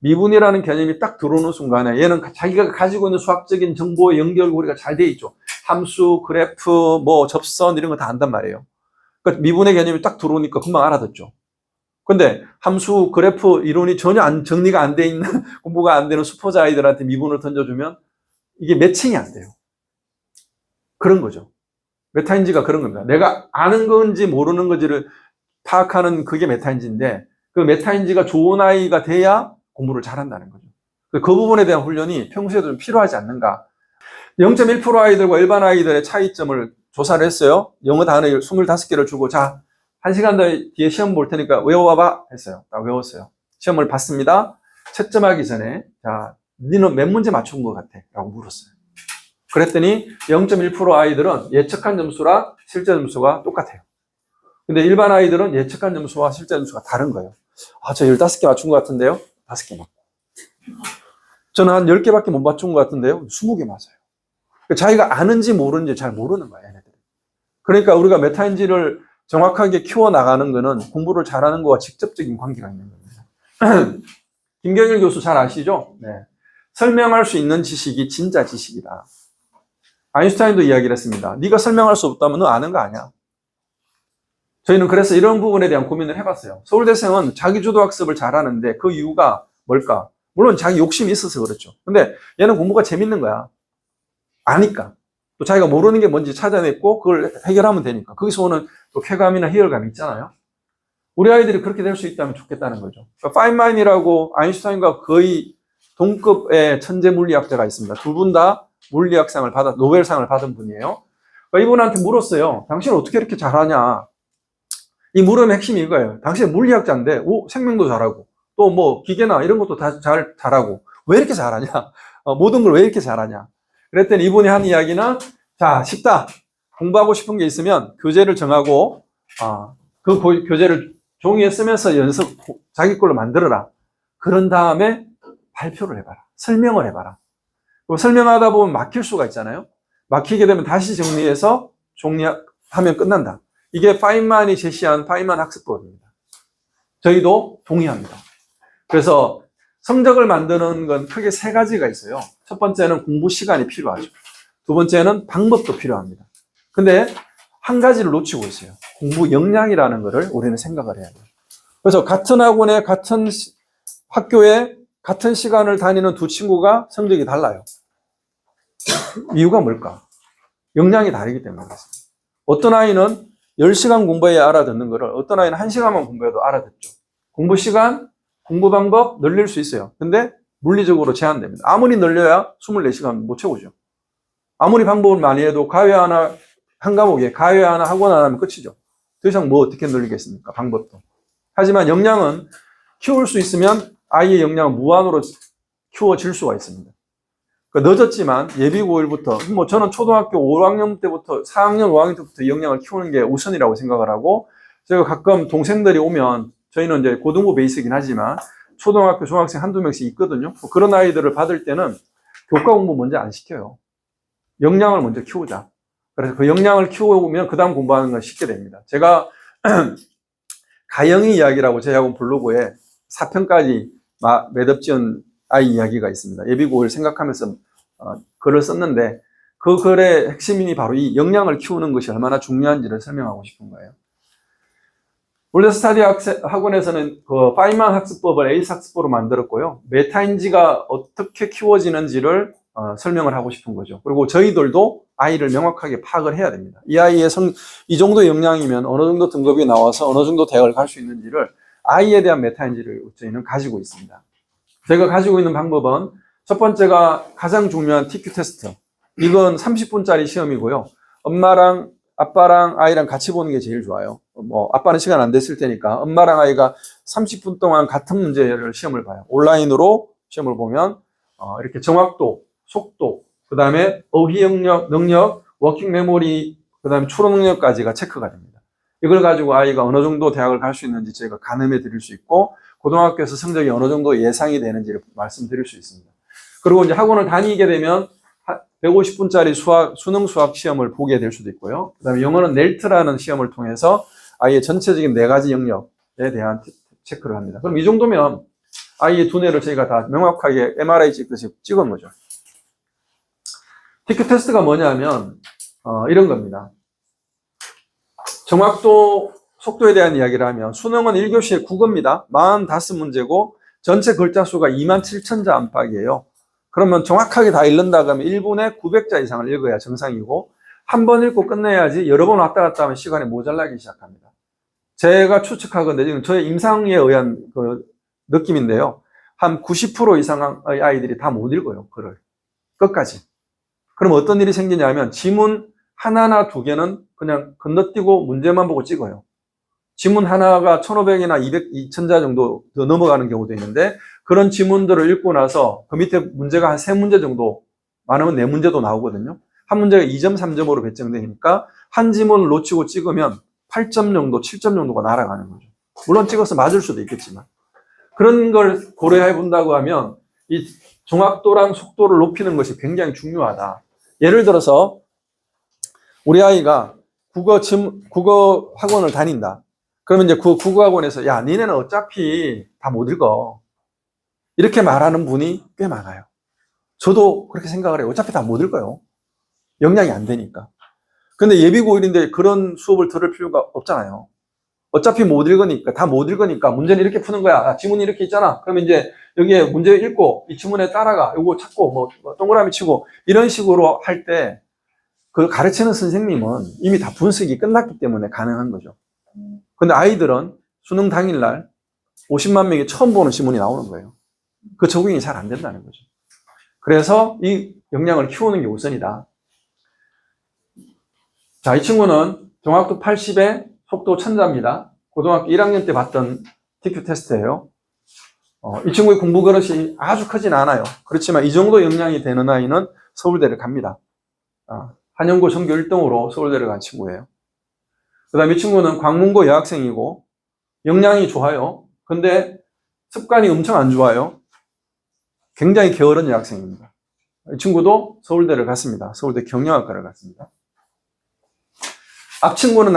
미분이라는 개념이 딱 들어오는 순간에 얘는 자기가 가지고 있는 수학적인 정보의 연결고리가 잘 돼 있죠. 함수, 그래프, 뭐 접선 이런 거 다 안단 말이에요. 그러니까 미분의 개념이 딱 들어오니까 금방 알아듣죠. 근데 함수, 그래프 이론이 전혀 정리가 안 돼 있는 공부가 안 되는 수포자 아이들한테 미분을 던져주면 이게 매칭이 안 돼요. 그런 거죠. 메타인지가 그런 겁니다. 내가 아는 건지 모르는 건지를 파악하는 그게 메타인지인데 그 메타인지가 좋은 아이가 돼야 공부를 잘한다는 거죠. 그 부분에 대한 훈련이 평소에도 좀 필요하지 않는가. 0.1% 아이들과 일반 아이들의 차이점을 조사를 했어요. 영어 단어 25개를 주고 자, 1시간 뒤에 시험 볼 테니까 외워봐 했어요. 딱 외웠어요. 시험을 봤습니다. 채점하기 전에 자, 너는 몇 문제 맞춘 것 같아? 라고 물었어요. 그랬더니 0.1% 아이들은 예측한 점수랑 실제 점수가 똑같아요. 근데 일반 아이들은 예측한 점수와 실제 점수가 다른 거예요. 저 15개 맞춘 것 같은데요? 5개 맞고. 저는 한 10개밖에 못 맞춘 것 같은데요? 20개 맞아요. 자기가 아는지 모르는지 잘 모르는 거예요, 얘네들이. 그러니까 우리가 메타인지를 정확하게 키워나가는 거는 공부를 잘하는 것과 직접적인 관계가 있는 겁니다. 김경일 교수 잘 아시죠? 네. 설명할 수 있는 지식이 진짜 지식이다. 아인슈타인도 이야기를 했습니다. 네가 설명할 수 없다면 너 아는 거 아니야. 저희는 그래서 이런 부분에 대한 고민을 해봤어요. 서울대생은 자기주도 학습을 잘하는데 그 이유가 뭘까? 물론 자기 욕심이 있어서 그렇죠. 근데 얘는 공부가 재밌는 거야. 아니까. 또 자기가 모르는 게 뭔지 찾아냈고 그걸 해결하면 되니까. 거기서 오는 또 쾌감이나 희열감이 있잖아요. 우리 아이들이 그렇게 될 수 있다면 좋겠다는 거죠. 그러니까 파인마인이라고 아인슈타인과 거의 동급의 천재 물리학자가 있습니다. 두 분 다 물리학상을 노벨상을 받은 분이에요. 그러니까 이분한테 물었어요. 당신은 어떻게 이렇게 잘하냐? 이 물음의 핵심이 이거예요. 당신은 물리학자인데, 생명도 잘하고, 또 뭐 기계나 이런 것도 다 잘하고, 왜 이렇게 잘하냐? 모든 걸 왜 이렇게 잘하냐? 그랬더니 이분이 한 이야기는, 자, 쉽다. 공부하고 싶은 게 있으면 교재를 정하고, 그 교재를 종이에 쓰면서 자기 걸로 만들어라. 그런 다음에 발표를 해봐라. 설명을 해봐라. 설명하다 보면 막힐 수가 있잖아요. 막히게 되면 다시 정리해서 하면 끝난다. 이게 파인만이 제시한 파인만 학습법입니다. 저희도 동의합니다. 그래서 성적을 만드는 건 크게 3가지가 있어요. 첫 번째는 공부 시간이 필요하죠. 두 번째는 방법도 필요합니다. 근데 한 가지를 놓치고 있어요. 공부 역량이라는 것을 우리는 생각을 해야 돼요. 그래서 같은 학원에 같은 학교에 같은 시간을 다니는 두 친구가 성적이 달라요. 이유가 뭘까? 역량이 다르기 때문에 그렇습니다. 어떤 아이는 10시간 공부해야 알아듣는 거를 어떤 아이는 1시간만 공부해도 알아듣죠. 공부 시간, 공부 방법 늘릴 수 있어요. 근데 물리적으로 제한됩니다. 아무리 늘려야 24시간 못 채우죠. 아무리 방법을 많이 해도 과외 하나 한 과목에 가외 하나 학원 하나 하면 끝이죠. 더 이상 뭐 어떻게 늘리겠습니까? 방법도. 하지만 역량은 키울 수 있으면 아이의 역량은 무한으로 키워질 수가 있습니다. 늦었지만 예비 고1부터, 뭐 저는 초등학교 5학년 때부터 4학년, 5학년 때부터 역량을 키우는 게 우선이라고 생각을 하고, 제가 가끔 동생들이 오면, 저희는 이제 고등부 베이스이긴 하지만 초등학교, 중학생 한두 명씩 있거든요. 그런 아이들을 받을 때는 교과 공부 먼저 안 시켜요. 역량을 먼저 키우자. 그래서 그 역량을 키우면 그 다음 공부하는 건 쉽게 됩니다. 제가 가영이 이야기라고 제 학원 블로그에 4편까지 매듭 지은 아이 이야기가 있습니다. 예비고를 생각하면서 글을 썼는데, 그 글의 핵심이 바로 이 역량을 키우는 것이 얼마나 중요한지를 설명하고 싶은 거예요. 원래 스타디 학원에서는 그 파이만 학습법을 에이스 학습법으로 만들었고요. 메타인지가 어떻게 키워지는지를 설명을 하고 싶은 거죠. 그리고 저희들도 아이를 명확하게 파악을 해야 됩니다. 이 아이의 이 정도 역량이면 어느 정도 등급이 나와서 어느 정도 대학을 갈 수 있는지를, 아이에 대한 메타인지를 저희는 가지고 있습니다. 제가 가지고 있는 방법은, 첫 번째가 가장 중요한 TQ 테스트. 이건 30분짜리 시험이고요. 엄마랑 아빠랑 아이랑 같이 보는 게 제일 좋아요. 뭐 아빠는 시간 안 됐을 테니까 엄마랑 아이가 30분 동안 같은 문제를 시험을 봐요. 온라인으로 시험을 보면 이렇게 정확도, 속도, 그 다음에 어휘 능력, 워킹 메모리, 그 다음에 추론 능력까지가 체크가 됩니다. 이걸 가지고 아이가 어느 정도 대학을 갈 수 있는지 저희가 가늠해 드릴 수 있고, 고등학교에서 성적이 어느 정도 예상이 되는지를 말씀드릴 수 있습니다. 그리고 이제 학원을 다니게 되면 150분짜리 수능 수학 시험을 보게 될 수도 있고요. 그 다음에 영어는 넬트라는 시험을 통해서 아이의 전체적인 4가지 영역에 대한 체크를 합니다. 그럼 이 정도면 아이의 두뇌를 저희가 다 명확하게 MRI 찍듯이 찍은 거죠. TQ 테스트가 뭐냐면 이런 겁니다. 정확도, 속도에 대한 이야기를 하면, 수능은 1교시에 국어입니다. 45문제고 전체 글자 수가 27,000자 안팎이에요. 그러면 정확하게 다 읽는다 그러면 1분에 900자 이상을 읽어야 정상이고, 한 번 읽고 끝내야지 여러 번 왔다 갔다 하면 시간이 모자라기 시작합니다. 제가 추측하건데, 지금 저의 임상에 의한 그 느낌인데요. 한 90% 이상의 아이들이 다 못 읽어요, 글을. 끝까지. 그럼 어떤 일이 생기냐면, 지문 하나나 2개는 그냥 건너뛰고 문제만 보고 찍어요. 지문 하나가 1500이나 2000자 정도 더 넘어가는 경우도 있는데, 그런 지문들을 읽고 나서 그 밑에 문제가 한 3문제 정도, 많으면 4문제도 나오거든요. 한 문제가 2점, 3점으로 배정되니까 한 지문을 놓치고 찍으면 8점 정도, 7점 정도가 날아가는 거죠. 물론 찍어서 맞을 수도 있겠지만. 그런 걸 고려해 본다고 하면 이 정확도랑 속도를 높이는 것이 굉장히 중요하다. 예를 들어서 우리 아이가 국어 학원을 다닌다. 그러면 이제 그 국어학원에서, 야, 니네는 어차피 다 못 읽어. 이렇게 말하는 분이 꽤 많아요. 저도 그렇게 생각을 해요. 어차피 다 못 읽어요. 역량이 안 되니까. 근데 예비고1인데 그런 수업을 들을 필요가 없잖아요. 어차피 못 읽으니까, 다 못 읽으니까 문제는 이렇게 푸는 거야. 아, 지문이 이렇게 있잖아. 그러면 이제 여기에 문제 읽고 이 지문에 따라가. 요거 찾고 뭐 동그라미 치고 이런 식으로 할 때 그걸 가르치는 선생님은 이미 다 분석이 끝났기 때문에 가능한 거죠. 근데 아이들은 수능 당일날 50만 명이 처음 보는 지문이 나오는 거예요. 그 적응이 잘 안 된다는 거죠. 그래서 이 역량을 키우는 게 우선이다. 자, 이 친구는 정확도 80에 속도 1000자입니다. 고등학교 1학년 때 봤던 TQ 테스트예요. 이 친구의 공부 그릇이 아주 크진 않아요. 그렇지만 이 정도 역량이 되는 아이는 서울대를 갑니다. 한영고 전교 1등으로 서울대를 간 친구예요. 그 다음에 이 친구는 광문고 여학생이고 역량이 좋아요. 근데 습관이 엄청 안 좋아요. 굉장히 게으른 여학생입니다. 이 친구도 서울대를 갔습니다. 서울대 경영학과를 갔습니다. 앞친구는,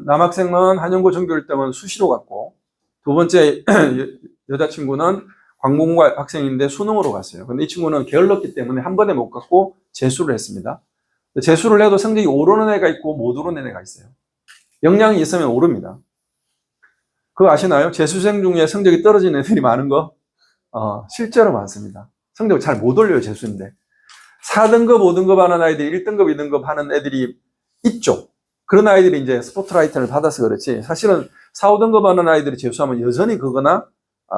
남학생은 한영고 전교 1등은 수시로 갔고, 두 번째 여자친구는 광문고 학생인데 수능으로 갔어요. 근데 이 친구는 게을렀기 때문에 한 번에 못 갔고 재수를 했습니다. 재수를 해도 성적이 오르는 애가 있고 못 오르는 애가 있어요. 역량이 있으면 오릅니다. 그거 아시나요? 재수생 중에 성적이 떨어지는 애들이 많은 거? 실제로 많습니다. 성적을 잘 못 올려요, 재수인데. 4등급, 5등급 하는 아이들이 1등급, 2등급 하는 애들이 있죠. 그런 아이들이 이제 스포트라이트를 받아서 그렇지. 사실은 4, 5등급 하는 아이들이 재수하면 여전히 그거나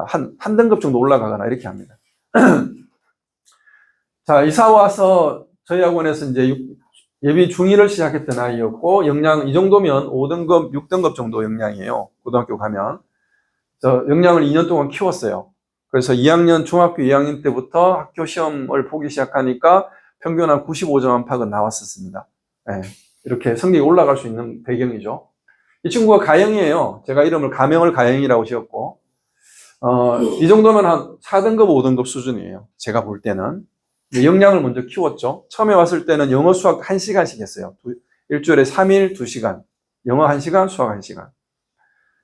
한 등급 정도 올라가거나 이렇게 합니다. 자, 이사 와서 저희 학원에서 이제 예비 중1을 시작했던 아이였고, 역량 이 정도면 5등급, 6등급 정도 역량이에요. 고등학교 가면. 그래서 역량을 2년 동안 키웠어요. 그래서 2학년, 중학교 2학년 때부터 학교 시험을 보기 시작하니까 평균 한 95점 안팎은 나왔었습니다. 네, 이렇게 성적이 올라갈 수 있는 배경이죠. 이 친구가 가영이에요. 제가 이름을 가명을 가영이라고 지었고, 이 정도면 한 4등급, 5등급 수준이에요. 제가 볼 때는. 역량을 먼저 키웠죠. 처음에 왔을 때는 영어, 수학 1시간씩 했어요. 일주일에 3일 2시간. 영어 1시간, 수학 1시간.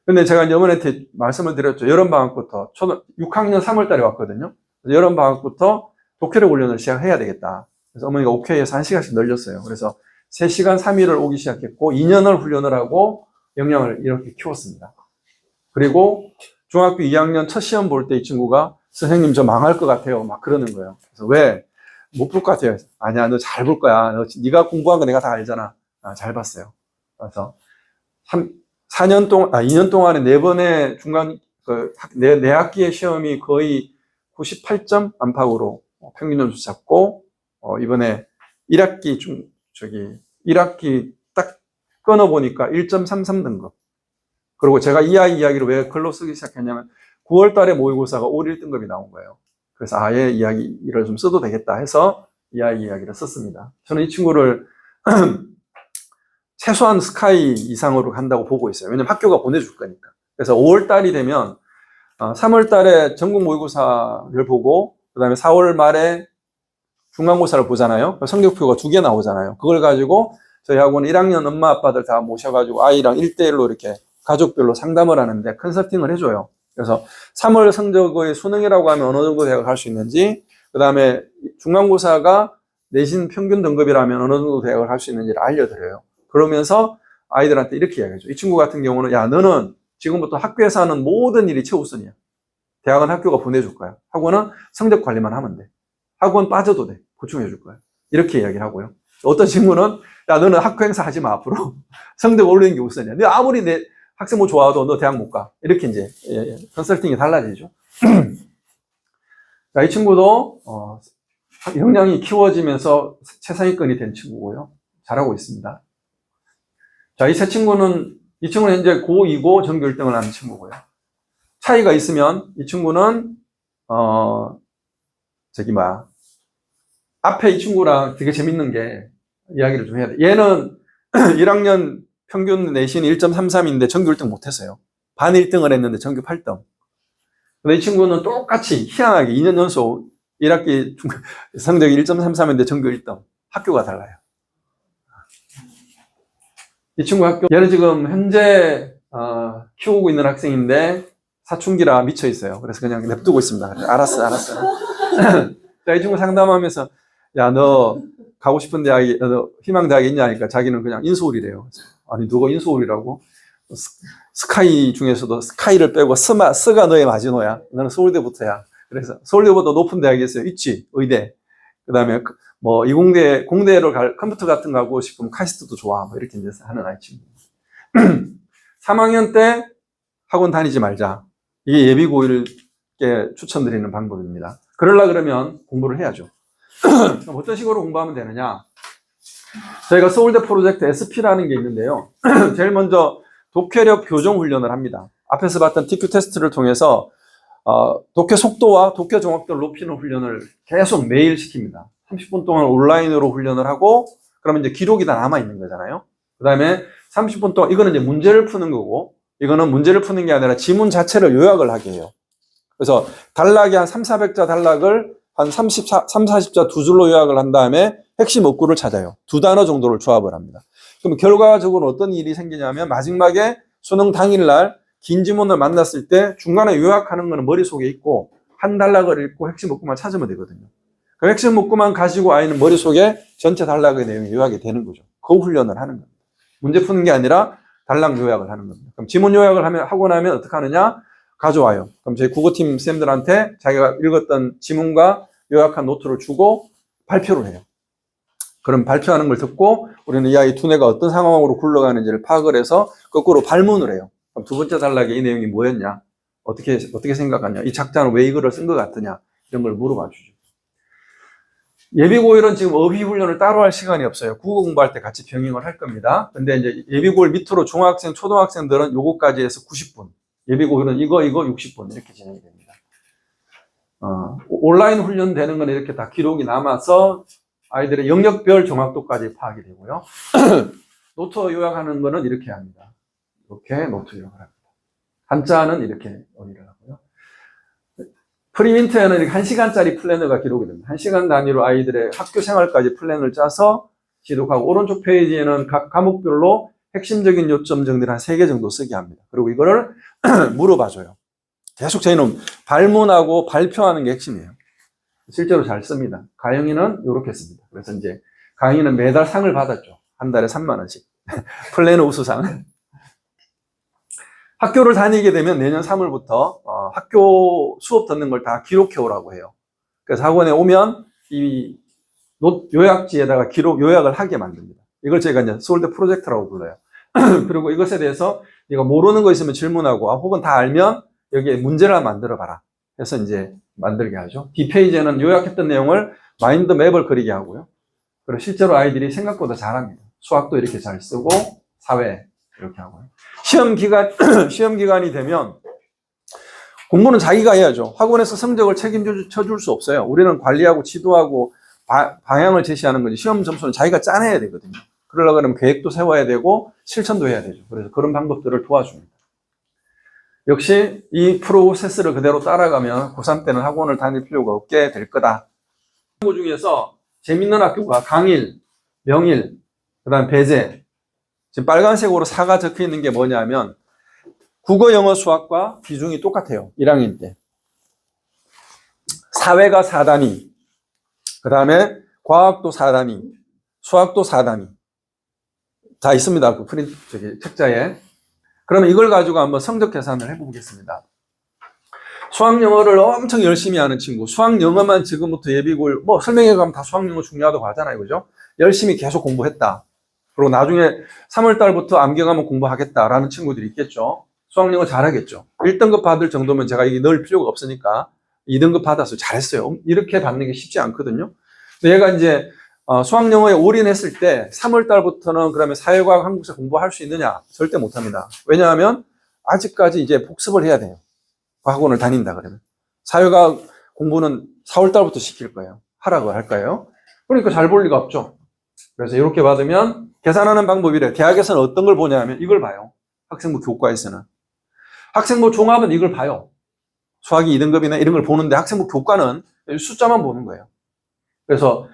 근데 제가 어머니한테 말씀을 드렸죠. 여름방학부터, 6학년 3월 달에 왔거든요. 여름방학부터 독해력 훈련을 시작해야 되겠다. 그래서 어머니가 오케이 해서 1시간씩 늘렸어요. 그래서 3시간 3일을 오기 시작했고, 2년을 훈련을 하고 역량을 이렇게 키웠습니다. 그리고 중학교 2학년 첫 시험 볼 때 이 친구가 선생님 저 망할 것 같아요. 막 그러는 거예요. 그래서 왜? 못 볼 것 같아요. 아니야, 너 잘 볼 거야. 네가 공부한 거 내가 다 알잖아. 잘 봤어요. 그래서 2년 동안에 4번의 중간, 내 학기의 시험이 거의 98점 안팎으로 평균 점수 잡고, 이번에 1학기 딱 끊어보니까 1.33등급. 그리고 제가 이 아이 이야기를 왜 글로 쓰기 시작했냐면 9월 달에 모의고사가 올 1등급이 나온 거예요. 그래서 아예 이야기를 좀 써도 되겠다 해서 이 아이 이야기를 썼습니다. 저는 이 친구를 최소한 스카이 이상으로 간다고 보고 있어요. 왜냐면 학교가 보내줄 거니까. 그래서 5월 달이 되면 3월 달에 전국 모의고사를 보고 그 다음에 4월 말에 중간고사를 보잖아요. 성적표가 2개 나오잖아요. 그걸 가지고 저희 학원 1학년 엄마 아빠들 다 모셔가지고 아이랑 1대1로 이렇게 가족별로 상담을 하는데 컨설팅을 해줘요. 그래서 3월 성적의 수능이라고 하면 어느 정도 대학을 갈 수 있는지, 그 다음에 중간고사가 내신 평균 등급이라면 어느 정도 대학을 갈 수 있는지를 알려드려요. 그러면서 아이들한테 이렇게 이야기하죠. 이 친구 같은 경우는 야, 너는 지금부터 학교에서 하는 모든 일이 최우선이야. 대학은 학교가 보내줄 거야. 학원은 성적 관리만 하면 돼. 학원 빠져도 돼. 보충해 줄 거야. 이렇게 이야기를 하고요. 어떤 친구는 야, 너는 학교 행사 하지 마, 앞으로. 성적 올리는 게 우선이야. 너 아무리 내 학생 뭐 좋아도 너 대학 못 가. 이렇게 이제 컨설팅이 달라지죠. 자, 이 친구도 역량이 키워지면서 최상위권이 된 친구고요. 잘하고 있습니다. 자, 이 친구는 현재 고2고 전교 1등을 하는 친구고요. 차이가 있으면 이 친구는 앞에 이 친구랑 되게 재밌는 게 이야기를 좀 해야 돼. 얘는 1학년 평균 내신이 1.33인데 전교 1등 못했어요. 반 1등을 했는데 전교 8등. 근데 이 친구는 똑같이 희한하게 2년 연속 1학기 성적이 1.33인데 전교 1등. 학교가 달라요. 이 친구 얘는 지금 현재 키우고 있는 학생인데 사춘기라 미쳐 있어요. 그래서 그냥 냅두고 있습니다. 알았어. 자, 이 친구 상담하면서 야, 너 가고 싶은 대학이, 너 희망 대학이 있냐 하니까 자기는 그냥 인서울이래요. 아니, 누가 인서울이라고? 스카이 중에서도 스카이를 빼고 스가 너의 마지노야. 너는 서울대부터야. 그래서 서울대보다 높은 대학이 있어요. 있지, 의대. 그 다음에 뭐 이공대, 공대로 컴퓨터 같은 거 하고 싶으면 카이스트도 좋아. 뭐 이렇게 이제 하는 아이 친구. 3학년 때 학원 다니지 말자. 이게 예비 고1께 추천드리는 방법입니다. 그러면 공부를 해야죠. 그럼 어떤 식으로 공부하면 되느냐? 저희가 서울대 프로젝트 SP라는 게 있는데요. 제일 먼저 독해력 교정 훈련을 합니다. 앞에서 봤던 TQ 테스트를 통해서 독해 속도와 독해 정확도를 높이는 훈련을 계속 매일 시킵니다. 30분 동안 온라인으로 훈련을 하고, 그러면 이제 기록이 다 남아있는 거잖아요. 그 다음에 30분 동안, 이거는 이제 문제를 푸는 거고, 이거는 문제를 푸는 게 아니라 지문 자체를 요약을 하게 해요. 그래서 단락이 한 300~400자 단락을 한 30~40자 두 줄로 요약을 한 다음에 핵심 어구를 찾아요. 2단어 정도를 조합을 합니다. 그럼 결과적으로 어떤 일이 생기냐면 마지막에 수능 당일날 긴 지문을 만났을 때 중간에 요약하는 거는 머릿속에 있고 한 단락을 읽고 핵심 어구만 찾으면 되거든요. 그 핵심 어구만 가지고 아이는 머릿속에 전체 단락의 내용이 요약이 되는 거죠. 그 훈련을 하는 겁니다. 문제 푸는 게 아니라 단락 요약을 하는 겁니다. 그럼 지문 요약을 하고 나면 어떻게 하느냐? 가져와요. 그럼 저희 국어팀 쌤들한테 자기가 읽었던 지문과 요약한 노트를 주고 발표를 해요. 그럼 발표하는 걸 듣고 우리는 이 아이 두뇌가 어떤 상황으로 굴러가는지를 파악을 해서 거꾸로 발문을 해요. 그럼 두 번째 단락에 이 내용이 뭐였냐? 어떻게 생각하냐? 이 작자는 왜 이거를 쓴 것 같으냐? 이런 걸 물어봐 주죠. 예비고1은 지금 어휘훈련을 따로 할 시간이 없어요. 국어 공부할 때 같이 병행을 할 겁니다. 근데 이제 예비고1 밑으로 중학생, 초등학생들은 요거까지 해서 90분. 예비고1은 이거 60분 이렇게 진행이 됩니다. 온라인 훈련되는 건 이렇게 다 기록이 남아서 아이들의 영역별 정확도까지 파악이 되고요. 노트 요약하는 거는 이렇게 합니다. 이렇게 노트 요약을 합니다. 한자는 이렇게 어휘를 하고요. 프리민트에는 이렇게 1시간짜리 플래너가 기록이 됩니다. 1시간 단위로 아이들의 학교 생활까지 플랜을 짜서 기록하고, 오른쪽 페이지에는 각 과목별로 핵심적인 요점 정리를 한 3개 정도 쓰게 합니다. 그리고 이거를 물어봐줘요. 계속 저희는 발문하고 발표하는 게 핵심이에요. 실제로 잘 씁니다. 가영이는 이렇게 씁니다. 그래서 이제 가영이는 매달 상을 받았죠. 한 달에 3만 원씩. 플래너 우수상. 학교를 다니게 되면 내년 3월부터 학교 수업 듣는 걸 다 기록해 오라고 해요. 그래서 학원에 오면 이 요약지에다가 요약을 하게 만듭니다. 이걸 제가 이제 서울대 프로젝트라고 불러요. 그리고 이것에 대해서 네가 모르는 거 있으면 질문하고, 혹은 다 알면 여기에 문제를 만들어 봐라 해서 이제 만들게 하죠. D페이지에는 요약했던 내용을 마인드 맵을 그리게 하고요. 그리고 실제로 아이들이 생각보다 잘합니다. 수학도 이렇게 잘 쓰고, 사회 이렇게 하고요. 시험 기간이 되면 공부는 자기가 해야죠. 학원에서 성적을 책임져 줄 수 없어요. 우리는 관리하고 지도하고 방향을 제시하는 거지, 시험 점수는 자기가 짜내야 되거든요. 그러려고 하면 계획도 세워야 되고 실천도 해야 되죠. 그래서 그런 방법들을 도와줍니다. 역시 이 프로세스를 그대로 따라가면 고3 때는 학원을 다닐 필요가 없게 될 거다. 그 중에서 재밌는 학교가 강일, 명일, 그 다음 배재. 지금 빨간색으로 4가 적혀 있는 게 뭐냐면 국어, 영어, 수학과 비중이 똑같아요. 1학년 때. 사회가 4단위, 그 다음에 과학도 4단위, 수학도 4단위. 다 있습니다. 그 책자에. 그러면 이걸 가지고 한번 성적 계산을 해보겠습니다. 수학 영어를 엄청 열심히 하는 친구, 수학 영어만 지금부터 예비고일, 설명회 가면 다 수학 영어 중요하다고 하잖아요. 그죠? 열심히 계속 공부했다. 그리고 나중에 3월달부터 암기하면 공부하겠다라는 친구들이 있겠죠. 수학 영어 잘하겠죠. 1등급 받을 정도면 제가 이게 넣을 필요가 없으니까 2등급 받아서 잘했어요. 이렇게 받는 게 쉽지 않거든요. 근데 얘가 이제 수학 영어에 올인했을 때 3월달부터는 그러면 사회과학, 한국사 공부할 수 있느냐? 절대 못합니다. 왜냐하면 아직까지 이제 복습을 해야 돼요. 학원을 다닌다 그러면. 사회과학 공부는 4월달부터 시킬 거예요. 하라고 할까요? 그러니까 잘 볼 리가 없죠. 그래서 이렇게 받으면 계산하는 방법이래. 대학에서는 어떤 걸 보냐 하면 이걸 봐요. 학생부 교과에서는. 학생부 종합은 이걸 봐요. 수학이 2등급이나 이런 걸 보는데 학생부 교과는 숫자만 보는 거예요. 그래서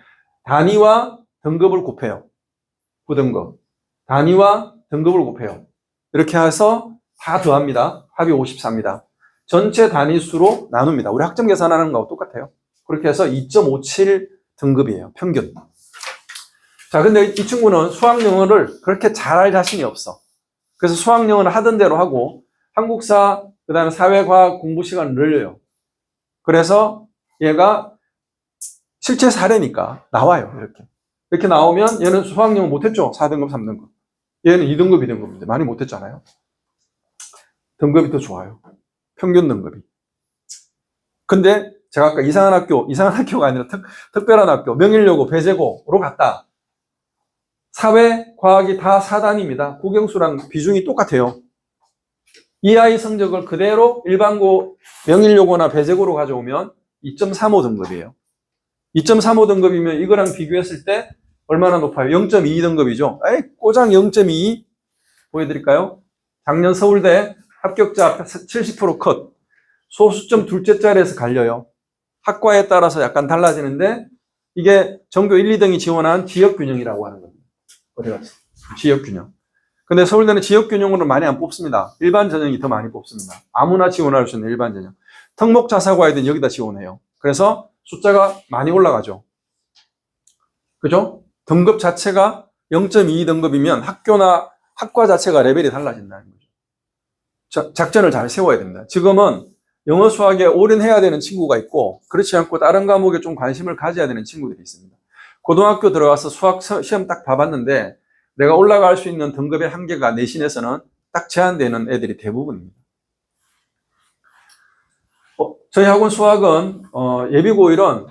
단위와 등급을 곱해요. 9등급. 단위와 등급을 곱해요. 이렇게 해서 다 더합니다. 합이 54입니다. 전체 단위수로 나눕니다. 우리 학점 계산하는 거하고 똑같아요. 그렇게 해서 2.57 등급이에요. 평균. 자, 근데 이 친구는 수학 영어를 그렇게 잘할 자신이 없어. 그래서 수학 영어는 하던 대로 하고 한국사, 그 다음에 사회과학 공부 시간을 늘려요. 그래서 얘가 실제 사례니까 나와요. 이렇게 나오면 얘는 수학 영어 못했죠. 4등급, 3등급. 얘는 2등급, 2등급인데 많이 못했잖아요. 등급이 더 좋아요. 평균 등급이. 근데 제가 아까 이상한 학교가 아니라 특별한 학교, 명일여고, 배재고로 갔다. 사회, 과학이 다 4단위입니다. 국영수랑 비중이 똑같아요. 이 아이 성적을 그대로 일반고, 명일여고나 배재고로 가져오면 2.35 등급이에요. 2.35 등급이면 이거랑 비교했을 때 얼마나 높아요? 0.2 등급이죠. 꼬장 0.2 보여드릴까요? 작년 서울대 합격자 70% 컷. 소수점 둘째 자리에서 갈려요. 학과에 따라서 약간 달라지는데 이게 전교 1, 2등이 지원한 지역균형이라고 하는 겁니다. 어디 갔어? 지역균형. 근데 서울대는 지역균형으로 많이 안 뽑습니다. 일반 전형이 더 많이 뽑습니다. 아무나 지원할 수 있는 일반 전형. 특목자사고아이들은 여기다 지원해요. 그래서 숫자가 많이 올라가죠. 그죠? 등급 자체가 0.2 등급이면 학교나 학과 자체가 레벨이 달라진다는 거죠. 작전을 잘 세워야 됩니다. 지금은 영어 수학에 올인해야 되는 친구가 있고 그렇지 않고 다른 과목에 좀 관심을 가져야 되는 친구들이 있습니다. 고등학교 들어가서 수학 시험 딱 봐봤는데 내가 올라갈 수 있는 등급의 한계가 내신에서는 딱 제한되는 애들이 대부분입니다. 저희 학원 수학은 예비고1은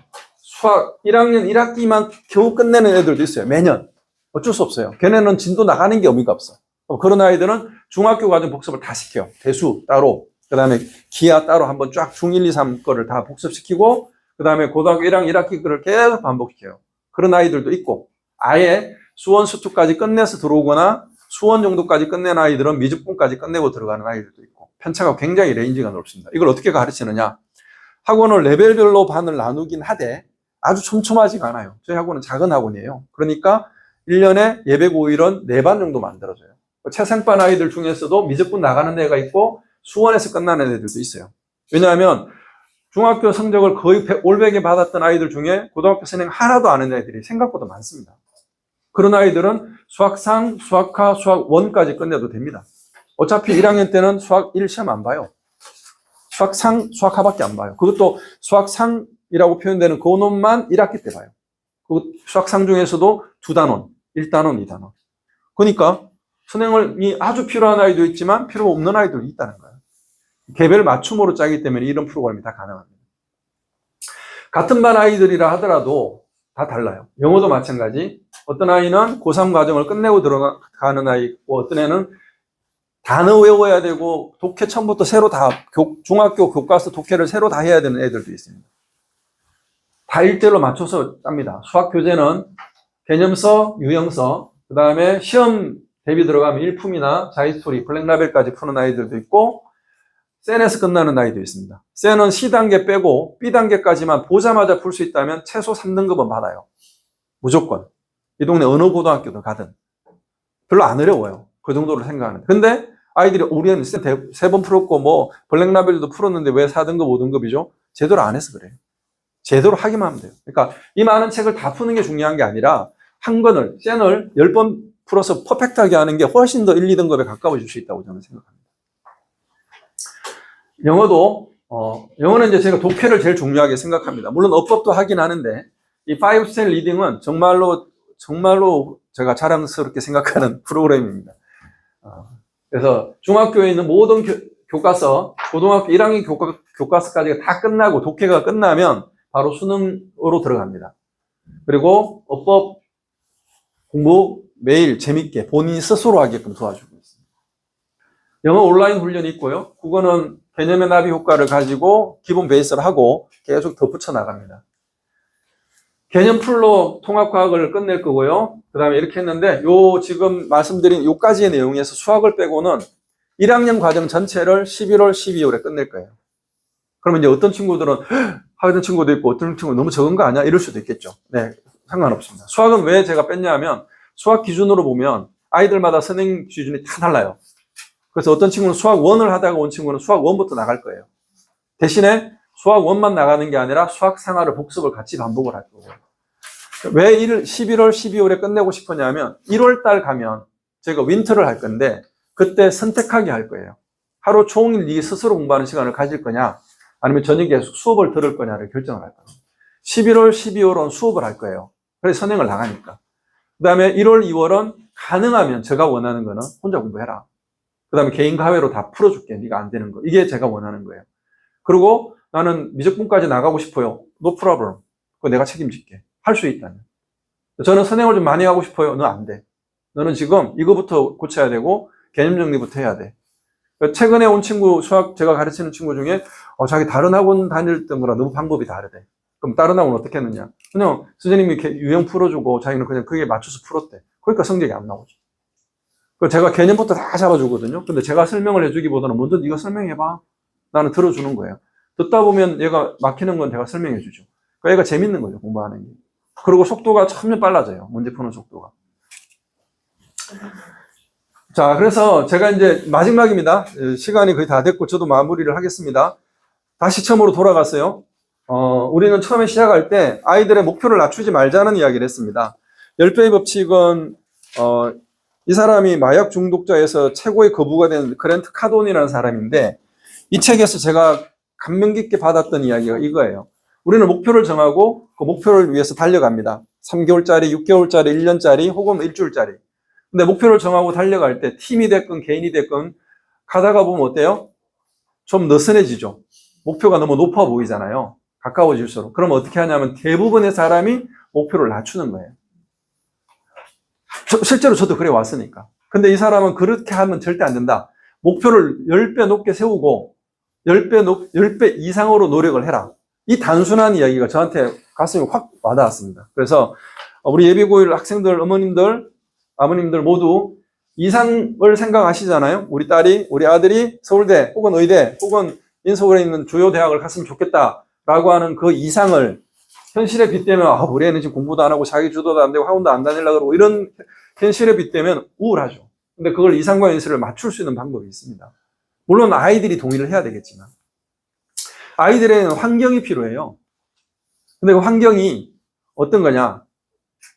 수학 1학년 1학기만 겨우 끝내는 애들도 있어요. 매년. 어쩔 수 없어요. 걔네는 진도 나가는 게 의미가 없어. 그런 아이들은 중학교 과정 복습을 다 시켜요. 대수 따로, 그 다음에 기하 따로 한번 쫙 중1, 2, 3 거를 다 복습시키고, 그 다음에 고등학교 1학년 1학기 거를 계속 반복시켜요. 그런 아이들도 있고, 아예 수원 수투까지 끝내서 들어오거나 수원 정도까지 끝낸 아이들은 미적분까지 끝내고 들어가는 아이들도 있고, 편차가 굉장히 레인지가 넓습니다. 이걸 어떻게 가르치느냐? 학원을 레벨별로 반을 나누긴 하되 아주 촘촘하지가 않아요. 저희 학원은 작은 학원이에요. 그러니까 1년에 예배 5일은 4반 정도 만들어져요. 최상반 아이들 중에서도 미적분 나가는 애가 있고 수원에서 끝나는 애들도 있어요. 왜냐하면 중학교 성적을 거의 올백에 받았던 아이들 중에 고등학교 선행 하나도 안 하는 애들이 생각보다 많습니다. 그런 아이들은 수학상, 수학하, 수학 1까지 끝내도 됩니다. 어차피 1학년 때는 수학 1 시험 안 봐요. 수학상, 수학하밖에 안 봐요. 그것도 수학상이라고 표현되는 그 놈만 1학기 때 봐요. 그 수학상 중에서도 2단원, 1단원, 2단원. 그러니까 선행이 아주 필요한 아이도 있지만 필요 없는 아이들도 있다는 거예요. 개별 맞춤으로 짜기 때문에 이런 프로그램이 다 가능합니다. 같은 반 아이들이라 하더라도 다 달라요. 영어도 마찬가지. 어떤 아이는 고3 과정을 끝내고 들어가는 아이 있고, 어떤 애는 단어 외워야 되고 독해 처음부터 새로 다 중학교 교과서 독해를 새로 다 해야 되는 애들도 있습니다. 다 일대로 맞춰서 짭니다. 수학 교재는 개념서, 유형서, 그 다음에 시험 대비 들어가면 일품이나 자이스토리, 블랙라벨까지 푸는 아이들도 있고, 센에서 끝나는 아이도 있습니다. 센은 C단계 빼고 B단계까지만 보자마자 풀 수 있다면 최소 3등급은 받아요. 무조건. 이 동네 어느 고등학교든 가든. 별로 안 어려워요. 그 정도로 생각하는데. 근데 아이들이 우리는 세 번 풀었고 뭐 블랙라벨도 풀었는데 왜 4등급, 5등급이죠? 제대로 안 해서 그래요. 제대로 하기만 하면 돼요. 그러니까 이 많은 책을 다 푸는 게 중요한 게 아니라 한 권을, 센을 10번 풀어서 퍼펙트하게 하는 게 훨씬 더 1, 2등급에 가까워질 수 있다고 저는 생각합니다. 영어는 이제 제가 독해를 제일 중요하게 생각합니다. 물론 어법도 하긴 하는데, 이 5스탠 리딩은 정말로 제가 자랑스럽게 생각하는 프로그램입니다. 그래서 중학교에 있는 모든 교과서, 고등학교 1학년 교과서까지가 다 끝나고 독해가 끝나면 바로 수능으로 들어갑니다. 그리고 어법 공부 매일 재밌게 본인이 스스로 하게끔 도와주고 있습니다. 영어 온라인 훈련이 있고요. 국어는 개념의 나비 효과를 가지고 기본 베이스를 하고 계속 덧붙여 나갑니다. 개념 풀로 통합과학을 끝낼 거고요. 그 다음에 이렇게 했는데, 지금 말씀드린 요까지의 내용에서 수학을 빼고는 1학년 과정 전체를 11월, 12월에 끝낼 거예요. 그러면 이제 어떤 친구들은 하던 친구도 있고 어떤 친구는 너무 적은 거 아니야? 이럴 수도 있겠죠. 네, 상관없습니다. 수학은 왜 제가 뺐냐 하면 수학 기준으로 보면 아이들마다 선행 기준이 다 달라요. 그래서 어떤 친구는 수학 1을 하다가 온 친구는 수학 1부터 나갈 거예요. 대신에 수학 1만 나가는 게 아니라 수학 상하를 복습을 같이 반복을 할 거고요. 왜 11월, 12월에 끝내고 싶었냐면 1월 달 가면 제가 윈터를 할 건데 그때 선택하게 할 거예요. 하루 종일 네 스스로 공부하는 시간을 가질 거냐 아니면 저녁에 계속 수업을 들을 거냐를 결정을 할 거예요. 11월, 12월은 수업을 할 거예요. 그래서 선행을 나가니까. 그 다음에 1월, 2월은 가능하면 제가 원하는 거는 혼자 공부해라. 그 다음에 개인 과외로 다 풀어줄게. 네가 안 되는 거. 이게 제가 원하는 거예요. 그리고 나는 미적분까지 나가고 싶어요. No problem. 그거 내가 책임질게. 할 수 있다면. 저는 선행을 좀 많이 하고 싶어요. 너 안 돼. 너는 지금 이거부터 고쳐야 되고 개념 정리부터 해야 돼. 최근에 온 친구, 수학 제가 가르치는 친구 중에 자기 다른 학원 다닐 때보다 너무 방법이 다르대. 그럼 다른 학원은 어떻게 했느냐? 그냥 선생님이 유형 풀어주고 자기는 그냥 그게 맞춰서 풀었대. 그러니까 성적이 안 나오죠. 제가 개념부터 다 잡아주거든요. 근데 제가 설명을 해주기보다는 먼저 네가 설명해봐. 나는 들어주는 거예요. 듣다 보면 얘가 막히는 건 제가 설명해주죠. 그러니까 얘가 재밌는 거죠, 공부하는 게. 그리고 속도가 점점 빨라져요. 문제 푸는 속도가. 자, 그래서 제가 이제 마지막입니다. 시간이 거의 다 됐고 저도 마무리를 하겠습니다. 다시 처음으로 돌아갔어요. 우리는 처음에 시작할 때 아이들의 목표를 낮추지 말자는 이야기를 했습니다. 10배의 법칙은 이 사람이 마약 중독자에서 최고의 거부가 된 그랜트 카돈이라는 사람인데 이 책에서 제가 감명 깊게 받았던 이야기가 이거예요. 우리는 목표를 정하고 그 목표를 위해서 달려갑니다. 3개월짜리, 6개월짜리, 1년짜리 혹은 일주일짜리. 근데 목표를 정하고 달려갈 때 팀이 됐건 개인이 됐건 가다가 보면 어때요? 좀 느슨해지죠. 목표가 너무 높아 보이잖아요. 가까워질수록. 그럼 어떻게 하냐면 대부분의 사람이 목표를 낮추는 거예요. 실제로 저도 그래 왔으니까. 근데 이 사람은 그렇게 하면 절대 안 된다. 목표를 10배 높게 세우고 10배 이상으로 노력을 해라. 이 단순한 이야기가 저한테 가슴이 확 와닿았습니다. 그래서 우리 예비고일 학생들, 어머님들, 아버님들 모두 이상을 생각하시잖아요. 우리 딸이, 우리 아들이 서울대 혹은 의대 혹은 인서울에 있는 주요 대학을 갔으면 좋겠다라고 하는 그 이상을 현실에 빗대면 우리 애는 지금 공부도 안 하고 자기 주도도 안 되고 학원도 안 다니려고 그러고 이런 현실에 빗대면 우울하죠. 근데 그걸 이상과 현실을 맞출 수 있는 방법이 있습니다. 물론 아이들이 동의를 해야 되겠지만 아이들에는 환경이 필요해요. 근데 그 환경이 어떤 거냐?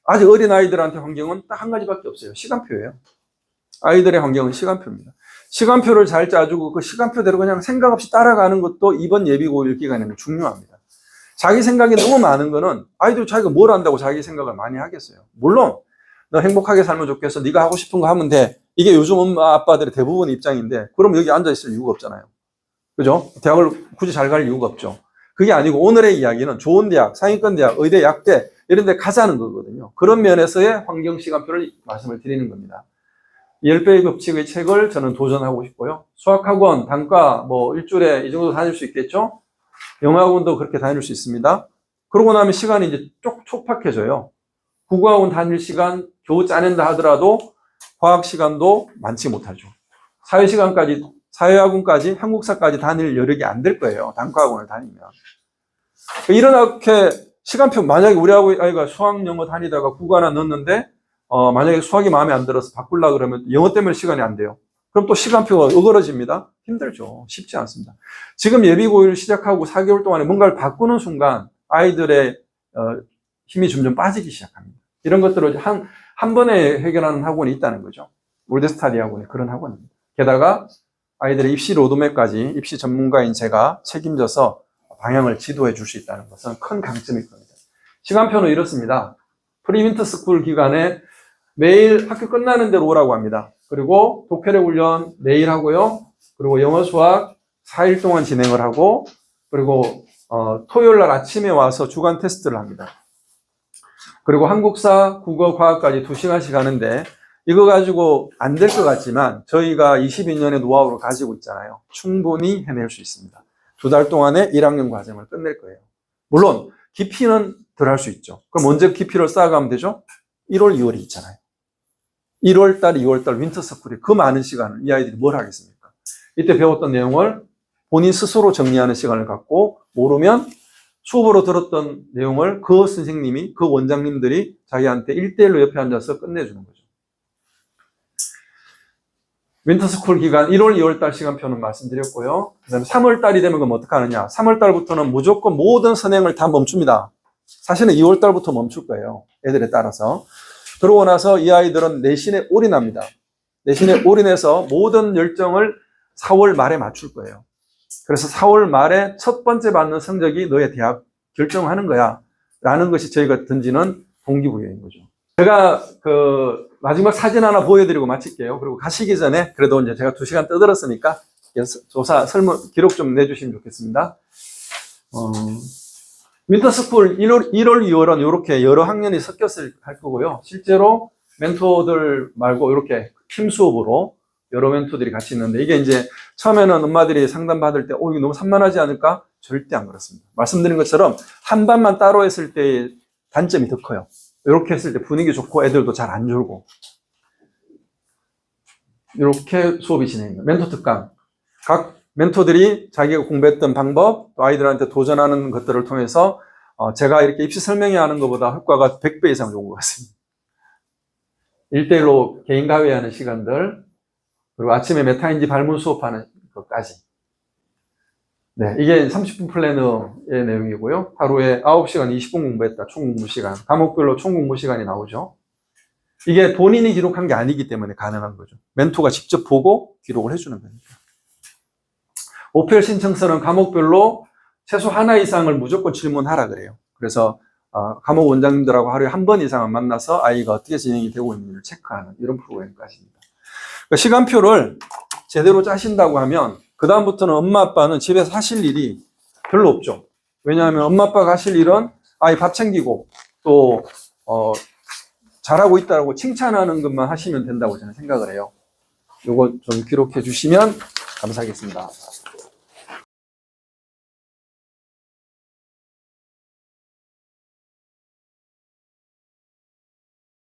아직 어린 아이들한테 환경은 딱 한 가지밖에 없어요. 시간표예요. 아이들의 환경은 시간표입니다. 시간표를 잘 짜주고 그 시간표대로 그냥 생각 없이 따라가는 것도 이번 예비고일 기간에는 중요합니다. 자기 생각이 너무 많은 거는 아이들 자기가 뭘 한다고 자기 생각을 많이 하겠어요. 물론 너 행복하게 살면 좋겠어. 네가 하고 싶은 거 하면 돼. 이게 요즘 엄마 아빠들의 대부분 입장인데 그럼 여기 앉아 있을 이유가 없잖아요. 그죠? 대학을 굳이 잘 갈 이유가 없죠. 그게 아니고 오늘의 이야기는 좋은 대학, 상위권 대학, 의대, 약대 이런 데 가자는 거거든요. 그런 면에서의 환경 시간표를 말씀을 드리는 겁니다. 10배의 법칙의 책을 저는 도전하고 싶고요. 수학학원, 단과 뭐 일주일에 이 정도 다닐 수 있겠죠? 영어학원도 그렇게 다닐 수 있습니다. 그러고 나면 시간이 이제 촉박해져요. 국어학원 다닐 시간 겨우 짜낸다 하더라도 과학 시간도 많지 못하죠. 사회시간까지, 사회학원까지, 한국사까지 다닐 여력이 안 될 거예요. 단과학원을 다니면. 이렇게 시간표, 만약에 우리 아이가 수학, 영어 다니다가 국어 하나 넣었는데, 만약에 수학이 마음에 안 들어서 바꾸려고 그러면 영어 때문에 시간이 안 돼요. 그럼 또 시간표가 어그러집니다. 힘들죠. 쉽지 않습니다. 지금 예비고일 시작하고 4개월 동안에 뭔가를 바꾸는 순간 아이들의 힘이 점점 빠지기 시작합니다. 이런 것들을 한 번에 해결하는 학원이 있다는 거죠. 월드스타디 학원이 그런 학원입니다. 게다가 아이들의 입시 로드맵까지 입시 전문가인 제가 책임져서 방향을 지도해 줄 수 있다는 것은 큰 강점일 겁니다. 시간표는 이렇습니다. 프리윈터 스쿨 기간에 매일 학교 끝나는 대로 오라고 합니다. 그리고 독해력 훈련 매일 하고요. 그리고 영어 수학 4일 동안 진행을 하고 그리고 토요일 날 아침에 와서 주간 테스트를 합니다. 그리고 한국사, 국어, 과학까지 2시간씩 하는데 이거 가지고 안 될 것 같지만 저희가 22년의 노하우를 가지고 있잖아요. 충분히 해낼 수 있습니다. 2달 동안에 1학년 과정을 끝낼 거예요. 물론 깊이는 덜 할 수 있죠. 그럼 언제 깊이를 쌓아가면 되죠? 1월, 2월이 있잖아요. 1월달, 2월달 윈터스쿨이 그 많은 시간을 이 아이들이 뭘 하겠습니까? 이때 배웠던 내용을 본인 스스로 정리하는 시간을 갖고 모르면 수업으로 들었던 내용을 그 선생님이, 그 원장님들이 자기한테 1대1로 옆에 앉아서 끝내주는 거죠. 윈터스쿨 기간 1월, 2월달 시간표는 말씀드렸고요. 그 다음에 3월달이 되면 그럼 어떻게 하느냐. 3월달부터는 무조건 모든 선행을 다 멈춥니다. 사실은 2월달부터 멈출 거예요. 애들에 따라서. 그러고 나서 이 아이들은 내신에 올인합니다. 내신에 올인해서 모든 열정을 4월 말에 맞출 거예요. 그래서 4월 말에 첫 번째 받는 성적이 너의 대학 결정하는 거야. 라는 것이 저희가 던지는 동기부여인 거죠. 제가 마지막 사진 하나 보여드리고 마칠게요. 그리고 가시기 전에 그래도 이제 제가 2시간 떠들었으니까 기록 좀 내주시면 좋겠습니다. 윈터스쿨 1월, 2월은 이렇게 여러 학년이 섞였을 할 거고요. 실제로 멘토들 말고 이렇게 팀 수업으로 여러 멘토들이 같이 있는데 이게 이제 처음에는 엄마들이 상담 받을 때 이거 너무 산만하지 않을까? 절대 안 그렇습니다. 말씀드린 것처럼 한 반만 따로 했을 때의 단점이 더 커요. 이렇게 했을 때 분위기 좋고 애들도 잘 안 졸고 이렇게 수업이 진행돼요. 멘토 특강. 각 멘토들이 자기가 공부했던 방법, 또 아이들한테 도전하는 것들을 통해서 제가 이렇게 입시 설명회 하는 것보다 효과가 100배 이상 좋은 것 같습니다. 1대1로 개인 가회하는 시간들, 그리고 아침에 메타인지 발문 수업하는 것까지. 네, 이게 30분 플래너의 내용이고요. 하루에 9시간 20분 공부했다. 총 공부 시간. 과목별로 총 공부 시간이 나오죠. 이게 본인이 기록한 게 아니기 때문에 가능한 거죠. 멘토가 직접 보고 기록을 해주는 거니까. 오펠 신청서는 과목별로 최소 하나 이상을 무조건 질문하라 그래요. 그래서 과목 원장님들하고 하루에 한 번 이상은 만나서 아이가 어떻게 진행이 되고 있는지를 체크하는 이런 프로그램까지입니다. 그러니까 시간표를 제대로 짜신다고 하면 그 다음부터는 엄마 아빠는 집에서 하실 일이 별로 없죠. 왜냐하면 엄마 아빠가 하실 일은 아이 밥 챙기고 또 잘하고 있다고 칭찬하는 것만 하시면 된다고 저는 생각을 해요. 요거 좀 기록해 주시면 감사하겠습니다.